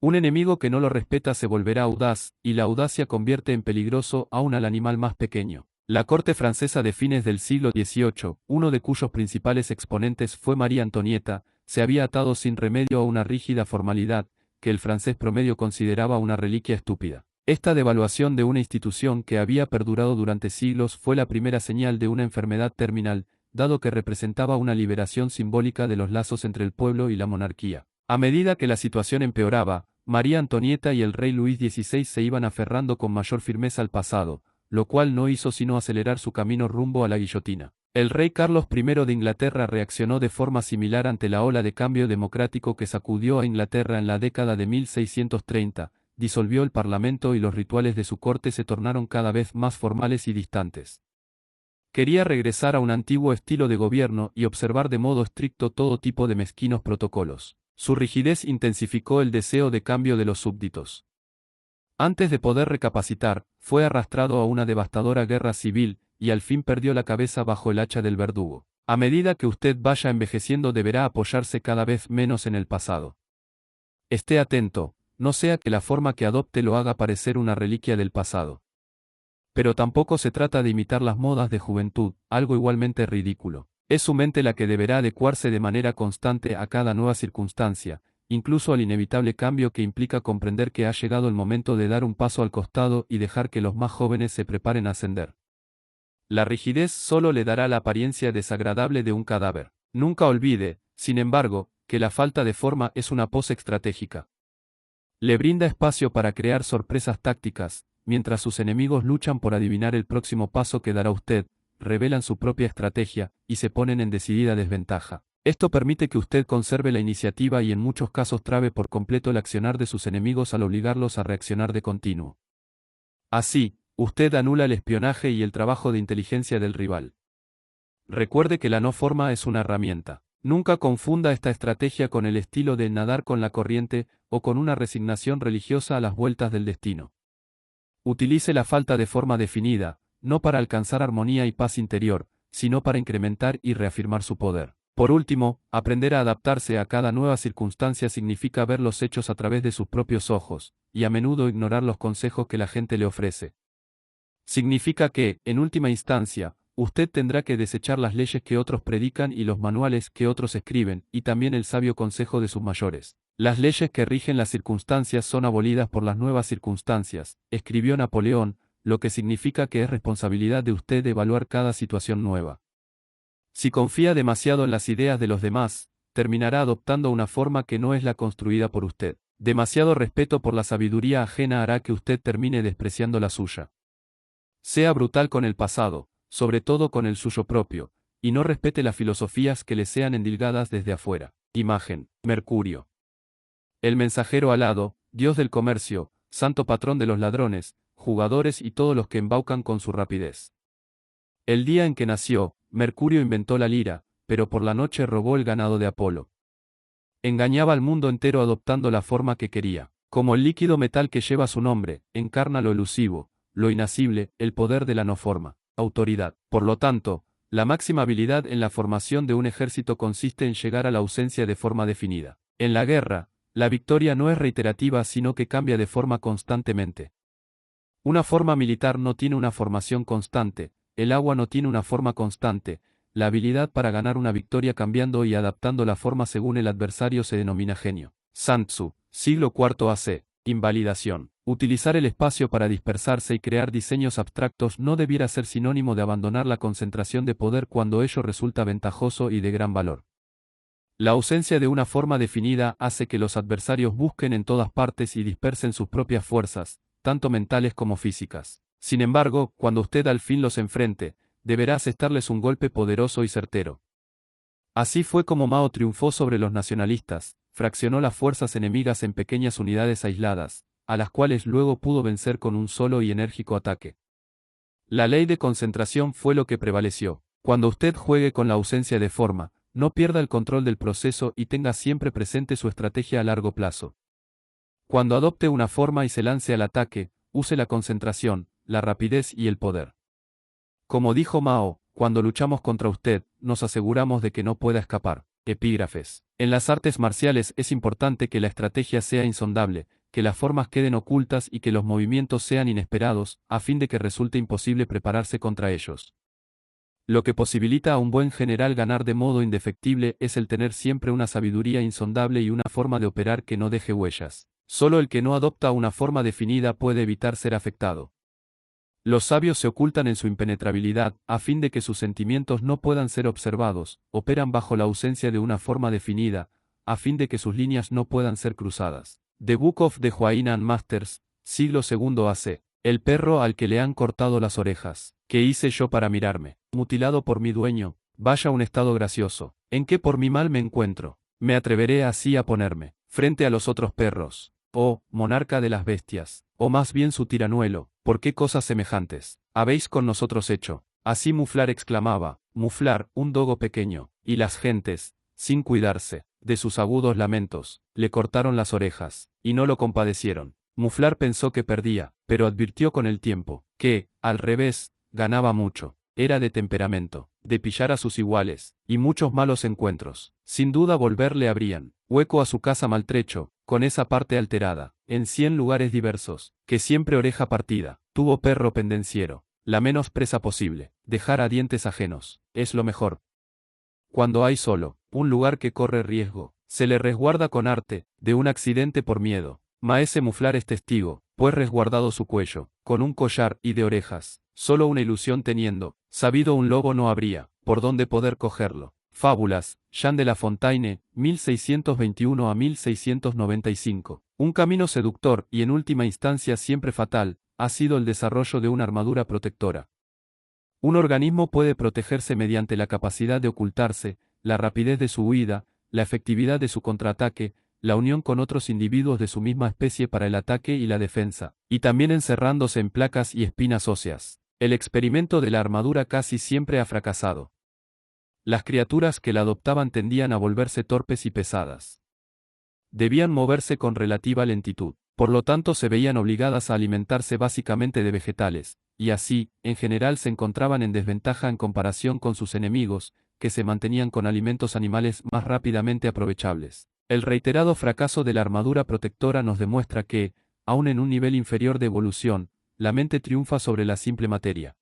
Un enemigo que no lo respeta se volverá audaz, y la audacia convierte en peligroso aún al animal más pequeño. La corte francesa de fines del siglo XVIII, uno de cuyos principales exponentes fue María Antonieta, se había atado sin remedio a una rígida formalidad, que el francés promedio consideraba una reliquia estúpida. Esta devaluación de una institución que había perdurado durante siglos fue la primera señal de una enfermedad terminal, dado que representaba una liberación simbólica de los lazos entre el pueblo y la monarquía. A medida que la situación empeoraba, María Antonieta y el rey Luis XVI se iban aferrando con mayor firmeza al pasado, lo cual no hizo sino acelerar su camino rumbo a la guillotina. El rey Carlos I de Inglaterra reaccionó de forma similar ante la ola de cambio democrático que sacudió a Inglaterra en la década de 1630, disolvió el parlamento y los rituales de su corte se tornaron cada vez más formales y distantes. Quería regresar a un antiguo estilo de gobierno y observar de modo estricto todo tipo de mezquinos protocolos. Su rigidez intensificó el deseo de cambio de los súbditos. Antes de poder recapacitar, fue arrastrado a una devastadora guerra civil, y al fin perdió la cabeza bajo el hacha del verdugo. A medida que usted vaya envejeciendo deberá apoyarse cada vez menos en el pasado. Esté atento, no sea que la forma que adopte lo haga parecer una reliquia del pasado. Pero tampoco se trata de imitar las modas de juventud, algo igualmente ridículo. Es su mente la que deberá adecuarse de manera constante a cada nueva circunstancia, incluso al inevitable cambio que implica comprender que ha llegado el momento de dar un paso al costado y dejar que los más jóvenes se preparen a ascender. La rigidez solo le dará la apariencia desagradable de un cadáver. Nunca olvide, sin embargo, que la falta de forma es una pose estratégica. Le brinda espacio para crear sorpresas tácticas, mientras sus enemigos luchan por adivinar el próximo paso que dará usted, revelan su propia estrategia, y se ponen en decidida desventaja. Esto permite que usted conserve la iniciativa y en muchos casos trabe por completo el accionar de sus enemigos al obligarlos a reaccionar de continuo. Así, usted anula el espionaje y el trabajo de inteligencia del rival. Recuerde que la no forma es una herramienta. Nunca confunda esta estrategia con el estilo de nadar con la corriente o con una resignación religiosa a las vueltas del destino. Utilice la falta de forma definida, no para alcanzar armonía y paz interior, sino para incrementar y reafirmar su poder. Por último, aprender a adaptarse a cada nueva circunstancia significa ver los hechos a través de sus propios ojos, y a menudo ignorar los consejos que la gente le ofrece. Significa que, en última instancia, usted tendrá que desechar las leyes que otros predican y los manuales que otros escriben, y también el sabio consejo de sus mayores. Las leyes que rigen las circunstancias son abolidas por las nuevas circunstancias, escribió Napoleón, lo que significa que es responsabilidad de usted evaluar cada situación nueva. Si confía demasiado en las ideas de los demás, terminará adoptando una forma que no es la construida por usted. Demasiado respeto por la sabiduría ajena hará que usted termine despreciando la suya. Sea brutal con el pasado, sobre todo con el suyo propio, y no respete las filosofías que le sean endilgadas desde afuera. Imagen, Mercurio. El mensajero alado, dios del comercio, santo patrón de los ladrones, jugadores y todos los que embaucan con su rapidez. El día en que nació, Mercurio inventó la lira, pero por la noche robó el ganado de Apolo. Engañaba al mundo entero adoptando la forma que quería. Como el líquido metal que lleva su nombre, encarna lo elusivo, lo inasible, el poder de la no forma, autoridad. Por lo tanto, la máxima habilidad en la formación de un ejército consiste en llegar a la ausencia de forma definida. En la guerra, la victoria no es reiterativa sino que cambia de forma constantemente. Una forma militar no tiene una formación constante, el agua no tiene una forma constante, la habilidad para ganar una victoria cambiando y adaptando la forma según el adversario se denomina genio. Sun Tzu, siglo IV AC. Invalidación. Utilizar el espacio para dispersarse y crear diseños abstractos no debiera ser sinónimo de abandonar la concentración de poder cuando ello resulta ventajoso y de gran valor. La ausencia de una forma definida hace que los adversarios busquen en todas partes y dispersen sus propias fuerzas, tanto mentales como físicas. Sin embargo, cuando usted al fin los enfrente, deberá asestarles un golpe poderoso y certero. Así fue como Mao triunfó sobre los nacionalistas, fraccionó las fuerzas enemigas en pequeñas unidades aisladas, a las cuales luego pudo vencer con un solo y enérgico ataque. La ley de concentración fue lo que prevaleció. Cuando usted juegue con la ausencia de forma, no pierda el control del proceso y tenga siempre presente su estrategia a largo plazo. Cuando adopte una forma y se lance al ataque, use la concentración, la rapidez y el poder. Como dijo Mao, cuando luchamos contra usted, nos aseguramos de que no pueda escapar. Epígrafes. En las artes marciales es importante que la estrategia sea insondable, que las formas queden ocultas y que los movimientos sean inesperados, a fin de que resulte imposible prepararse contra ellos. Lo que posibilita a un buen general ganar de modo indefectible es el tener siempre una sabiduría insondable y una forma de operar que no deje huellas. Solo el que no adopta una forma definida puede evitar ser afectado. Los sabios se ocultan en su impenetrabilidad, a fin de que sus sentimientos no puedan ser observados, operan bajo la ausencia de una forma definida, a fin de que sus líneas no puedan ser cruzadas. The Book of the Huainan Masters, siglo II AC. El perro al que le han cortado las orejas. ¿Qué hice yo para mirarme? Mutilado por mi dueño, vaya un estado gracioso, en que por mi mal me encuentro. Me atreveré así a ponerme, frente a los otros perros. Oh, monarca de las bestias, o más bien su tiranuelo, ¿por qué cosas semejantes habéis con nosotros hecho? Así Muflar exclamaba, Muflar, un dogo pequeño, y las gentes, sin cuidarse de sus agudos lamentos, le cortaron las orejas, y no lo compadecieron. Muflar pensó que perdía, pero advirtió con el tiempo, que, al revés, ganaba mucho. Era de temperamento, de pillar a sus iguales, y muchos malos encuentros. Sin duda volverle habrían hueco a su casa maltrecho, con esa parte alterada, en 100 lugares diversos, que siempre oreja partida, tuvo perro pendenciero, la menos presa posible, dejar a dientes ajenos, es lo mejor. Cuando hay solo un lugar que corre riesgo, se le resguarda con arte, de un accidente por miedo. Maese Muflar es testigo, pues resguardado su cuello, con un collar y de orejas, solo una ilusión teniendo, sabido un lobo no habría, por dónde poder cogerlo. Fábulas, Jean de La Fontaine, 1621 a 1695. Un camino seductor y en última instancia siempre fatal, ha sido el desarrollo de una armadura protectora. Un organismo puede protegerse mediante la capacidad de ocultarse, la rapidez de su huida, la efectividad de su contraataque, la unión con otros individuos de su misma especie para el ataque y la defensa, y también encerrándose en placas y espinas óseas. El experimento de la armadura casi siempre ha fracasado. Las criaturas que la adoptaban tendían a volverse torpes y pesadas. Debían moverse con relativa lentitud, por lo tanto se veían obligadas a alimentarse básicamente de vegetales, y así, en general se encontraban en desventaja en comparación con sus enemigos, que se mantenían con alimentos animales más rápidamente aprovechables. El reiterado fracaso de la armadura protectora nos demuestra que, aun en un nivel inferior de evolución, la mente triunfa sobre la simple materia.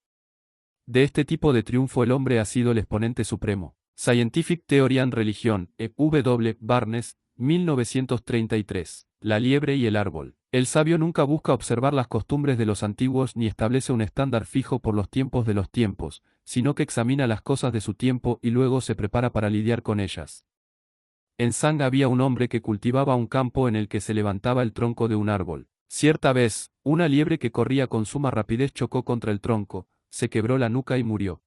De este tipo de triunfo el hombre ha sido el exponente supremo. Scientific Theory and Religion, E.W. Barnes, 1933. La liebre y el árbol. El sabio nunca busca observar las costumbres de los antiguos ni establece un estándar fijo por los tiempos de los tiempos, sino que examina las cosas de su tiempo y luego se prepara para lidiar con ellas. En Sang había un hombre que cultivaba un campo en el que se levantaba el tronco de un árbol. Cierta vez, una liebre que corría con suma rapidez chocó contra el tronco, se quebró la nuca y murió.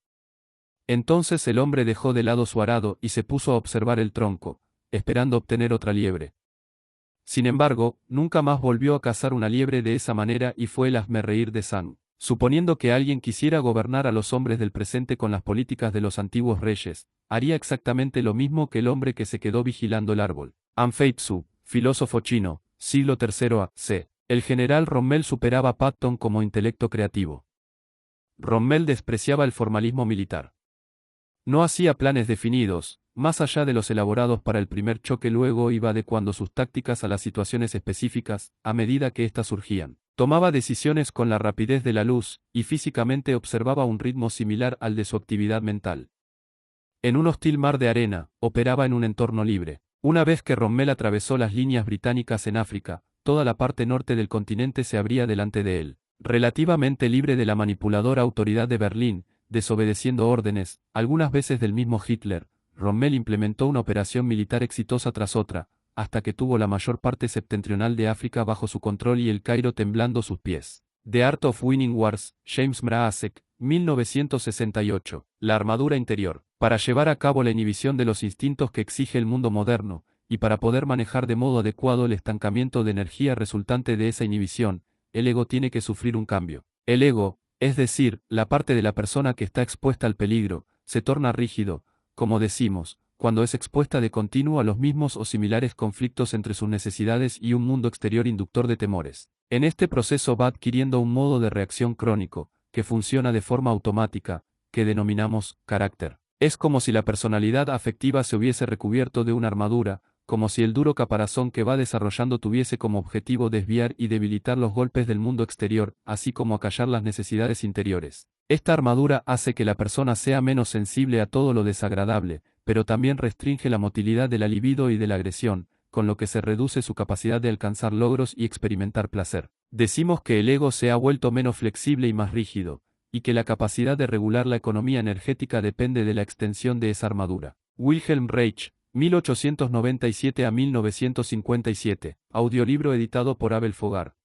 Entonces el hombre dejó de lado su arado y se puso a observar el tronco, esperando obtener otra liebre. Sin embargo, nunca más volvió a cazar una liebre de esa manera y fue el hazmerreír de Sang. Suponiendo que alguien quisiera gobernar a los hombres del presente con las políticas de los antiguos reyes, haría exactamente lo mismo que el hombre que se quedó vigilando el árbol. Anfei Tzu, filósofo chino, siglo III a.C. El general Rommel superaba a Patton como intelecto creativo. Rommel despreciaba el formalismo militar. No hacía planes definidos, más allá de los elaborados para el primer choque, luego iba adecuando sus tácticas a las situaciones específicas, a medida que éstas surgían. Tomaba decisiones con la rapidez de la luz, y físicamente observaba un ritmo similar al de su actividad mental. En un hostil mar de arena, operaba en un entorno libre. Una vez que Rommel atravesó las líneas británicas en África, toda la parte norte del continente se abría delante de él. Relativamente libre de la manipuladora autoridad de Berlín, desobedeciendo órdenes, algunas veces del mismo Hitler, Rommel implementó una operación militar exitosa tras otra, hasta que tuvo la mayor parte septentrional de África bajo su control y el Cairo temblando a sus pies. The Art of Winning Wars, James Mrazek, 1968. La armadura interior. Para llevar a cabo la inhibición de los instintos que exige el mundo moderno, y para poder manejar de modo adecuado el estancamiento de energía resultante de esa inhibición, el ego tiene que sufrir un cambio. El ego, es decir, la parte de la persona que está expuesta al peligro, se torna rígido, como decimos, cuando es expuesta de continuo a los mismos o similares conflictos entre sus necesidades y un mundo exterior inductor de temores. En este proceso va adquiriendo un modo de reacción crónico, que funciona de forma automática, que denominamos carácter. Es como si la personalidad afectiva se hubiese recubierto de una armadura, como si el duro caparazón que va desarrollando tuviese como objetivo desviar y debilitar los golpes del mundo exterior, así como acallar las necesidades interiores. Esta armadura hace que la persona sea menos sensible a todo lo desagradable, pero también restringe la motilidad de la libido y de la agresión, con lo que se reduce su capacidad de alcanzar logros y experimentar placer. Decimos que el ego se ha vuelto menos flexible y más rígido, y que la capacidad de regular la economía energética depende de la extensión de esa armadura. Wilhelm Reich, 1897 a 1957, audiolibro editado por Abel Fogar.